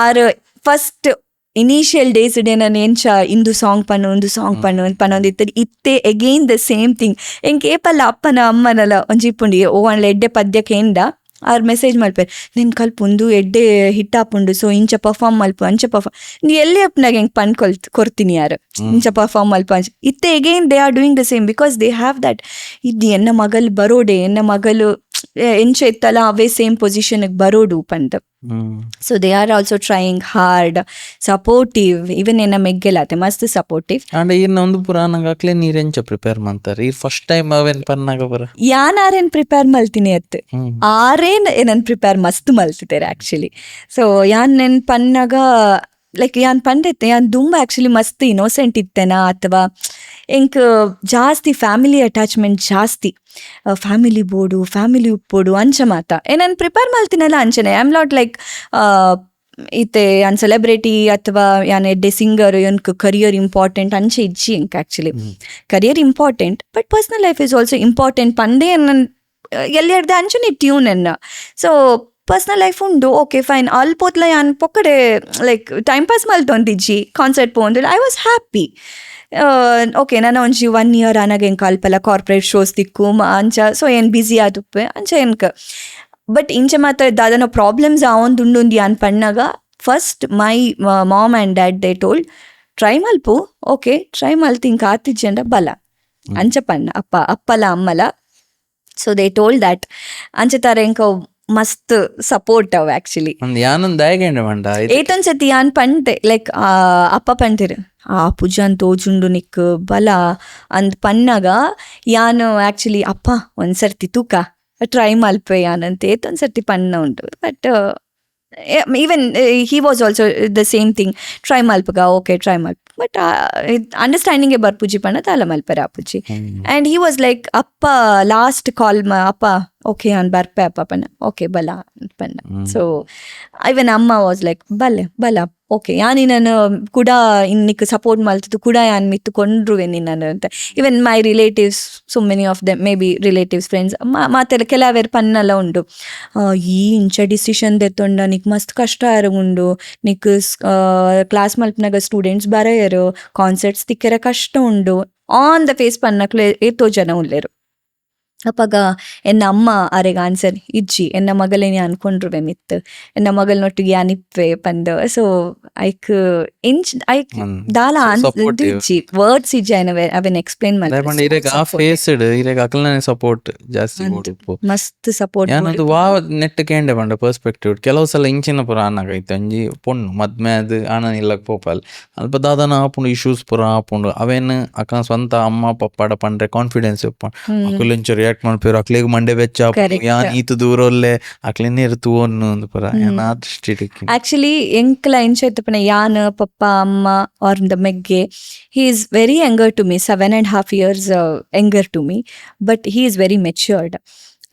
ಆರ್ ಫಸ್ಟ್ ಇನಿಷಿಯಲ್ ಡೇಸ್ ಡೇ ನಾನು ಎಂಚ ಇಂದು ಸಾಂಗ್ ಪನ್ನೊಂದಿತ್ತು ಇತ್ತೆ ಎಗೇನ್ ದ ಸೇಮ್ ಥಿಂಗ್ ಎಂಕ್ ಏಪಲ್ಲ ಅಪ್ಪನ ಅಮ್ಮನಲ್ಲ ಒಂಜಿಪ್ಪುಂಡಿ ಓವನ್ಲ ಎಡ್ಡೆ ಪದ್ಯಕ್ಕೆ ಎಂದ ಆರ್ ಮೆಸೇಜ್ ಮಲ್ಪೇರ್ ನಿನ್ ಕಲ್ಪುಂದು ಎಡ್ಡೆ ಹಿಟ್ ಆಪುಂಡು ಸೊ ಇಂಚ ಪರ್ಫಾರ್ಮ್ ಮಲ್ಪು ಅಂಚ ಪರ್ಫಾರ್ಮ್ ನೀ ಎಲ್ಲಿ ಅಪ್ಪನಾಗ ಹೆಂಗೆ ಪನ್ ಕೊರ್ತೀನಿ ಯಾರು ಇಂಚ ಪರ್ಫಾರ್ಮ್ ಮಲ್ಪು ಅಂಚ ಇತ್ತೆ again they are doing the same because they have that ಇದು ಎನ್ನ ಮಗಲ್ ಬರೋಡೆ ಎನ್ನ ಮಗಲು ಎಂಚ ಇತ್ತಲ್ಲ ಅವೇ ಸೇಮ್ ಪೊಸಿಷನ್ಗೆ ಬರೋಡು ಪಂದ್. So they are also trying hard supportive even ಎನ್ನ ಮೆಗ್ಗೆಲಾತೆ ಮಸ್ತ್ ಸಪೋರ್ಟಿವ್. ಅಂಡ್ ಇನ್ನ ಒಂದು ಪುರಾಣಂಗ ಅಕ್ಲೆ ನೀರ್ ಎಂಚ ಪ್ರಿಪೇರ್ ಮಾಡ್ತಾರೆ ಈ ಫಸ್ಟ್ ಟೈಮ್ ಅವೇನ್ ಪನ್ನಾಗ ಬರ ಯಾನ್ ಆರೇನ್ ಪ್ರಿಪೇರ್ ಮಲ್ತೀನಿ ಅತ್ ಆರೇನ್ ಏನನ್ ಪ್ರಿಪೇರ್ ಮಸ್ತ್ ಮಲ್ತಿದ್ದಾರೆ ಆಕ್ಚುಲಿ. ಸೊ ಯಾನ್ ನೆನ್ ಪನ್ನಾಗ ಲೈಕ್ ಯಾನ್ ಪಂಡೈತೆ ಯಾನ್ ದುಂಬ ಆ್ಯಕ್ಚುಲಿ ಮಸ್ತ್ ಇನೋಸೆಂಟ್ ಇತ್ತೇನಾ ಅಥವಾ ಎಂಕ್ ಜಾಸ್ತಿ ಫ್ಯಾಮಿಲಿ ಅಟ್ಯಾಚ್ಮೆಂಟ್ ಜಾಸ್ತಿ ಫ್ಯಾಮಿಲಿ ಬೋಡು ಫ್ಯಾಮಿಲಿ ಉಪ್ಪೋಡು ಅಂಚ ಮಾತ ನಾನು ಪ್ರಿಪೇರ್ ಮಾಡ್ತೀನಲ್ಲ ಅಂಚನೆ ಐ ಆಮ್ ನಾಟ್ ಲೈಕ್ ಇತ್ತೆ ಯಾನ್ ಸೆಲೆಬ್ರಿಟಿ ಅಥವಾ ಯಾನ್ ಎಡ್ಡೆ ಸಿಂಗರ್ ಎನ್ಕ್ ಕರಿಯರ್ ಇಂಪಾರ್ಟೆಂಟ್ ಅಂಚೆ ಇಜ್ಜಿ ಎಂಕ್ actually career important but personal life is also important ಪಂಡೆ ನನ್ ಎಲ್ಲಿರ್ದೆ ಅಂಚನೆ ಟ್ಯೂನ್ ಎನ್ನ ಸೊ ಪರ್ಸ್ನಲ್ ಲೈಫ್ ಉಂಡು ಓಕೆ ಫೈನ್ ಅಲ್ಪೋತ್ಲ ಯಾನ್ ಪೊಕ್ಕಡೆ ಲೈಕ್ ಟೈಮ್ ಪಾಸ್ ಮಲ್ತೊಂದಿಜ್ಜಿ ಕಾನ್ಸರ್ಟ್ ಪೋಂದು ಐ ವಾಸ್ ಹ್ಯಾಪಿ ಓಕೆ ನಾನು ಒಂಜಿ 1 year ಆನಾಗ ಎಂಕ್ ಅಲ್ಪೆಲ್ಲ ಕಾರ್ಪೊರೇಟ್ ಶೋಸ್ ತಿಕ್ಕು ಅಂಚ ಸೊ ಏನು ಬ್ಯುಸಿ ಆದುಪ್ಪೆ ಅಂಚ ಎನ್ಕ್ ಬಟ್ ಇಂಚೆ ಮಾತ್ರ ದಾದನ ಪ್ರಾಬ್ಲಮ್ಸ್ ಆವೊಂದುಂಡು ಯಾನ್ ಪಣ್ಣಾಗ first my mom and dad they told try ಮಲ್ಪು ಓಕೆ ಟ್ರೈ ಮಲ್ತಿ ಇಂಕ ಆತಿಜ್ಜಂಡ ಬಲ ಅಂಚ ಪಣ್ಣ ಅಪ್ಪಲ ಅಮ್ಮಲ ಸೊ ದೇ ಟೋಲ್ಡ್ ದ್ಯಾಟ್ ಅಂಚೆ ತರ ಎಂಕ ಮಸ್ತ್ ಸಪೋರ್ಟ್ ಅವ ಆ್ಯಕ್ಚುಲಿ ಯಾನೊಂದು ದಾಯಗಂಡೆ ಮಂಡ ಏತೊಂದ್ಸತಿ ಯಾನ್ ಪಂಡೆ ಲೈಕ್ ಅಪ್ಪ ಪಂತಿರು ಪೂಜಾನ್ ತೋಜುಂಡು ನಿಕ್ ಬಲ ಅಂದ್ ಪನ್ನಾಗ ಯಾನು ಆ್ಯಕ್ಚುಲಿ ಅಪ್ಪ ಒಂದ್ಸರ್ತಿ ತೂಕ ಟ್ರೈ ಮಲ್ಪೆ ಯಾನಂತ ಏತೊಂದ್ಸರ್ತಿ ಪಣ್ಣ ಉಂಟು but even he was also the same thing try ಮಲ್ಪಗ ಓಕೆ ಟ್ರೈ ಮಲ್ಪ ಬಟ್ ಅಂಡರ್ಸ್ಟ್ಯಾಂಡಿಂಗೇ ಬರ್ಪುಜಿ ಪಣ್ಣ ತಾಲ ಮಲ್ಪರೆ ಅಪ್ಪುಜಿ ಆ್ಯಂಡ್ ಹಿ ವಾಸ್ ಲೈಕ್ ಅಪ್ಪ ಲಾಸ್ಟ್ ಕಾಲ್ ಅಪ್ಪ ಓಕೆ ನಾನು ಬರ್ಪೆ ಅಪ್ಪ ಪಣ್ಣ ಓಕೆ ಬಲ ಪಣ್ಣ ಸೊ ಇವನ್ ಅಮ್ಮ ವಾಸ್ ಲೈಕ್ ಬಲ ಓಕೆ ಯಾನಿ ನಾನು ಕೂಡ ಇನ್ನಿಕ್ ಸಪೋರ್ಟ್ ಮಲ್ತದ್ದು ಕೂಡ ಯಾನ್ ಮಿತ್ತು ಕೊಂಡ್ರುವೆ ನಿನ್ನನ್ನು ಅಂತ even my relatives so many of them maybe relatives friends ಮಾತೆಲ್ಲ ಕೆಲವೇರು ಪನ್ನೆಲ್ಲ ಉಂಡು ಈ ಇಂಚ ಡಿಸಿಷನ್ ದೆತ್ತೊಂಡ ನಿಕ್ ಮಸ್ತ್ ಕಷ್ಟ ಉಂಡು ನಿಕ್ ಕ್ಲಾಸ್ ಮಲ್ಪನಾಗ ಸ್ಟೂಡೆಂಟ್ಸ್ ಬರೆಯರು ಕಾನ್ಸರ್ಟ್ಸ್ ತಿಕ್ಕೆರ ಕಷ್ಟ ಉಂಡು ಆನ್ ದ ಫೇಸ್ ಪನ್ನಕ್ಲು ಏತೋ ಜನ ಉಳ್ಳೇರು ಅಪ್ಪಾಗ ಎನ್ನ ಅಮ್ಮ ಅರೆಗ ಆನ್ಸರ್ ಇಜ್ಜಿ ಎನ್ನ ಮಗಳೇನೆ ಅನ್ಕೊಂಡ್ರುವೆ ಮಿತ್ತು ಎನ್ನ ಮಗಳನ್ನೊಟ್ಟಿಗೆ ಯಾನಿಪ್ಪೆ ಪಂದ ಸೊ ಐಕ್ ಇಂಚ್ ಐಕ್ ದಾಲ ಇಜ್ಜಿ ವರ್ಡ್ಸ್ ಇಜ್ಜಿ ಅವೆನ್ ಎಕ್ಸ್ಪ್ಲೇನ್ ಮಾಡಿ ಸಪೋರ್ಟ್ ಜಾಸ್ತಿ ಮಸ್ತ್ ಸಪೋರ್ಟ್ ಯಾನದು ವಾ ನೆಟ್ ಕೇಂಡೆ ಬಂಡ ಪರ್ಸ್ಪೆಕ್ಟಿವ್ ಕೆಲವು ಸಲ ಇಂಚಿನ ಪುರ ಆನಾಗೈತೆ ಅಂಜಿ ಪೊಣ್ಣು ಮದ್ಮೆ ಅದು ಆನನ್ ಇಲ್ಲಕ್ ಪೋಪಲ್ ಅಲ್ಪ ದಾದನ ಆಪುಂಡು ಇಶ್ಯೂಸ್ ಪುರ ಆಪುಂಡು ಅವೇನು ಅಕ್ಕ ಸ್ವಂತ ಅಮ್ಮ ಪಪ್ಪಾಡ ಪಂಡ್ರೆ ಕಾನ್ಫಿಡೆನ್ಸ್ ಅಕುಲಿಂಚ ರಿಯಾಕ್ಟ್ ಮಾಡ್ಪೇರು ಅಕ್ಲಿಗೆ ಮಂಡೆ ಬೆಚ್ಚ ಯಾನ್ ಈತು ದೂರಲ್ಲೇ ಅಕ್ಲಿನೇ ಇರ್ತು ಅನ್ನೊಂದು ಪುರ ಆಕ್ಚುಲಿ ಎಂಕ್ಲ ಇಂಚೈತಪನ ಯಾನ್ ಪಪ್ಪ ಅಮ್ಮ ಆರ್ ದ ಮೆಗ್ಗೆ he is very younger to me 7.5 years younger to me but he is very matured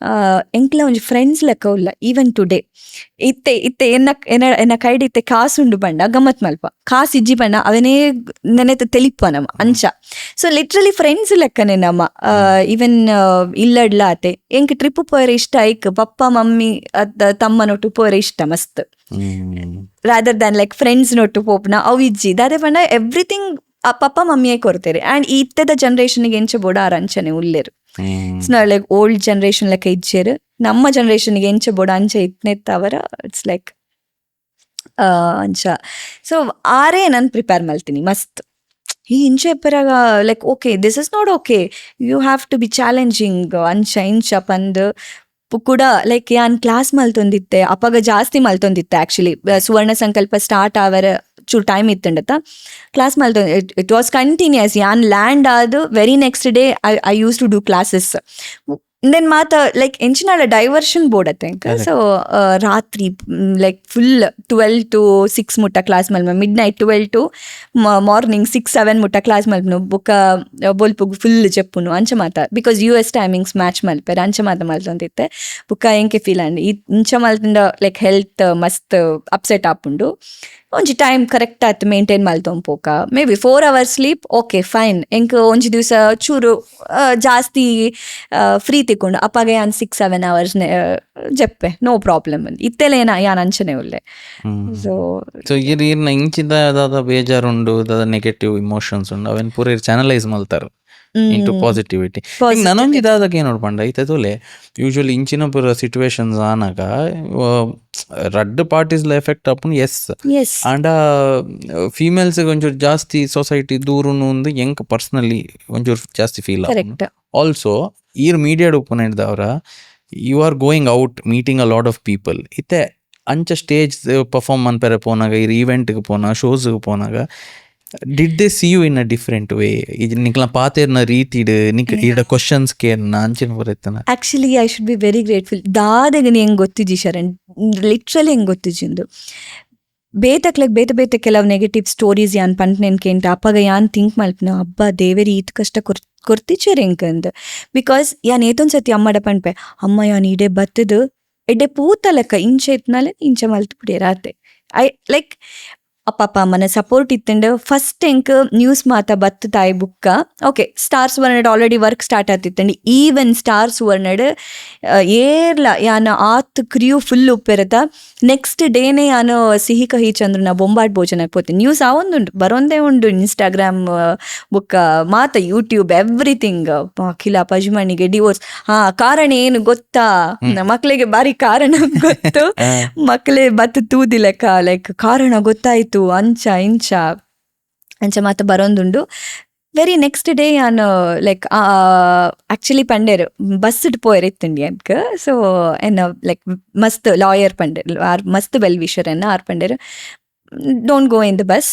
ಎಂಕ್ಲ ಒಂಜಿ ಫ್ರೆಂಡ್ಸ್ ಲೆಕ್ಕ ಉಲ್ಲ ಈವನ್ ಟುಡೇ ಇತ್ತೆ ಎನ್ನ ಕೈಡ್ ಇತ್ತೆ ಕಾಸು ಉಂಡು ಬಂಡ ಗಮ್ಮತ್ ಮಲ್ಪ ಕಾಸು ಇಜ್ಜಿ ಬಣ್ಣ ಅವನೇ ನೆನೆತ ತೆಲಿಪ ನಮ್ಮ ಅಂಚ ಸೊ ಲಿಟ್ರಲಿ ಫ್ರೆಂಡ್ಸ್ ಲೆಕ್ಕನೆ ನಮ್ಮ ಈವನ್ ಇಲ್ಲಡ್ಲ ಆತೆ ಎಂಕ್ ಟ್ರಿಪ್ ಪೋಯರ ಇಷ್ಟ ಐಕ್ ಪಪ್ಪ ಮಮ್ಮಿ ತಮ್ಮನೊಟ್ಟು ಪೋಯರ ಇಷ್ಟ ಮಸ್ತ್ rather than like friends nut ಪೋಪ್ನ ಅವು ಇಜ್ಜಿ ದಾದೆ ಬಣ್ಣ ಎವ್ರಿಥಿಂಗ್ ಪಪ್ಪ ಮಮ್ಮಿಯೇ ಕೊಡ್ತೇರೆ ಆ್ಯಂಡ್ ಇತ್ತದ ಜನ್ರೇಷನ್ಗೆ ಎಂಚ ಬೋಡ ಆರಂಚನೆ ಉಲ್ಲೇರು it's not like old generation ಲೆಕ್ಕ ಇಜ್ಜೇರು ನಮ್ಮ ಜನ್ರೇಷನ್ಗೆ ಎಂಚ ಬೋಡ ಅಂಚ ಇತ್ನೆತ್ತವರ ಇಟ್ಸ್ ಲೈಕ್ ಅಂಚ ಸೊ ಆರೇ ನಾನು ಪ್ರಿಪೇರ್ ಮಾಡ್ತೀನಿ ಮಸ್ತ್ ಈ ಇಂಚೆ ಪರಾಗ like okay this is not okay you have to be challenging ಅಂಚ ಇಂಚ ಪಂದು ಕೂಡ ಲೈಕ್ ಯಾನ್ ಕ್ಲಾಸ್ ಮಲ್ತೊಂದಿತ್ತೆ ಅಪ್ಪಾಗ ಜಾಸ್ತಿ ಮಲ್ತೊಂದಿತ್ತೆ ಆ್ಯಕ್ಚುಲಿ ಸುವರ್ಣ ಸಂಕಲ್ಪ ಸ್ಟಾರ್ಟ್ ಆವರ ಚೂರು ಟೈಮ್ ಇತ್ತಂಡತ್ತ ಕ್ಲಾಸ್ ಮಲ್ತೊಂದು ಇಟ್ ವಾಸ್ ಕಂಟಿನ್ಯೂಸ್ ಯಾನ್ ಲ್ಯಾಂಡ್ ಆದ very next day I use to do classes then ಮಾತ ಲೈಕ್ ಎಂಚಿನಾಳ ಡೈವರ್ಷನ್ ಬೋರ್ಡ್ ಅತ್ತೆ ಸೊ ರಾತ್ರಿ ಲೈಕ್ ಫುಲ್ 12 to 6 ಮುಟ್ಟ ಕ್ಲಾಸ್ ಮಲ್ಮ ಮಿಡ್ ನೈಟ್ 12 to ಮಾರ್ನಿಂಗ್ 6-7 ಮುಟ್ಟ ಕ್ಲಾಸ್ ಮಲ್ಪನು ಬುಕ್ಕ ಬೊಲ್ಪು ಫುಲ್ ಜಪ್ಪುನು ಅಂಚ ಮಾತ ಬಿಕಾಸ್ US ಟೈಮಿಂಗ್ಸ್ ಮ್ಯಾಚ್ ಮಲ್ಪೇರ ಅಂಚ ಮಾತ ಮಲ್ತೊಂದಿತ್ತೆ ಬುಕ್ಕ ಎಂಕೆ ಫೀಲ್ ಅಂಡ್ ಇಂಚ ಮಲ್ತಂಡ ಲೈಕ್ ಹೆಲ್ತ್ ಮಸ್ತ್ ಅಪ್ಸೆಟ್ ಆಪುಂಡು ಒಂಜಿ ಟೈಮ್ ಕರೆಕ್ಟ್ ಆಯ್ತು ಮೇಂಟೈನ್ ಮಲ್ತೊಂಪೋಕ maybe 4 hours sleep okay fine ಎಂಕ್ ಒಂಜಿ ದಿವಸ ಚೂರು ಜಾಸ್ತಿ ಫ್ರೀ ತಿಕ್ಕೊಂಡು ಅಪ್ಪಾಗ ಯಾನ್ 6-7 hours ಜಪ್ಪೆ ನೋ ಪ್ರಾಬ್ಲಮ್ ಇತ್ತೆಲ್ಲ ಯಾನ್ ಅಂಚನೆ ಉಲ್ಲೆ ಸೊ ಇರ್ನ ಇಂಚಿದ ದಾದ ಬೇಜಾರುಂಡು ದಾದ ನೆಗೆಟಿವ್ ಇಮೋಷನ್ಸ್ ಉಂಡು ಅವನ್ ಪೂರ ಚಾನಲೈಸ್ ಮಲ್ತಾರ ಇಂಟು ಪಾಸಿಟಿವಿಟಿ ನನೊಂದು ಇದಾದಾಗ ಏನು ನೋಡ್ಪಂಡ ಐತದೋಲೆ ಯೂಶ್ವಲಿ ಇಂಚಿನ ಪೂರ ಸಿಚುವೇಶನ್ಸ್ ಆನಾಗ ರಡ್ ಪಾರ್ಟೀಸ್ ಎಫೆಕ್ಟ್ ಆಪುಂಡು ಎಸ್ ಆಂಡ ಫೀಮೇಲ್ಸ್ಗೆ ಒಂಚೂರು ಜಾಸ್ತಿ ಸೊಸೈಟಿ ದೂರನು ಒಂದು ಎಂಕ್ ಪರ್ಸ್ನಲಿ ಒಂಚೂರು ಜಾಸ್ತಿ ಫೀಲ್ ಆಪುಂಡು ಆಲ್ಸೋ ಈರ್ ಮೀಡಿಯಾಡ್ ಉಪ್ಪುನ ಹಿಡ್ದವ್ರ you are going out meeting a lot of people ಇತ್ತೆ ಅಂಚ ಸ್ಟೇಜ್ ಪರ್ಫಾರ್ಮ್ ಮನ್ಪೆರೆ ಪೋನಾಗ ಇರ್ ಈವೆಂಟ್ಗೆ ಪೋನಾಗ ಶೋಸ್ಗೆ ಪೋನಾಗ did they see you in a different way ಇದು ನಿಕ್ಲ ಪಾತೆರ್ನ ರೀತಿಡ್ ನಿಕ್ ಇಡ ಕ್ವಶನ್ಸ್ ಕೇರ್ನ ಅಂಚಿನ ಬರತ್ತನ actually I should be very grateful ದಾದೆಗೆ ಹೆಂಗ್ ಗೊತ್ತಿಜ್ಜಿ ಶರಣ್ ಲಿಟ್ರಲಿ ಹೆಂಗ್ ಗೊತ್ತಿಜ್ಜಿಂದು ಬೇತೆ ಕೆಲವು ನೆಗೆಟಿವ್ ಸ್ಟೋರೀಸ್ ಯಾನ್ ಪಂಟ್ನೆನ್ಕೇಂಟ ಅಪ್ಪಗ ಯಾನ್ ಥಿಂಕ್ ಮಲ್ಪನ ಅಬ್ಬಾ ದೇವೇರಿ ಈತ್ ಕಷ್ಟ ಕೊರ್ತಿಚ್ಚೇರ್ ಎಂಕಂದ್ ಬಿಕಾಸ್ ಯಾನ್ ಏತೊಂದ್ಸತಿ ಅಮ್ಮಡ ಪಂಡ್ಪೆ ಅಮ್ಮ ಯಾನ್ ಇಡೆ ಬತ್ತದು ಎಡೆ ಪೂತಲಕ್ಕ ಇಂಚ ಎತ್ನಾಲೆ ಇಂಚ ಮಲ್ತು ಬಿಡಿಯರಾತೆ ಐ ಲೈಕ್ ಅಪ್ಪ ಅಮ್ಮನ ಸಪೋರ್ಟ್ ಇತ್ತಂಡು ಫಸ್ಟ್ ಎಂಕ್ ನ್ಯೂಸ್ ಮಾತ ಬತ್ತು ತಾಯಿ ಬುಕ್ಕ ಓಕೆ ಸ್ಟಾರ್ ಸುವರ್ಣಡ್ ಆಲ್ರೆಡಿ ವರ್ಕ್ ಸ್ಟಾರ್ಟ್ ಆತಿತ್ತಂಡು ಈವನ್ ಸ್ಟಾರ್ ಸುವರ್ಣಡ್ ಏರ್ಲ ಯಾನ ಆತ್ ಕ್ರಿಯೂ ಫುಲ್ ಉಪ್ಪಿರತ ನೆಕ್ಸ್ಟ್ ಡೇನೇ ಯಾನು ಸಿಹಿ ಕಹಿ ಚಂದ್ರನ ಬೊಂಬಾಟ್ ಭೋಜನಕ್ಕೆ ಹೋಗ್ತೀನಿ ನ್ಯೂಸ್ ಅವೊಂದುಂಟು ಬರೋಂದೇ ಉಂಡು ಇನ್ಸ್ಟಾಗ್ರಾಮ್ ಬುಕ್ಕ ಮಾತ ಯೂಟ್ಯೂಬ್ ಎವ್ರಿಥಿಂಗ್ ಅಖಿಲ ಪಜ್ಮಣಿಗೆ ಡಿವೋರ್ಸ್ ಕಾರಣ ಏನು ಗೊತ್ತಾ ಮಕ್ಳಿಗೆ ಬಾರಿ ಕಾರಣ ಗೊತ್ತು ಮಕ್ಳೇ ಬತ್ತು ತೂದಿಲಕ್ಕ ಲೈಕ್ ಕಾರಣ ಗೊತ್ತಾಯ್ತು ಅಂಚ ಇಂಚ ಅಂಚ ಮಾತ ಬರೋಂದುಂಡು ವೆರಿ ನೆಕ್ಸ್ಟ್ ಡೇ ನಾನು ಲೈಕ್ ಆಕ್ಚುಲಿ ಪಂಡೇರು ಬಸ್ ಪೋಯರ್ ಇತ್ತುಂಡಿ ಅನ್ಕ ಸೊ ಎನ್ನ ಲೈಕ್ ಮಸ್ತ್ ಲಾಯರ್ ಪಂಡೇರು ಮಸ್ತ್ ವೆಲ್ ವಿಷರ್ ಎನ್ನ ಆರ್ ಪಂಡೇರು don't go in the bus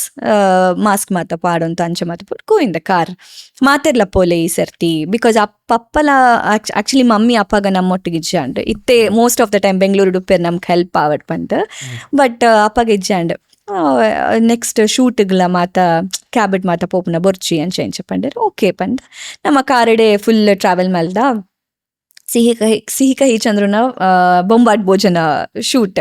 mask ಮಾತ ಪಾಡು ಅಂತ ಅಂಚ ಮಾತ ಪುಟ್ ಗೋ ಇನ್ ದ ಕಾರ್ ಮಾತಿರ್ಲ ಪೋಲೆ ಈ ಸರ್ತಿ ಬಿಕಾಸ್ ಅಪ್ಪಲ ಆಕ್ಚುಲಿ ಮಮ್ಮಿ ಅಪ್ಪಗ ನಮ್ಮೊಟ್ಟಿಗೆ ಇಜ್ಜಾಂಡ್ ಇತ್ತೆ most of the time Bengaluru ಡುಪ್ಪೇರ್ ನಮ್ಗೆ ಹೆಲ್ಪ್ ಆವಡ್ ಪಂತ ಬಟ್ ಅಪ್ಪಗ ಇಜ್ಜಾಂಡ್ ನೆಕ್ಸ್ಟ್ ಶೂಟ್ಗಳ ಮಾತ ಕ್ಯಾಬಿಟ್ ಮಾತ ಪೋಪುನ ಬೊರ್ಚಿ ಅಂಚ ಪಂಡೇರು ಓಕೆ ಪಂಡ ನಮ್ಮ ಕಾರಡೆ ಫುಲ್ ಟ್ರಾವೆಲ್ ಮಲ್ದ ಸಿಹಿ ಕಹಿ ಚಂದ್ರನ ಬೊಂಬಾಟ್ ಭೋಜನ ಶೂಟ್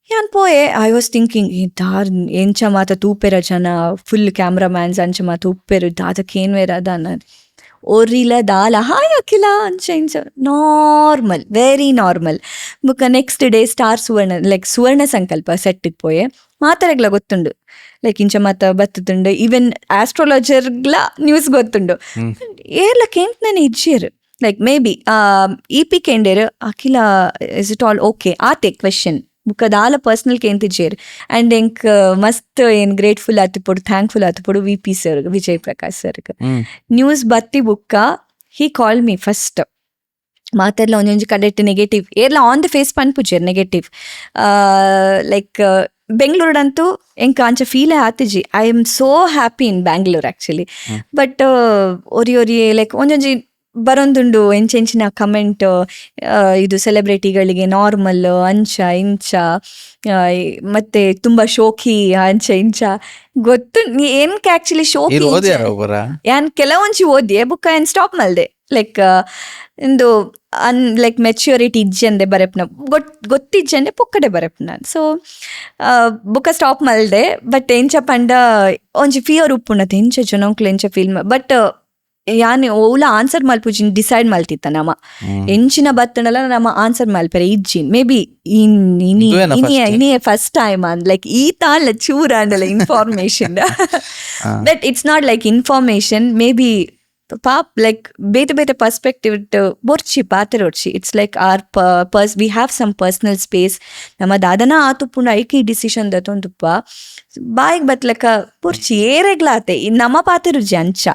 ಯಾನ್ ಪೋಯೆ ಐ ವಾಸ್ ಥಿಂಕಿಂಗ್ ದಾರ್ ಎಂಚ ಮಾತ ತೂಪೆರ ಜನ ಫುಲ್ ಕ್ಯಾಮ್ರಾಮ್ಯಾನ್ಸ್ ಅಂಚ ಮಾತ ಉಪ್ಪೆರು ದಾದಕ್ಕೇನ್ವೇರ ಅದಾನ ಒರಿಲ ದಾಲ ಹಾಯ್ ಅಖಿಲ ಅಂಚ ಇಂಚ ನಾರ್ಮಲ್ ವೆರಿ ನಾರ್ಮಲ್ ಬುಕ್ಕ next day Star Suvarna like Suvarna Sankalpa ಸೆಟ್ಟಿಗೆ ಪೋಯೆ ಮಾತಾಡಗ್ಲ ಗೊತ್ತುಂಡು ಲೈಕ್ ಇಂಚ ಮಾತ ಬತ್ತುಂಡು ಈವನ್ ಆಸ್ಟ್ರಾಲಜರ್ಗ್ಲ ನ್ಯೂಸ್ ಗೊತ್ತುಂಡು ಏರ್ಲ ಕೇಂಟ್ನೇ ಇಜ್ಜಿಯರು ಲೈಕ್ ಮೇ ಬಿ ಇ ಪಿ ಕೇಂಡೇರು Akhila is it all okay ಆತೆ ಕ್ವೆಶನ್ ಬುಕ್ಕದಾಲ ಪರ್ಸ್ನಲ್ ಕೇಂತಿಜ್ಜೇರು ಆ್ಯಂಡ್ ಎಂಕ್ ಮಸ್ತ್ ಏನು ಗ್ರೇಟ್ಫುಲ್ ಆತಿಪೊಡು ಥ್ಯಾಂಕ್ಫುಲ್ ಆತಿಪೊಡು ವಿ ಪಿ ಸರ್ಗೆ ವಿಜಯ್ ಪ್ರಕಾಶ್ ಸರ್ಗೆ ನ್ಯೂಸ್ ಬತ್ತಿ ಬುಕ್ಕ ಹಿ ಕಾಲ್ ಮೀ ಫಸ್ಟ್ ಮಾತೆರ್ಲ ಒಂದೊಂಜಿ ಕಡೆಟ್ ನೆಗೆಟಿವ್ ಏರ್ಲ ಆನ್ ದ ಫೇಸ್ ಪನ್ಪುಜೇರ್ ನೆಗೆಟಿವ್ ಲೈಕ್ ಬೆಂಗಳೂರಂತೂ ಎಂಕ ಅಂಚ ಫೀಲೇ ಆತಿಜಿ I am so happy in Bangalore actually but ಒರಿ ಲೈಕ್ ಒಂದೊಂಜಿ ಬರೊಂದುಂಡು ಎಂಚೆಂಚಿನ ಕಮೆಂಟ್ ಇದು ಸೆಲೆಬ್ರಿಟಿಗಳಿಗೆ ನಾರ್ಮಲ್ ಅಂಚ ಇಂಚ ಮತ್ತೆ ತುಂಬಾ ಶೋಕಿ ಅಂಚ ಇಂಚ ಗೊತ್ತು ಏನ್ಕೆ ಆಕ್ಚುಲಿ ಶೋಕಿ ಯಾನ್ ಕೆಲವೊಂಚಿ ಓದಿ ಬುಕ್ಕ ಏನ್ ಸ್ಟಾಪ್ ಮಲ್ದೆ ಲೈಕ್ ಇಂದು ಲೈಕ್ ಮೆಚ್ಯೂರಿಟಿ ಇಜ್ಜಂದೆ ಬರೆಪ್ನ ಗೊತ್ತಿಜ್ಜಂಡೆ ಪೊಕ್ಕಡೆ ಬರೆಪ್ನ ಸೊ ಬುಕ್ಕ ಸ್ಟಾಪ್ ಮಲ್ದೆ ಬಟ್ ಎಂಚ ಪಂಡ ಒಂಜಿ ಫಿಯರ್ ಉಪ್ಪುಣತೆ ಎಂಚ ಜನಂಕ್ಲು ಎಂಚ ಫೀಲ್ ಬಟ್ ಯಾನ್ ಓಲ ಆನ್ಸರ್ ಮಲ್ಪುಜಿನ್ ಡಿಸೈಡ್ ಮಲ್ತಿತ್ತ ನಮ್ಮ ಎಂಚಿನ ಬತ್ತನಲ್ಲ ನಮ್ಮ ಆನ್ಸರ್ ಮಲ್ಪೆರೆ ಇಜ್ಜಿನ್ ಮೇ ಬಿ ಇನಿಯೇ ಫಸ್ಟ್ ಟೈಮ್ ಅಂದ್ ಲೈಕ್ ಈ ತಾಳ ಚೂರ ಅಂಡಲ್ಲ information that it's not like information maybe pop like ಬೇತೆ ಪರ್ಸ್ಪೆಕ್ಟಿವ್ ಬೊರ್ಚಿ ಪಾತೆರೊಡ್ಚಿ it's like are we have some personal space ನಮ್ಮ ದಾದನ ಆತುಪ್ಪುಂಡು ಐಕಿ ಡಿಸಿಷನ್ ದತ್ತೊಂದುಪ್ಪ ಬಾಯಿಗೆ ಬತ್ಲಕ್ಕ ಬೊರ್ಚಿ ಏರೆಗ್ಲಾತೆ ನಮ್ಮ ಪಾತೆರುಜಿ ಅಂಚ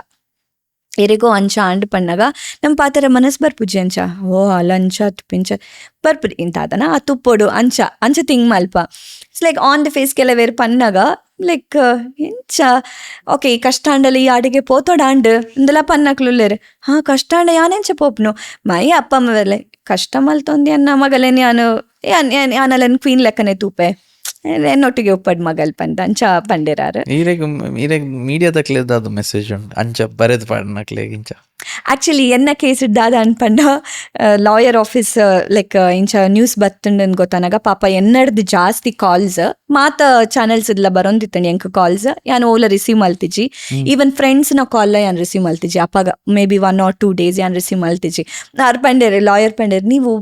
ಎರೆಗೋ ಅಂಚ ಅಂಡ್ ಪಣ್ಣಗ ನಮ್ಮ ಪಾತರ ಮನಸ್ ಬರ್ಪುಜಿ ಅಂಚ ಓ ಅಲ್ಲ ಅಂಚ ತುಪ್ಪಿಂಚ ಬರ್ಪುಡಿ ಇಂತಾದನ ಆ ತುಪ್ಪೊಡು ಅಂಚ ತಿಂಗ್ ಮಲ್ಪ it's like on the face ಕೆಲವೇರು ಪನ್ನಗ ಲೈಕ್ ಎಂಚ ಓಕೆ ಈ ಕಷ್ಟಾಂಡಲ್ಲಿ ಈ ಅಡಿಗೆ ಪೋತೋಡಾಂಡ್ ಇಂದೆಲ್ಲ ಪನ್ನಕ್ಲುಲ್ಲೇರು ಕಷ್ಟಾಂಡ ಯಾನೆಂಚ ಪೋಪ್ನು ಮೈ ಅಪ್ಪ ಅಮ್ಮವೆಲ್ಲ ಕಷ್ಟ ಮಲ್ತೊಂದಿ ಅನ್ನ ಮಗಲೇನಿ ಯಾನಲ್ಲನ್ ಕ್ವೀನ್ ಲೆಕ್ಕನೆ ತೂಪೆ എന്നൊട്ടിಗೆ ಒಪ್ಪಡ್ ಮಗಲ್ ಪಂಡ ಅಂಚ ಪಂಡೇರಾರು ಮೀಡಿಯಾದಕ್ಲೇದಾದ ಮೆಸೇಜ್ ಉಂಟು ಅಂಚ ಬರೆದು ಪಡ್ನಕ್ಲೆ ಇಂಚ ಆಕ್ಚುಲಿ ಎನ್ನ ಕೇಸ್ ಇದ್ದಾದ ಅನ್ಪಂಡ ಲಾಯರ್ ಆಫೀಸ್ ಲೈಕ್ ಇಂಚ ನ್ಯೂಸ್ ಬತ್ತುಂಡು ಗೊತ್ತಾನಾಗ ಪಾಪ ಎನ್ನಡ್ದು ಜಾಸ್ತಿ ಕಾಲ್ಸ್ ಮಾತ ಚಾನೆಲ್ಸ್ ಇಲ್ಲ ಬರೋಂದಿತ್ತಂಡಿ ಎಂಕ್ ಕಾಲ್ಸ್ ಯಾನ್ ಓಲ ರಿಸೀವ್ ಮಲ್ತಿಜಿ ಈವನ್ ಫ್ರೆಂಡ್ಸ್ನ ಕಾಲ್ ಯಾನ್ ರಿಸೀವ್ ಮಲ್ತಿಜಿ ಅಪ್ಪಾಗ ಮೇ ಬಿ 1 or 2 days ಯಾನ್ ರಿಸೀವ್ ಮಲ್ತಿಜಿ ಆರ್ ಪಂಡೇರು ಲಾಯರ್ ಪಂಡೇರು ನೀವು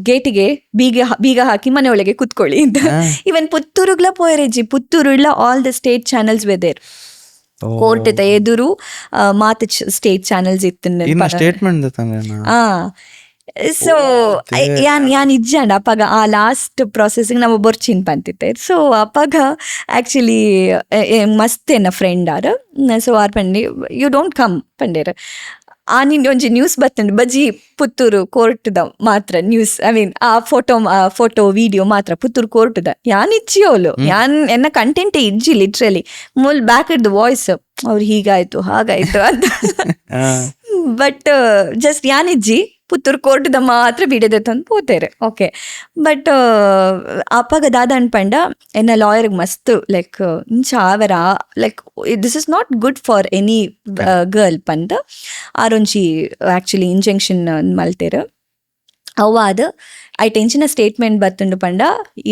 ಗೇಟಿಗೆ ಬೀಗ ಹಾಕಿ ಮನೆ ಒಳಗೆ ಕುತ್ಕೊಳ್ಳಿ ಅಂತ ಈವನ್ ಪುತ್ತೂರುಗ್ಲ ಪೋಯರೆಜ್ಜಿ ಪುತ್ತೂರುಳ್ಳ all the state channels ವೆದೇರ್ court ಇತ್ತ ಎದುರು ಮಾತ ಸ್ಟೇಟ್ ಚಾನೆಲ್ಸ್ ಇತ್ತು ಸ್ಟೇಟ್ಮೆಂಟ್ ಸೊ ಯಾನ್ ಇಜ್ಜಂಡ ಅಪ್ಪಾಗ ಆ ಲಾಸ್ಟ್ ಪ್ರಾಸೆಸ್ಗೆ ನಾವು ಬೊರ್ಚಿನ್ ಪಂತಿತ್ತೆ ಸೊ ಅಪ್ಪಾಗ ಆ್ಯಕ್ಚುಲಿ ಮಸ್ತ್ ಎನ್ನ ಫ್ರೆಂಡ್ ಆರ್ ಸೊ ಆರ್ ಪಂಡಿ ಯು ಡೋಂಟ್ ಕಮ್ ಪಂಡೇರ್ ನಿಂಗೆ ಒಂಜಿ ನ್ಯೂಸ್ ಬತ್ತುಂಡು ಬಜ್ಜಿ ಪುತ್ತೂರು ಕೋರ್ಟ್ದ ಮಾತ್ರ ನ್ಯೂಸ್ ಐ ಮೀನ್ ಆ ಫೋಟೋ ವಿಡಿಯೋ ಮಾತ್ರ ಪುತ್ತೂರು ಕೋರ್ಟ್ದ ಯಾನ್ ಇಜ್ಜಿಯೋಲು ಯಾನ್ ಎನ್ನ ಕಂಟೆಂಟೇ ಇಜ್ಜಿ ಲಿಟ್ರಲಿ ಮೂಲ್ ಬ್ಯಾಕ್ ಇಡ್ ದ ವಾಯ್ಸ್ ಅವ್ರು ಹೀಗಾಯ್ತು ಹಾಗಾಯ್ತು ಅಂತ ಬಟ್ ಜಸ್ಟ್ ಯಾನ್ ಇಜ್ಜಿ ಪುತ್ತೂರು ಕೋರ್ಟ್ದ ಮಾತ್ರ ವಿಡಿಯೋದ ತಂದು ಪೋತೇರೆ ಓಕೆ ಬಟ್ ಅಪ್ಪಗ ದಾದ ಅನ್ಪಂಡ ಎನ್ನ ಲಾಯರ್ಗೆ ಮಸ್ತ್ ಲೈಕ್ ಇಂಚ ಆವರ like this is not good for any girl ಪಂದ್ ಆರೊಂಜಿ ಆ್ಯಕ್ಚುಲಿ ಇಂಜೆಕ್ಷನ್ ಮಲ್ತೇರು ಅವಾದ ಐ ಟೆನ್ಷನ್ ಸ್ಟೇಟ್ಮೆಂಟ್ ಬತ್ತುಂಡು ಪಂಡ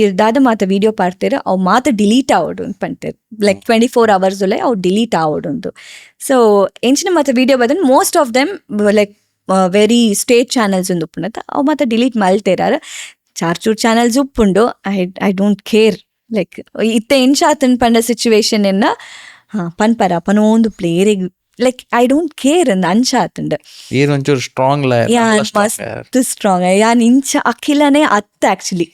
ಇರ್ದಾದ ಮಾತ ವಿಡಿಯೋ ಪಾಡ್ತೇರು ಅವು ಮಾತ ಡಿಲೀಟ್ ಆವಡು ಪಂತೇರು ಲೈಕ್ 24 hours ಒಲೆ ಅವು ಡಿಲೀಟ್ ಆವಡುಂದು ಸೊ ಎಂಚಿನ ಮಾತ ವಿಡಿಯೋ ಬದನ್ most of them like very state channels ಉಂದು ಉಪ್ಪುಂಡತ ಅವು ಮಾತ ಡಿಲೀಟ್ ಮಲ್ತೇರಾರ ಚಾರ್ಚೂರ್ ಚಾನಲ್ಸ್ ಉಪ್ಪುಂಡು ಐ ಡೋಂಟ್ ಕೇರ್ ಲೈಕ್ ಇತ್ತೆ ಎಂಚ ಆತನ್ ಪಂಡ ಸಿಚುವೇಶನ್ ಎನ್ನ ಪನ್ಪರ ಪನೋಂದು ಪ್ಲೇರಿಗೆ ಲೈಕ್ ಐ ಡೋಂಟ್ ಕೇರ್ ಅಂದ ಅಂಚ ಆತಂಡ ಒಂಚೂರು ಸ್ಟ್ರಾಂಗ್ ಯಾನ್ ಮಸ್ತ್ ಸ್ಟ್ರಾಂಗ್ ಯಾನ್ ಇಂಚ ಅಖಿಲನೇ ಅತ್ತ actually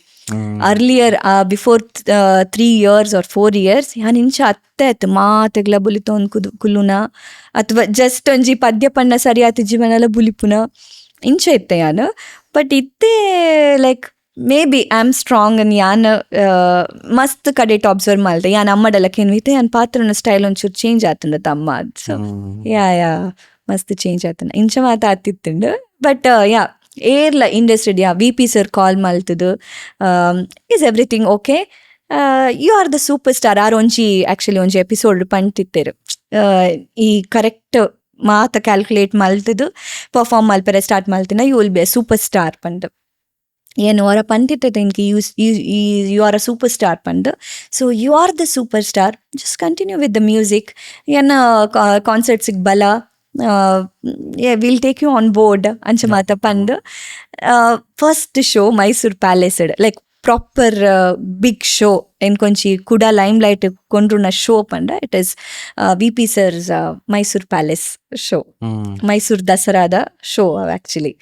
earlier before 3 years or 4 years ಯಾನ್ ಇಂಚ ಅತ್ತೆ ಆಯ್ತು ಮಾತೆಗ್ಲ ಬುಲಿತೊಂದು ಕುಲುನ ಅಥವಾ ಜಸ್ಟ್ ಒಂಜಿ ಪದ್ಯ ಪಣ್ಣ ಸರಿ ಆತ ಜೀವನ ಬುಲಿಪುನ ಇಂಚ ಇತ್ತೆ ಯಾನ್ ಬಟ್ ಇತ್ತೆ like maybe I am strong ಅನ್ ಯಾನ್ ಮಸ್ತ್ ಕಡೆಟ್ ಅಬ್ಸರ್ವ್ ಮಾಡ್ದೆ ಯಾನ್ ಅಮ್ಮಡಲಕ್ಕೆ ಏನ್ವಿತೆ ಯಾನ್ ಪಾತ್ರನ ಸ್ಟೈಲ್ ಒಂಚೂರು ಚೇಂಜ್ ಆತಂಡ ತಮ್ಮ ಸೊ ಯಾ ಮಸ್ತ್ ಚೇಂಜ್ ಆತನ ಇಂಚ ಮಾತ ಆತಿತ್ತುಂಡು ಬಟ್ ಯಾ ಏರ್ಲ ಇಂಡಸ್ಟ್ರಿ VP ಸರ್ ಕಾಲ್ ಮಲ್ತದು is everything okay you are the super star ಆರ್ ಒಂಜಿ ಆ್ಯಕ್ಚುಲಿ ಒಂಜಿ ಎಪಿಸೋಡ್ ಪಂಡ್ತಿತ್ತೇರು ಈ ಕರೆಕ್ಟ್ ಮಾತ ಕ್ಯಾಲ್ಕುಲೇಟ್ ಮಲ್ತದು ಪರ್ಫಾರ್ಮ್ ಮಲ್ಪರೆ ಸ್ಟಾರ್ಟ್ ಮಲ್ತಿನ you will be a super star ಪಂಡ್ ಏನು ಅವರ ಪಂತಿತ್ತೈತೆ ಇನ್ಕಿ you are a super star ಪಂಡ್ so you are the super star just continue with the music ಏನ ಕಾನ್ಸರ್ಟ್ಸಿಗೆ ಬಲ will take you on board ಅಂಚ ಮಾತ ಪಂದ್ first show Mysuru palace like proper big show ಎಂಕೊಂಚಿ ಕೂಡ ಲೈಮ್ ಲೈಟ್ ಕೊಂಡ್ರುನ ಶೋ ಪಂಡ it is VP sir's Mysuru palace show Mysuru ದಸರಾದ ಶೋ ಆ್ಯಕ್ಚುಲಿ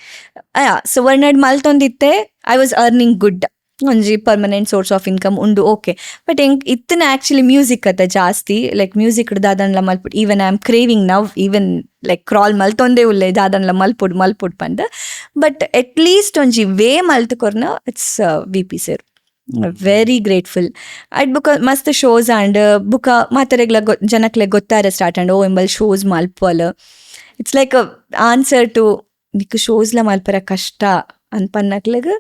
ಸುವರ್ಣಡ್ ಮಲ್ತೊಂದಿತ್ತೆ ಐ ವಾಸ್ ಅರ್ನಿಂಗ್ ಗುಡ್ ಒಂಜಿ ಪರ್ಮನೆಂಟ್ ಸೋರ್ಸ್ ಆಫ್ ಇನ್ಕಮ್ ಉಂಡು ಓಕೆ ಬಟ್ ಹೆಂಗೆ ಇತ್ತನ ಆ್ಯಕ್ಚುಲಿ ಮ್ಯೂಸಿಕ್ ಅತ್ತ ಜಾಸ್ತಿ ಲೈಕ್ ಮ್ಯೂಸಿಕ್ ದಾದನ್ಲ ಮಲ್ಪುಡು even I am craving now even like crawl ಮಲ್ತೊಂದೇ ಉಲ್ಲೆ ದಾದನ್ಲ ಮಲ್ಪುಡು ಪಂಡ ಬಟ್ ಅಟ್ ಲೀಸ್ಟ್ ಒಂಜಿ ವೇ ಮಲ್ತುಕೊರ್ನ it's VP sir very grateful at ಬುಕ ಮಸ್ತ್ ಶೋಸ್ ಆ್ಯಂಡ್ ಬುಕ ಮಾತರೆಗ್ಲ ಜನಕ್ಲೆ ಗೊತ್ತಾರೆ ಸ್ಟಾರ್ಟ್ ಆ್ಯಂಡ್ ಎಂಬಲ್ ಶೋಸ್ ಮಲ್ಪಲ್ ಇಟ್ಸ್ ಲೈಕ್ ಆನ್ಸರ್ ಟು ನಿಕ್ ಶೋಸ್ಲ ಮಲ್ಪರ ಕಷ್ಟ ಅನ್ಪನ್ನಕ್ಲೆಗ್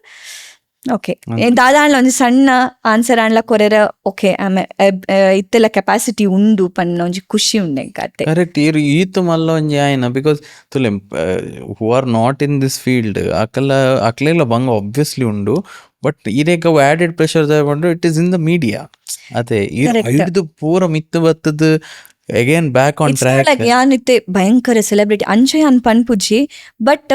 ಓಕೆ ದಾದಾಂಡ್ಲ ಒಂಜಿ ಸಣ್ಣ ಆನ್ಸರ್ ಆಂಡ್ಲ ಕೊರೆರ ಓಕೆ ಆಮೆ ಇತ್ತೆಲ್ಲ ಕೆಪಾಸಿಟಿ ಉಂಡು ಪನ್ನ ಒಂಜಿ ಖುಷಿ ಉಂಡೆ ಕತೆ ಕರೆಕ್ಟ್ ಈತ್ ಮಲ್ಲ ಒಂಜಿ ಆಯ್ನ ಬಿಕಾಸ್ ತುಲೆ who are not in this field ಅಕ್ಲೆಲ್ಲ ಬಂಗ ಆಬ್ವಿಯಸ್ಲಿ ಉಂಡು ಬಟ್ ಈರೇಗ ಆ್ಯಡೆಡ್ ಪ್ರೆಷರ್ ತಗೊಂಡು it is in the media ಅದೇ ಹಿಡಿದು ಪೂರ ಮಿತ್ತು ಬತ್ತದ ಅಗೇನ್ ಬ್ಯಾಕ್ ಆನ್ ಟ್ರ್ಯಾಕ್ ಯಾನ್ ಇತ್ತೆ ಭಯಂಕರ ಸೆಲೆಬ್ರಿಟಿ ಅಂಚೆ ಯಾನ್ ಪನ್ಪುಜಿ ಬಟ್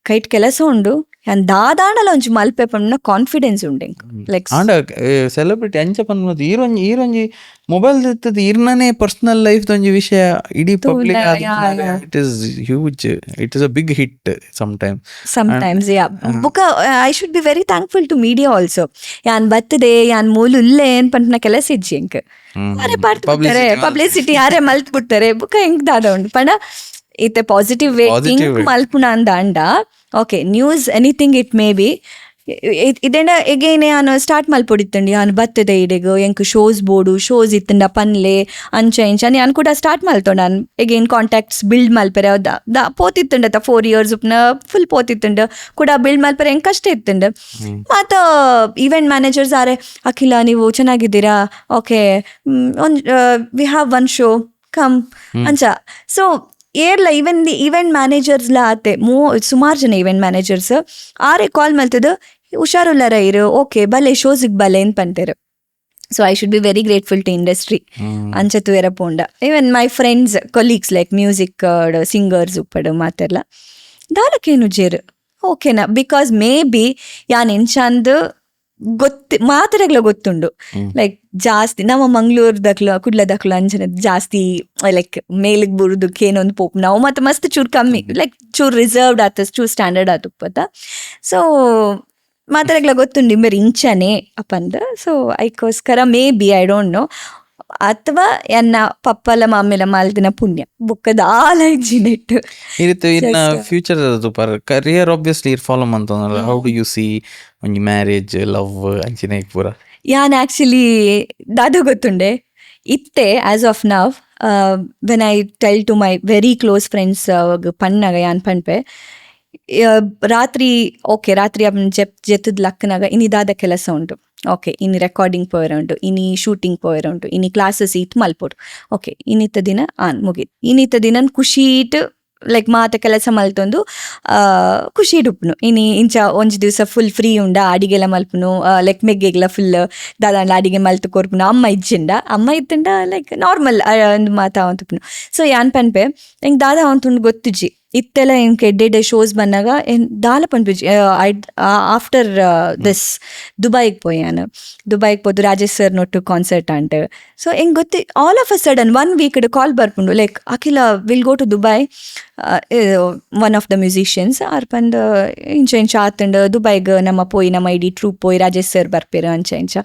ಕೈಟ್ ಕೆಲಸ ಉಂಡು ಯಾನ್ ದಾದಾಂಡಲ ಒಂಜಿ ಮಲ್ಪೆ ಪನ್ನ ಕಾನ್ಫಿಡೆನ್ಸ್ ಉಂಡೆ ಲೈಕ್ ಆಂಡ ಸೆಲೆಬ್ರಿಟಿ ಅಂಚ ಪನ್ಪುನದು ಈರೊಂಜಿ ಮೊಬೈಲ್ ಇರ್ತದ ಇರ್ನೇ ಪರ್ಸನಲ್ ಲೈಫ್ ಒಂಜಿ ವಿಷಯ ಇಡೀ public it is huge it is a big hit sometimes yeah ಬುಕ I should be very thankful to media also ಯಾನ್ ಬತ್ತದೆ ಯಾನ್ ಮೂಲು ಉಲ್ಲೆ ಏನ್ ಪಂಪನ ಕೆಲಸ ಇಜ್ಜಿ ಎಂಕ್ ಯಾರೇ ಪಾಡ್ತಾರೆ ಪಬ್ಲಿಸಿಟಿ ಯಾರೇ ಮಲ್ತ್ ಬಿಡ್ತಾರೆ ಬುಕ ಹೆಂಗ್ ದಾದ ಉಂಡು ಪಂಡ ಇತ್ತೆ ಪಾಸಿಟಿವ್ ವೇ ಹಿಂಗ್ ಮಲ್ಪುನ ಅಂದ okay news anything it may be ಇದೆಂಡ ಎಗೇನೆ ಯಾನು ಸ್ಟಾರ್ಟ್ ಮಲ್ಪೊಡಿತ್ತಂಡಿ ಯಾನು ಬತ್ತದೆ ಇಡೆಗು ಎಂಕ್ ಶೋಸ್ ಬೋಡು ಶೋಸ್ ಇತ್ತಂಡ ಪನ್ಲೆ ಅಂಚ ಇಂಚ ಯಾನ್ ಕೂಡ ಸ್ಟಾರ್ಟ್ ಮಲ್ತೊಂಡ ನಾನು ಎಗೇನ್ ಕಾಂಟ್ಯಾಕ್ಟ್ಸ್ ಬಿಲ್ಡ್ ಮಲ್ಪೆರೆ ಪೋತಿತ್ತಂಡ 4 years ಉಪ್ನ ಫುಲ್ ಪೋತಿತ್ತಂಡ ಕೂಡ ಬಿಲ್ಡ್ ಮಲ್ಪೆರೆ ಹೆಂಗ್ ಕಷ್ಟ ಇತ್ತಂಡ ಮತ್ತ ಈವೆಂಟ್ ಮ್ಯಾನೇಜರ್ಸ್ ಆರೆ ಅಖಿಲ ನೀವು ಚೆನ್ನಾಗಿದ್ದೀರಾ okay we have one show come ಅಂಚ ಸೊ ಏರ್ಲ ಈವನ್ ದಿ ಈವೆಂಟ್ ಮ್ಯಾನೇಜರ್ಸ್ಲ ಆತೆ ಸುಮಾರು ಜನ ಈವೆಂಟ್ ಮ್ಯಾನೇಜರ್ಸ್ ಆರೇ ಕಾಲ್ ಮಲ್ತದ ಹುಷಾರುಲ್ಲರ ಇರು ಓಕೆ ಬಲೆ ಶೋಸಿಗೆ ಬಲೆ ಅಂತ ಪಂತೇರು so I should be very grateful to industry ಅಂಚತ್ತು ವೇರ ಪೋಂಡ even my friends colleagues like music singers ಉಪ್ಪಡು ಮಾತೆಲ್ಲ ದಾಲಕ್ಕೇನು ಜೇರು ಓಕೆನಾ ಬಿಕಾಸ್ ಮೇ ಬಿ ಯಾನ್ ಎಂಚಂದ್ ಮಾತರೆಗ್ಲ ಗೊತ್ತುಂಡು ಲೈಕ್ ಜಾಸ್ತಿ ನಮ್ಮ ಮಂಗ್ಳೂರ್ದಕ್ಲ ಕುಡ್ಲದಕ್ಲ ಅಂಚನೆ ಜಾಸ್ತಿ ಲೈಕ್ ಮೇಲಿಗೆ ಬುರುದಕ್ಕೆ ಏನೊಂದು ಪೋಪ್ ನಾವು ಮತ್ತೆ ಮಸ್ತ್ ಚೂರು ಕಮ್ಮಿ ಲೈಕ್ ಚೂರು ರಿಸರ್ವ್ಡ್ ಆತ ಚೂರು ಸ್ಟ್ಯಾಂಡರ್ಡ್ ಆತುಪ್ಪತ್ತ ಸೊ ಮಾತರೆಗ್ಲ ಗೊತ್ತುಂಡು ಇಂಬರ್ ಇಂಚನೆ ಅಪ್ಪಂದ ಸೊ ಐಕೋಸ್ಕರ maybe I don't know ಅಥವಾ ಎನ್ನ ಪಪ್ಪಲ ಮಾಮೆಲ ಮಾಲ್ದಿನ ಪುಣ್ಯ ಬುಕ್ಕದ ಆಲೈಜಿನೆಟ್ ಇರಿತ್ತು ಇನ್ನ future per career obviously follow ಮಂತಂದ್ರ ಹೌ ಡು ಯು ಸಿ ಒಂಜಿ ಮ್ಯಾರೇಜ್ ಲವ್ ಅಂಚಿನ ಪೂರ ಯಾನ್ ಆಕ್ಚುಲಿ ದಾದ ಗೊತ್ತುಂಡೆ ಇತ್ತೆ as of now when I tell to my very close friends ಪಣ್ಣಾಗ ಯಾನ್ ಪನ್ಪೆ ರಾತ್ರಿ ರಾತ್ರಿ ಜೆತ್ತದ ಲಕ್ಕನಾಗ ಇನ್ನಿದಾದ ಕೆಲಸ ಉಂಟು. ಇನ್ನು ರೆಕಾರ್ಡಿಂಗ್ ಪೋಯರ ಉಂಟು, ಇನ್ನು ಶೂಟಿಂಗ್ ಪೋಯರ ಉಂಟು, ಇನ್ನು ಕ್ಲಾಸಸ್ ಇತ್ತು ಮಲ್ಪೋಡು. ಇನ್ನಿತ್ತ ದಿನ ಮುಗೀತು. ಇನ್ನಿತ್ತ ದಿನ ಖುಷೀಟ್ ಲೈಕ್ ಮಾತ ಕೆಲಸ ಮಲ್ತೊಂದು ಖುಷಿ ಇಡುಪ್ಪುನು. ಇಂಚ ಒಂಜಿ ದಿವಸ ಫುಲ್ ಫ್ರೀ ಉಂಡ, ಅಡಿಗೆಲ್ಲ ಮಲ್ಪುನು, ಲೈಕ್ ಮೆಗ್ಗೆಗ್ಲ ಫುಲ್ ದಾದಾಂಡ ಅಡಿಗೆ ಮಲ್ತು ಕೊರ್ಪುನು. ಅಮ್ಮ ಇತ್ತಂಡ ಲೈಕ್ ನಾರ್ಮಲ್ ಒಂದು ಮಾತ ಅವಂತುಪ್ಪುನು. ಸೊ ಯಾನ್ ಪನ್ಪೆ ಹೆಂಗೆ ದಾದಾ ಅವಂತುಂಡು ಗೊತ್ತುಜಿ ಇತ್ತೆಲ್ಲ ಎಂಕ್ ಎಡ್ಡೆ ಶೋಸ್ ಬಂದಾಗ ದಾಲ ಪನ್ಪುಜಿ. ಆಫ್ಟರ್ ದಿಸ್ ದುಬೈಗೆ ಪೋಯಾನು. ದುಬೈಗೆ ಪೋದು ರಾಜೇಶ್ ಸರ್ ನೊಟ್ಟು ಕಾನ್ಸರ್ಟ್ ಅಂಟ್. ಸೊ ಹೆಂಗೆ ಗೊತ್ತಿ all of a sudden 1 week call ಬರ್ಪುಂಡು like Akhila will go to Dubai, one of the musicians ಆರ್ಪಂದ್ ಇಂಚ ಆತಂಡು ದುಬೈಗೆ ನಮ್ಮ ಇಡೀ ಟ್ರೂಪ್ ಪೋಯಿ ರಾಜೇಶ್ ಸರ್ ಬರ್ಪೇರು ಇಂಚ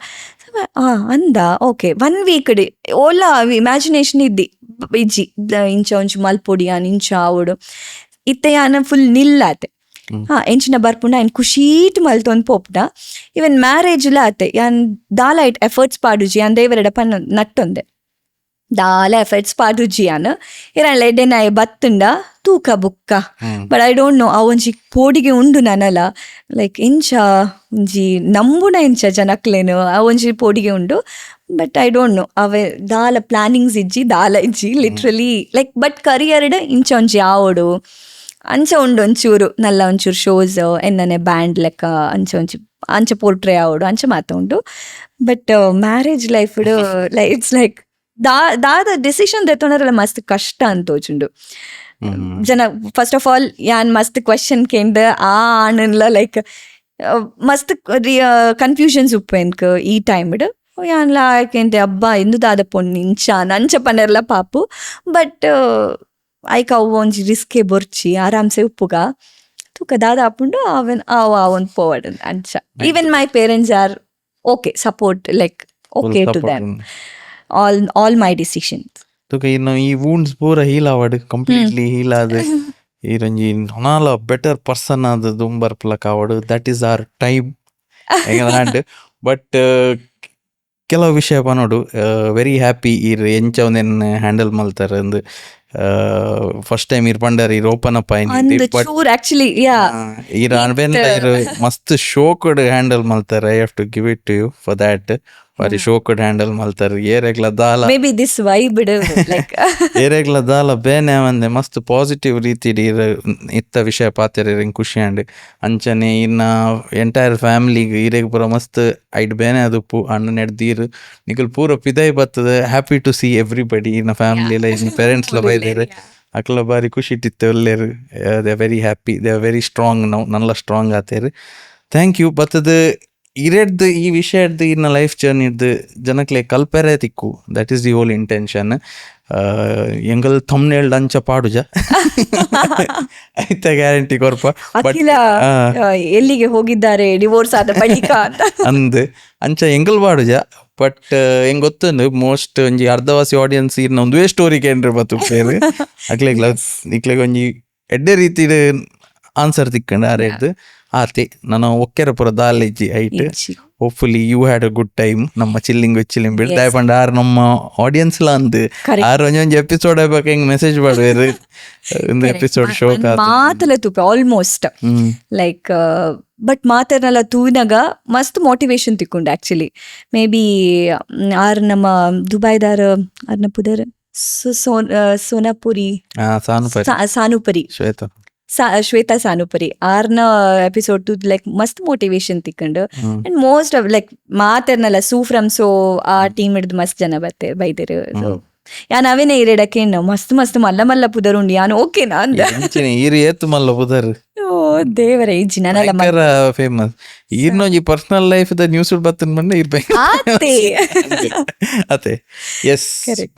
ಅಂದ. 1 week ಓಲ ಇಮ್ಯಾಜಿನೇಷನ್ ಇಜ್ಜಿ ಇಂಚ ಒಂಚು ಮಲ್ಪೊಡಿ ಇಂಚ ಆವಡು ಇತ್ತೆ ಯಾನ ಫುಲ್ ನಿಲ್ಲಾತೆ. ಎಂಚಿನ ಬರ್ಪುಂಡ ఆయన ಖುಷೀಟ್ ಮಲ್ತೊಂದು ಪೋಪ್ನ. ಇವನ್ ಮ್ಯಾರೇಜ್ಲ ಆತೆ ಯಾನ್ ದಾಲ ಇಟ್ ಎಫರ್ಟ್ಸ್ ಪಾಡುಜಿ ಯಾನ್ ದೇವರೆಡ ಪನ್ನ ನಟ್ಟೊಂದೆ ದಾಲ ಎಫರ್ಟ್ಸ್ ಪಾಡುಜಿ ಯಾನ್ ಇರಲ್ಲ ಎಡ್ಡೆನಾಯ ಬತ್ತುಂಡ ತೂಕ ಬುಕ್ಕ. ಬಟ್ ಐ ಡೋಂಟ್ ನೋ ಆ ಒಂಜಿ ಪೋಡಿಗೆ ಉಂಡು ನನಲ ಲೈಕ್ ಇಂಚ ಒಂಜಿ ನಂಬುಣ ಇಂಚ ಜನಕ್ಲೇನು ಆ ಒಂಜಿ ಪೋಡಿಗೆ ಉಂಡು. ಬಟ್ ಐ ಡೋಂಟ್ ನೋ ಅವೆ ದಾಲ ಪ್ಲಾನಿಂಗ್ಸ್ ಇಜ್ಜಿ ಲಿಟ್ರಲಿ ಲೈಕ್ ಬಟ್ ಕರಿಯರ್ಡ್ ಇಂಚ ಒಂಜಿ ಆವಡು ಅಂಚ ಉಂಡು ಒಂಚೂರು ನಲ್ಲ ಒಂಚೂರು ಶೋಸ್ ಎನ್ನನೆ ಬ್ಯಾಂಡ್ ಲೆಕ್ಕ ಅಂಚ ಪೋರ್ಟ್ರೇ ಆವಡು ಅಂಚ ಮಾತ ಉಂಡು. But marriage life it's like ದಾದ ಡಿಸಿಷನ್ ತೆತ್ತೊಂಡರೆಲ್ಲ ಮಸ್ತ್ ಕಷ್ಟ ಅಂತೋಚುಂಡು. ಜನ ಫಸ್ಟ್ ಆಫ್ ಆಲ್ ಯಾನ್ ಮಸ್ತ್ ಕ್ವೆಶನ್ ಕೇಂದ್ರ ಆಣನ್ಲ ಲೈಕ್ ಮಸ್ತ್ ಕನ್ಫ್ಯೂಷನ್ಸ್ ಉಪ್ಪೆನ್ಕ್ ಈ ಟೈಮ್ ಯಾನ್ಲ ಆಯ್ಕೆಂತೆ ಅಬ್ಬಾ ಎಂದು ದಾದ ಪೊಣ್ಣು ನಂಚ ಪನ್ನೆರ್ಲ ಪಾಪು. ಬಟ್ ಐಕ ಅವು ಒಂಜಿ ರಿಸ್ಕೆ ಬೊರ್ಚಿ ಆರಾಮ್ಸೆ ಉಪ್ಪುಗ ತೂಕ ದಾದ ಆಪುಂಡು ಅವನ್ ಪೋವಡ್ ಅಂಚ. Even my parents are support like to them all my decisions. ತುಕ ಇನ್ನು ಈ ವೂಂಡ್ಸ್ ಪೂರ ಹೀಲ್ ಆವಡ್ ಕಂಪ್ಲೀಟ್ಲಿ ಹೀಲ್ ಆದ್ ಈರೊಂಜಿ ನಾಲ ಬೆಟರ್ ಪರ್ಸನ್ ಆದ್ ದುಂಬರ್ಪಲಕ ಆವಡ್. That is our time. But ಕೆಲವು ವಿಷಯ ಪನೋಡು ವೆರಿ ಹ್ಯಾಪಿ ಈರ್ ಎಂಚ ಒಂದೇನ್ ಹ್ಯಾಂಡಲ್ ಮಲ್ತಾರೆ ಅಂದ್ ಫಸ್ಟ್ ಟೈಮ್ ಇರ್ ಪಂಡರ್ ಇರ್ ಓಪನ್ ಅಪ್ ಆಯ್ನಿ. ಬಟ್ ಈರ್ ಅನ್ಬೆಲ್ಲ ಇರ್ ಮಸ್ತ್ ಶೋಕಡ್ ಹ್ಯಾಂಡಲ್ ಮಲ್ತಾರೆ. I have to give it to you for that. ಬಾರಿ ಶೋಕಡ್ ಹ್ಯಾಂಡಲ್ ಮಲ್ತಾರೆ. ಏರೆಗ್ಲ ದಾಲ ಮೇಬಿ ದಿಸ್ ವೈಬ್ ಲೈಕ್ ಏರೆಗ್ಲ ದಾಲ ಬೇನೆ ಒಂದೆ ಮಸ್ತ್ ಪಾಸಿಟಿವ್ ರೀತಿ ಇತ್ತ ವಿಷಯ ಪಾತೆರ್ ಖುಷಿ ಅಂಡ್ ಅಂಚನೆ ಇನ್ನ ಎಂಟೈರ್ ಫ್ಯಾಮಿಲಿಗೆ ಈರೆಗ್ ಪೂರ ಮಸ್ತ್ ಐಡ್ ಬೇನೆ ಅದುಪ್ಪು ಅಣ್ಣ ನೆಡ್ದೀರ್ ನಿಕಲ್ ಪೂರ ಪಿದೈ ಬರ್ತದೆ. ಹ್ಯಾಪಿ ಟು ಸಿ ಎವ್ರಿಬಡಿ ಇನ್ನ ಫ್ಯಾಮಿಲಿ ಎಲ್ಲ ಇನ್ ಪೇರೆಂಟ್ಸ್ ಲ ಬೈದೇರು ಅಕ್ಲ ಬಾರಿ ಖುಷಿ ಇಟ್ಟಿತ್ತೆ ಒಲ್ಲೇರು. They are very happy, they are very strong. ನಾವು ನಲ್ಲ ಸ್ಟ್ರಾಂಗ್ ಆತೇರು. Thank you. ಬತ್ತದ ಇರೆಡ್ದು ಈ ವಿಷಯದ್ದು ಇನ್ನ ಲೈಫ್ ಜರ್ನಿಡ್ದು ಜನಕ್ಲೆ ಕಲ್ಪೆರೆ ತಿಕ್ಕು. That is the whole intention. ಎಂಗಲ್ ಥಂಬ್ನೇಲ್ ಅಂಚ ಪಾಡುಜ ಆಯ್ತಾ ಗ್ಯಾರಂಟಿ ಕೊರ್ಪ. ಎಲ್ಲಿಗೆ ಹೋಗಿದ್ದಾರೆ ಡಿವೋರ್ಸ್ ಆದ ಬಳಿಕ ಅಂದ್ ಅಂಚ ಎಂಗಲ್ ಪಾಡುಜ. ಬಟ್ ಹೆಂಗ್ ಗೊತ್ತಂದು ಮೋಸ್ಟ್ ಒಂಜಿ ಅರ್ಧವಾಸಿ ಆಡಿಯನ್ಸ್ ಇರ್ನ ಒಂದುವೇ ಸ್ಟೋರಿ ಕೇಂದ್ರ ಬತ್ತು ಪೇರು ಇಕ್ಲೆಗ್ ಒಂಜಿ ಎಡ್ಡೆ ರೀತಿ ಆನ್ಸರ್ ತಿಕ್ಕಂಡು ಆರೇಡ್ದು ಆತೆ ನಾನು ಒಕ್ಕೆರ ಪುರ ದಾಲೆಜ್ಜಿ ಐಟ್. Hopefully you had a good time. ನಮ್ಮ ಚಿಲ್ಲಿಂಗ್ ಬಿಡ್ ದಾಯ್ಪಂಡ ಆರ್ ನಮ್ಮ ಆಡಿಯನ್ಸ್ ಲ ಅಂದ್ ಆರ್ ಒಂಜೊಂಜಿ ಎಪಿಸೋಡ್ ಆಗ್ಬೇಕು ಹೆಂಗ್ ಮೆಸೇಜ್ ಮಾಡುವೇರು ಒಂದು ಎಪಿಸೋಡ್ ಶೋ ಮಾತಲ ತೂಪೆ ಆಲ್ಮೋಸ್ಟ್ ಲೈಕ್. ಬಟ್ ಮಾತರ್ನಲ್ಲ ತೂನಾಗ ಮಸ್ತ್ ಮೋಟಿವೇಶನ್ ತಿಕ್ಕೊಂಡು ಆಕ್ಚುಲಿ ಮೇ ಬಿ ಆರ್ ನಮ್ಮ ದುಬೈದಾರ ಆರ್ನ ಪುದರ್ ಸೋನಾಪುರಿ ಸಾನುಪರಿ ಶ್ವೇತಾ ಸಾನುಪರಿ ಆರ್ನ ಎಪಿಸೋಡ್ ಟು ಲೈಕ್ ಮಸ್ತ್ ಮೋಟಿವೇಶನ್ ತಿಕ್ಕೊಂಡು ಅಂಡ್ ಮೋಸ್ಟ್ ಆಫ್ ಲೈಕ್ ಮಾತರ್ನಲ್ಲ ಸೂ ಫ್ರಮ್ ಸೋ ಆ ಟೀಮ್ ಹಿಡ್ದು ಮಸ್ತ್ ಜನ ಬೈದಿರು. ಸೊ ಯಾನ್ ಅವೇನೇ ಇರೇಡಕ್ಕೆ ಮಸ್ತ್ ಮಸ್ತ್ ಮಲ್ಲ ಮಲ್ಲ ಪುದರ್ ಉಂಡು ಯಾನು ಓಕೆನಾ ಅಂದ ಈರು ಏತ್ ಮಲ್ಲ ಪುದರ್. ಓ ದೇವರ ಇಜ್ಜಿ ನಾನೆಲ್ಲ ಫೇಮಸ್ ಈರ್ನೊಂಜಿ ಪರ್ಸನಲ್ ಲೈಫ್ ದ ನ್ಯೂಸ್ ಬತ್ತನ್ ಬಂದ ಇರ್ಬೇಕು ಅತೆ. Yes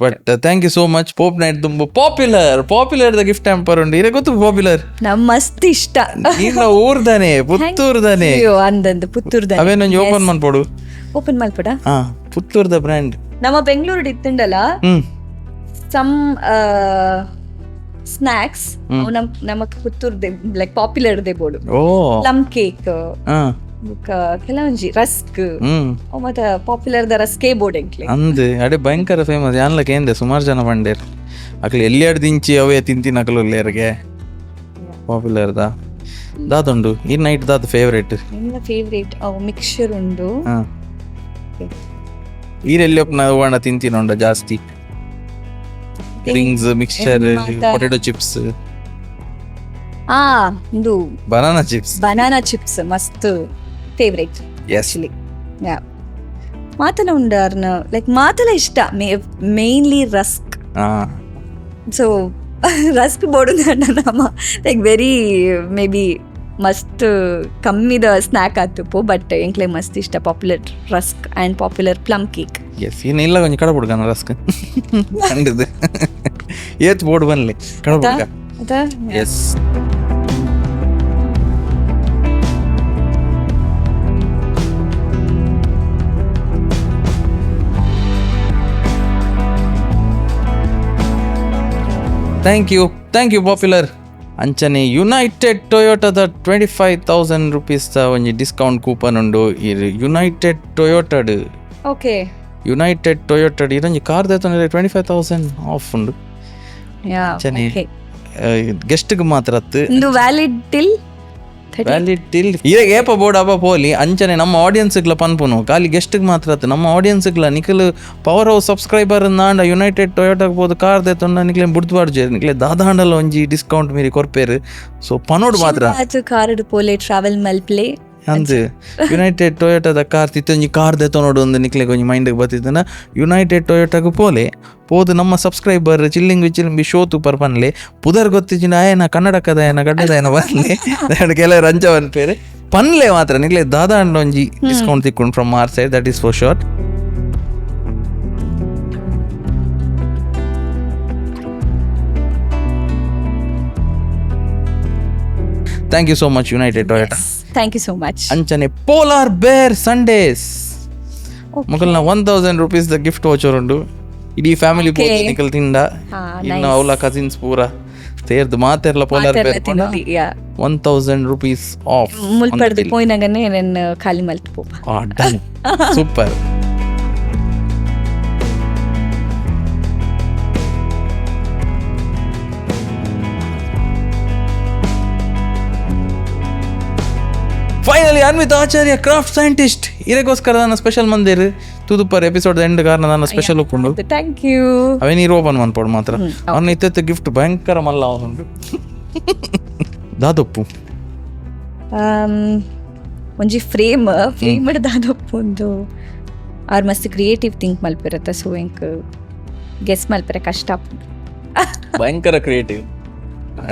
but thank you so much. ಪೋಪ್ ನೈಟ್ ತುಂಬ ಪಾಪ್ಯುಲರ್ ದ ಗಿಫ್ಟ್ ಹ್ಯಾಂಪರ್ ಉಂಡು ಇರ ಗೊತ್ತು ಪಾಪ್ಯುಲರ್ ನಮ್ ಮಸ್ತ್ ಇಷ್ಟ. ನೀನು ಊರ್ದಾನೆ ಪುತ್ತೂರ್ದಾನೆ ಅಂದಂದು ಪುತ್ತೂರ್ದಾನೆ ಅವೇನೊಂಜಿ ಓಪನ್ ಮಾಡ್ಬೋಡು. ಓಪನ್ ಮಾಡ್ಬೋಡ ಪುತ್ತೂರ್ದ ಬ್ರ್ಯಾಂಡ್ ನಮ್ಮ ಬೆಂಗಳೂರು ಇತ್ತುಂಡಲ್ಲ ಸಮ್ ಸ್ನಾಕ್ಸ್ ನಮಕ್ ಪುತ್ತೂರ್ದೆ ಲೈಕ್ ಪಾಪ್ಯುಲರ್ ದೇ ಬೋಡು. ಪ್ಲಮ್ ಕೇಕ್ ಕೆಲವೊಂಜಿ ರಸ್ಕ್ ಮತ್ತೆ ಪಾಪ್ಯುಲರ್ ದ ರಸ್ಕೇ ಬೋರ್ಡ್ ಎಂಕ್ಲೆ ಅಂದ್ ಅಡೆ ಭಯಂಕರ ಫೇಮಸ್. ಯಾನ್ಲಕ್ಕೆ ಏನ್ದೆ ಸುಮಾರು ಜನ ಬಂಡೇರ್ ಅಕ್ಲೆ ಎಲ್ಲಿಯಾಡ್ ದಿಂಚಿ ಅವೇ ತಿಂತಿನ ಅಕಲು ಪಾಪ್ಯುಲರ್ದ ದಾದುಂಡು ಈ ನೈಟ್ ದಾದ ಫೇವ್ರೇಟ್ ನಿನ್ನ ಫೇವ್ರೇಟ್ ಮಿಕ್ಸ್ಚರ್ ಉಂಡು. ಈರೆಲ್ಲಿ ನಾವು ಒಣ ತಿಂತೀನೊಂಡ ಜಾಸ್ತಿ ರಿಂಗ್ಸ್ ಮಿಕ್ಸ್ಚರ್ ಪೊಟೆಟೊ ಚಿಪ್ಸ್ ಇದು ಬನಾನಾ ಚಿಪ್ಸ್ ಮಸ್ತ್ ಫೇವ್ರೇಟ್ ಎಸ್ ಯಾ ಮಾತಲ ಉಂಡಾರ್ನ ಲೈಕ್ ಮಾತಲ ಇಷ್ಟ ಮೇನ್ಲಿ ರಸ್ಕ್. ಸೊ ರಸ್ಕ್ ಬೋಡುಂದ ನಮ್ಮ ಲೈಕ್ ವೆರಿ ಮೇ ಬಿ ಮಸ್ತ್ ಕಮ್ಮಿದ ಸ್ನ್ಯಾಕ್ ಆತುಪ್ಪು ಬಟ್ ಎಂಕ್ಲೆ ಮಸ್ತ್ ಇಷ್ಟ popular rusk and popular plum cake. ಎಸ್ ಇಲ್ಲ ಕೊಂಚ ಕಡ ಬಿಡ್ಗಾನ ರಸ್ಕ್ ಕಂಡದು ಏತ್ ಬೋರ್ಡ್ ಬನ್ಲಿ ಕಡ ಬಿಡ್ಗ. Yes thank you popular. ಅಂಚನೆ ಯುನೈಟೆಡ್ ಟೊಯೋಟಾದ 25,000 ರೂಪೀಸ್ದ ಒಂಜಿ ಡಿಸ್ಕೌಂಟ್ ಕೂಪನ್ ಉಂಡು. ಯುನೈಟೆಡ್ ಟೊಯೋಟಡ್ ಓಕೆ ಯುನೈಟೆಡ್ ಟೊಯೋಟಡ್ ಇರಂಜಿ ಕಾರ್ ದೇತೊಂದು 25,000 ಆಫ್ ಉಂಡು. ಅಂಚನೆ ಗೆಸ್ಟ್ಗೆ ಮಾತ್ರ ವ್ಯಾಲಿಡ್ ಟಿಲ್ ಈಗ ಏಪ ಬೋರ್ಡ್ ಅವ ಪೋಲಿ ಅಂಚನೆ ನಮ್ಮ ಆಡಿಯನ್ಸ್ಗಳ ಪನ್ಪುನು ಖಾಲಿ ಗೆಸ್ಟ್ಗೆ ಮಾತ್ರ ನಮ್ಮ ಆಡಿಯನ್ಸ್ಗಳ ನಿಖಲ್ ಪವರ್ ಹೌಸ್ ಸಬ್ಸ್ಕ್ರೈಬರ್ ನಾಂಡ ಯುನೈಟೆಡ್ ಟೊಯೋಟಾಗ್ ಬೋದು ಕಾರ್ ದೇತೊಂಡ ನಿಕ್ಲೆ ಬುಡ್ದ್ಬಾರ್ಜೆ ನಿಕ್ಲೆ ದಾದಾಂಡಲ ಒಂಜಿ ಡಿಸ್ಕೌಂಟ್ ಮೀರಿ ಕೊರ್ಪೇರು. ಸೊ ಪನೋಡ್ ಮಾತ್ರ ಕಾರ್ ಪೋಲೆ ಟ್ರಾವೆಲ್ ಮಲ್ಪ್ಲೆ ಅಂದ್ ಯುನೈಟೆಡ್ ಟೊಯೋಟಾದ ಕಾರ್ ತಿತ್ತೊಂಜಿ ಕಾರ್ ದೇತೊನೋಡು ಒಂದು ನಿಕ್ಲೆ ಒಂಜಿ ಮೈಂಡ್ಗೆ ಬತ್ತಿದ್ದನ ಯುನೈಟೆಡ್ ಟೊಯೋಟಾಗ್ ಪೋದು ನಮ್ಮ ಸಬ್ಸ್ಕ್ರೈಬರ್ ಚಿಲ್ಲಿಂಗ್ ವಿಚಿಲಿಂಬಿ ಶೋ ತೂಪರ್ ಪನ್ಲೆ ಪುದರ್ ಗೊತ್ತಿಜಿನ ಆಯನ ಕನ್ನಡಕದ ಆಯನ ಗಡ್ಡದ ಆಯನ ಬನ್ಲೆ ಕೆಲವು ರಂಜ ಪನ್ಪೇರೆ ಪನ್ಲೆ ಮಾತ್ರ ನಿಕ್ಲೆ ದಾದಾಂಡ ಒಂಜಿ ಡಿಸ್ಕೌಂಟ್ ತಿಕ್ಕೊಂಡು from our side that is for sure. Thank you so much united Toyota. Thank you so much. ಅಂಚನೆ ಪೋಲಾರ್ ಬೇರ್ ಸಂಡೇಸ್ ಮೊದಲನ 1,000 ರೂಪೀಸ್ ದ ಗಿಫ್ಟ್ ವೋಚರ್ ಉಂಡು. ಇಡೀ ಫ್ಯಾಮಿಲಿ ನಿಕಲ್ ತಿಂಡ ಇನ್ನು ಅವಳ ಕಸಿನ್ಸ್ ಪೂರ ಸೇರ್ದು ಮಾತೆರ್ಲ ಪೋಲಾರ್ ಬೇರ್ 1,000 ರೂಪೀಸ್ ಆಫ್ ಮುಲ್ಪಡ್ದು ಪೋಯಿನಗನೆ ನನ್ನ ಖಾಲಿ ಮಲ್ತು super. Finally Anvita Acharya craft scientist ಇದಕ್ಕೋಸ್ಕರ ನನ್ನ ಸ್ಪೆಷಲ್ ಮಂದಿರ್ ತುದುಪರ್ ಎಪಿಸೋಡ್ ಎಂಡ್ ಕಾರಣ ನನ್ನ ಸ್ಪೆಷಲ್ ಒಪ್ಪುಂಡು. Thank you. ಅವೇ ನೀರು ಓಪನ್ ಮಾಡ್ಪೋಡು ಮಾತ್ರ ಅವನ ಇತ್ತ ಗಿಫ್ಟ್ ಭಯಂಕರ ಮಲ್ಲ ಅವನುಂಡು ದಾದೊಪ್ಪು ಒಂಜಿ ಫ್ರೇಮ್ ದಾದೊಪ್ಪು ಒಂದು ಅವ್ರು ಮಸ್ತ್ ಕ್ರಿಯೇಟಿವ್ ಥಿಂಕ್ ಮಲ್ಪಿರತ್ತ ಸೊ ಎಂಕ್ ಗೆಸ್ ಮಲ್ಪರೆ ಕಷ್ಟ ಭಯಂಕರ ಕ್ರಿಯೇಟಿವ್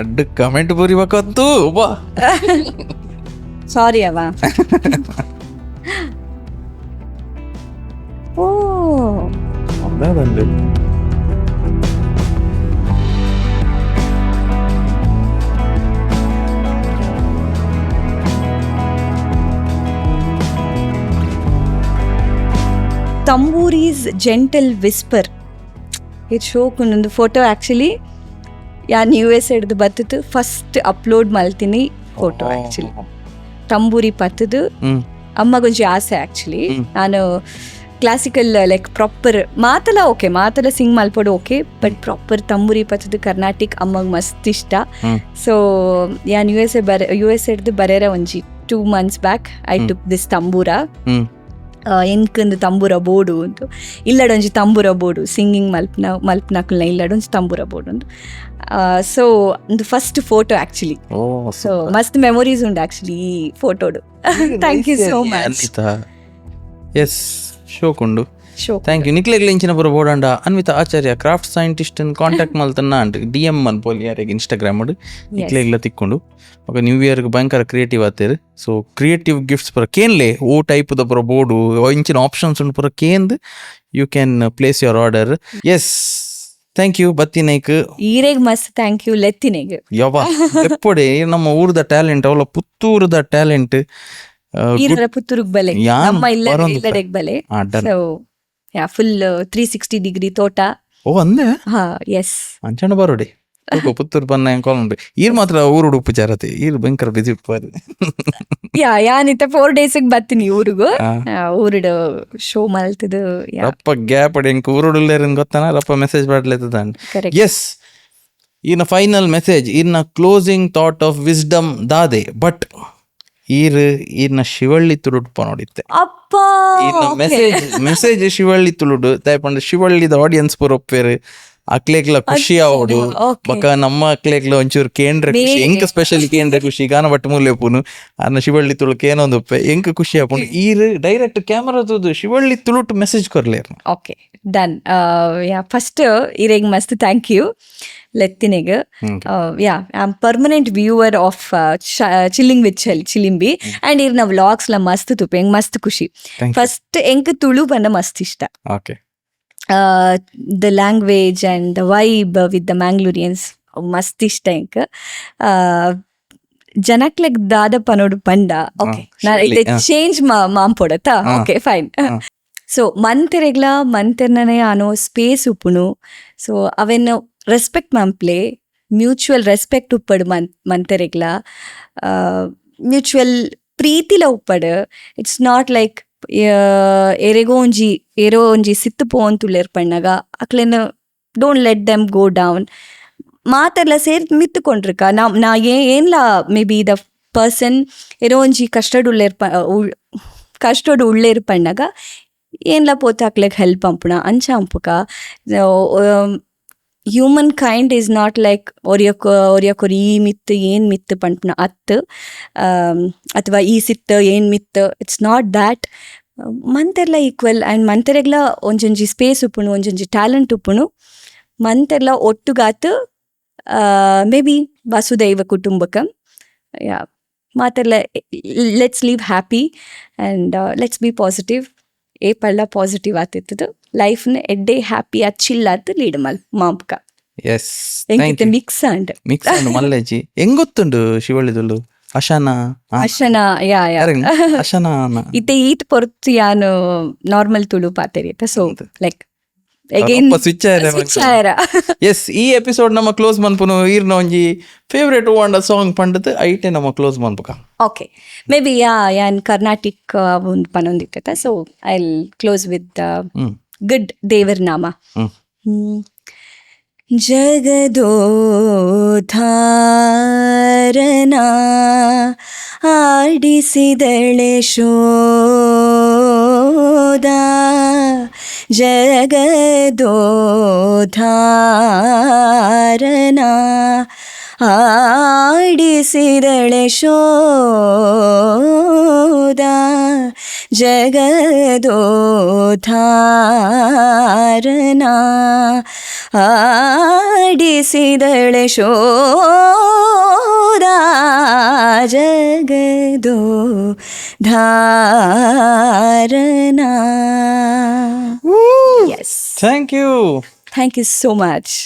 ಅಡ್ಡ ಕಮೆಂಟ್ ಬರಿಬೇಕಂತೂ ಬಾ ಸಾರಿ ಅವ ಓ ಬಂದು ತಂಬೂರೀಸ್ ಜೆಂಟಲ್ ವಿಸ್ಪರ್ ಇದು ಶೋಕೊಂದೊಂದು ಫೋಟೋ ಆ್ಯಕ್ಚುಲಿ ಯಾನ್ US ಹಿಡ್ದು ಬತ್ತದು ಫಸ್ಟ್ ಅಪ್ಲೋಡ್ ಮಲ್ತೀನಿ ಫೋಟೋ ಆ್ಯಕ್ಚುಲಿ ತಂಬೂರಿ ಪತ್ತದು ಅಮ್ಮಗೊಂಚಿ ಆಸೆ ಆ್ಯಕ್ಚುಲಿ ನಾನು ಕ್ಲಾಸಿಕಲ್ ಲೈಕ್ ಪ್ರಾಪರ್ ಮಾತಲ ಸಿಂಗ್ ಮಲ್ಪಡು ಓಕೆ ಬಟ್ ಪ್ರಾಪರ್ ತಂಬೂರಿ ಪತ್ತದು ಕರ್ನಾಟಿಕ್ ಅಮ್ಮಗ್ ಮಸ್ತ್ ಇಷ್ಟ. ಸೊ ಯಾನ್ US ಹಿಡ್ದು ಬರೇರ ಒಂಜಿ 2 months back I took this ತಂಬೂರ ಎಂಕಂದು ತಂಬೂರ ಬೋಡು ಉಂಟು ಇಲ್ಲಡೊಂಜಿ ತಂಬೂರ ಬೋಡು ಸಿಂಗಿಂಗ್ ಮಲ್ಪನಕಲ್ನ ಇಲ್ಲಡೊಂಜಿ ತಂಬೂರ ಬೋಡು ಉಂಟು. ಸೊ ಒಂದು ಫಸ್ಟ್ ಫೋಟೋ ಆ್ಯಕ್ಚುಲಿ ಸೊ ಮಸ್ತ್ ಮೆಮೊರೀಸ್ ಉಂಡು ಆ್ಯಕ್ಚುಲಿ ಈ ಫೋಟೋಡು. Thank you so much. Yes ಶೋಕುಂಡು ಥ್ಯಾಂಕ್ ಯು. ನಿಕ್ಲೆಗ್ಲ ಇಂಚಿನ ಪೂರ ಬೋಡಾಂಡ Anvita Acharya craft scientist contact ಮಲ್ತನ್ನ ಅಂಡ್ DM ಅನ್ಪೋಲಿ ಯಾರಿಗೆ ಇನ್ಸ್ಟಾಗ್ರಾಮ್ ನಿಕ್ಲೆಗ್ಲ ತಿಕ್ಕೊಂಡು ఒక ನ್ಯೂ ಇಯರ್ಗೆ ಭಯಂಕರ ಕ್ರಿಯೇಟಿವ್ ಆತೇರು. ಸೊ ಕ್ರಿಯೇಟಿವ್ ಗಿಫ್ಟ್ಸ್ ಪೂರ ಕೇನ್ಲೆ ಓ ಟೈಪ್ದ ಪೂರ ಬೋರ್ಡು ಇಂಚಿನ ಆಪ್ಷನ್ಸ್ ಉಂಟು ಪೂರ ಕೇಂದ್ you can place your order. Yes thank you. ಬತ್ತಿನೈಕ್ ಈರೆಗ್ ಮಸ್ತ್ ಥ್ಯಾಂಕ್ ಯು ಲೆತ್ತಿನೆಗ್ ಯವ್ವ ಎಪ್ಪಡೆ ನಮ್ಮ ಊರ್ದ ಟ್ಯಾಲೆಂಟ್ ಅವಳ ಪುತ್ತೂರದ ಟ್ಯಾಲೆಂಟ್ ಪುತ್ತೂರ್ಗ್ ಬಲೆ ನಮ್ಮ ಇಲ್ಲಡೆಗ್ ಬಲೆ. ಸೊ ಫುಲ್ 360 ಡಿಗ್ರಿ ತೋಟ. ಓ ಅಂದೆ ಎಸ್ ಅಂಚಣ್ಣ ಬರೋಡಿ ಪುತ್ತೂರು ಬನ್ನ ಕಾಲ್ ಈರ್ ಮಾತ್ರ ಊರು ಉಪಚಾರತೆ ಈರ್ ಭಯಂಕರ ಬಿಸಿ ಉಪ್ಪಾರು ಯಾನಿತ್ತ 4 days ಬರ್ತೀನಿ ಊರಿಗೂ ಊರುಡು ಶೋ ಮಲ್ತದು ರಪ್ಪ ಗ್ಯಾಪ್ ಅಡಿ ಎಂಕ್ ಊರುಡುಲ್ಲೇರನ್ ಗೊತ್ತಾನ ರಪ್ಪ ಮೆಸೇಜ್ ಮಾಡ್ಲೇತದ. ಎಸ್ ಈನ ಫೈನಲ್ ಮೆಸೇಜ್ ಈರ್ನ ಕ್ಲೋಸಿಂಗ್ ಥಾಟ್ ಆಫ್ ವಿಸ್ಡಮ್ ದಾದೆ ಬಟ್ ಈರ್ನ ಶಿವಳ್ಳಿ ತುಳುಟ್ಪ ನೋಡಿತ್ತೆ ಅಪ್ಪ ಮೆಸೇಜ್ ಶಿವಳ್ಳಿ ತುಳುಡು ದಯಪಂಡ ಶಿವಳ್ಳಿದ ಆಡಿಯನ್ಸ್ ಪೂರ ಒಪ್ಪೇರು ಅಕ್ಲೇಗ್ಲ ಖುಷಿ ಆವಡು ಬಕ ನಮ್ಮ ಅಕ್ಲೇಗ್ಲ ಒಂಚೂರು ಕೇಂದ್ರ ಖುಷಿ ಎಂಕ್ ಸ್ಪೆಷಲಿ ಕೇಂದ್ರ ಖುಷಿ ಗಾನ ಬಟ್ಟು ಮೂಲೆ ಪೂನು ಅನ್ನ ಶಿವಳ್ಳಿ ತುಳುಕ್ ಏನೊಂದು ಉಪ್ಪೆ ಎಂಕ್ ಖುಷಿ ಆಪುಂಡು ಈರ್ ಡೈರೆಕ್ಟ್ ಕ್ಯಾಮರಾದು ಶಿವಳ್ಳಿ ತುಳುಟ್ ಮೆಸೇಜ್ ಕೊರ್ಲೇರು. Okay done. ಯಾ ಫಸ್ಟ್ ಇರೇಗ್ ಮಸ್ತ್ ಥ್ಯಾಂಕ್ ಯು ಲೆತ್ತಿನೆಗ್. Yeah I am permanent viewer of chilling with Chilimbi and ಇರ್ನ ವ್ಲಾಗ್ಸ್ಲ ಮಸ್ತ್ ತುಪ್ಪೆ ಎಂಗ್ ಮಸ್ತ್ ಖುಷಿ. ಫಸ್ಟ್ ಎಂಕ್ ತುಳು ಬಂದ ಮಸ್ತ್ ಇಷ್ಟ. Okay the language and the vibe with the Mangaloreans ಮಸ್ತ್ ಇಷ್ಟ ಎಂಕ್. ಜನಕ್ಲೆಗ್ ದಾದ ಪನೋಡು ಪಂಡ ಓಕೆ ಚೇಂಜ್ ಮಾಂಪೊಡತ್ತ ಓಕೆ ಫೈನ್. ಸೊ ಮಂತೆರ್ನನೆ ಆನೋ ಸ್ಪೇಸ್ ಉಪ್ಪುನು. ಸೊ ಅವೆನ್ ರೆಸ್ಪೆಕ್ಟ್ ಮಾಂಪ್ಲೆ ಮ್ಯೂಚುವಲ್ ರೆಸ್ಪೆಕ್ಟ್ ಉಪ್ಪಡು ಮಂತೆರೆಗ್ಲ ಮ್ಯೂಚುವಲ್ ಪ್ರೀತಿಲ ಉಪ್ಪಡು. ಇಟ್ಸ್ ನಾಟ್ ಲೈಕ್ ಏರೋ ಒಂಜಿ ಸಿತ್ತು ಪೋಂತುಲ್ಲೇರ್ ಪಣ್ಣಗ ಅಕ್ಲೆನ don't let them go down ಮಾತೆಲ್ಲ ಸೇರಿ ಮಿತ್ತುಕೊಂಡ್ರಿಕ ನಾ ಏನ್ಲ ಮೇ ಬಿ ದ ಪರ್ಸನ್ ಏರೋ ಒಂಜಿ ಕಷ್ಟೋಡು ಉಳ್ಳೇರ್ ಪಣ್ಣಗ ಏನ್ಲ ಪೋತ ಅಕ್ಲೆಗ್ ಹೆಲ್ಪ್ ಅಂಪುಣ ಅಂಚ ಅಂಪುಕ. Humankind is not like ಒರಿಯಕೊರ್ ಈ ಮಿತ್ತು ಏನು ಮಿತ್ತು ಪಂಪುನ ಅತ್ತು ಅಥವಾ ಈ ಸಿತ್ತು ಏನು ಮಿತ್ತು. It's not that. ಮಂತೆರ್ಲ ಈಕ್ವಲ್ ಆ್ಯಂಡ್ ಮಂತೆರೆಗ್ಲ ಒಂಜೊಂಜಿ ಸ್ಪೇಸ್ ಉಪ್ಪುನು ಒಂಜೊಂಜಿ ಟ್ಯಾಲೆಂಟ್ ಉಪ್ಪುನು. ಮಂತೆರ್ಲ ಒಟ್ಟುಗಾತು ಮೇ ಬಿ ವಸುದೈವ ಕುಟುಂಬಕಂ. ಯಾ ಮಾತೆರ್ಲ let's live happy and let's be positive. ಪಳ್ಳ ಪಾಸಿಟಿವ್ ಆತಿತ್ತದು ಲೈಫ್ನ ಎಡ್ಡೆ ಹ್ಯಾಪಿ ಚಿಲ್ ಆತು ಲೀಡ್ ಮಾಂಪಕ. ಎಸ್ ಮಿಕ್ಸ್ ಅಂಡ್ ಮಲ್ಲೇಜಿ ಹೆಂಗೊತ್ತುಂಡು ಶಿವಳ್ಳಿದುಳ್ಳು ಅಶನ ಯಾ ಅಶನ ಇತ್ತೆ ಈತ್ ಪೊರ್ತು ಯಾನು ನಾರ್ಮಲ್ ತುಳು ಪಾತೆರಿತ. ಸೊ ಲೈಕ್ ಎಸ್ ಈ ಎಪಿಸೋಡ್ ನಮ್ಮ ಕ್ಲೋಸ್ ಮನ್ಪುನು ಈರ್ನ ಒಂಜಿ ಫೇವ್ರೇಟ್ ಓಂಡ ಸಾಂಗ್ ಪಂಡದು ಐಟೆ ನಮ್ಮ ಕ್ಲೋಸ್ ಮನ್ಪುಕ. ಓಕೆ ಮೇ ಬಿ ಯಾನ್ ಕರ್ನಾಟಿಕ್ ಒಂದು ಪನೊಂದಿತ್ತ. So I will close with good ದೇವರ ನಾಮ. ಜಗದೋಧಾರನ ಆಡಿಸಿದಳೆ ಶೋದ ಜಗದೋಧಾರನ ಆಡಿಸಿದಳೆ ಶೋದ ಜಗದೋಧಾರನ ಆಡಿಸಿದಳೆ ಶೋದ ಜಗದೋಧಾರನ. Thank you so much.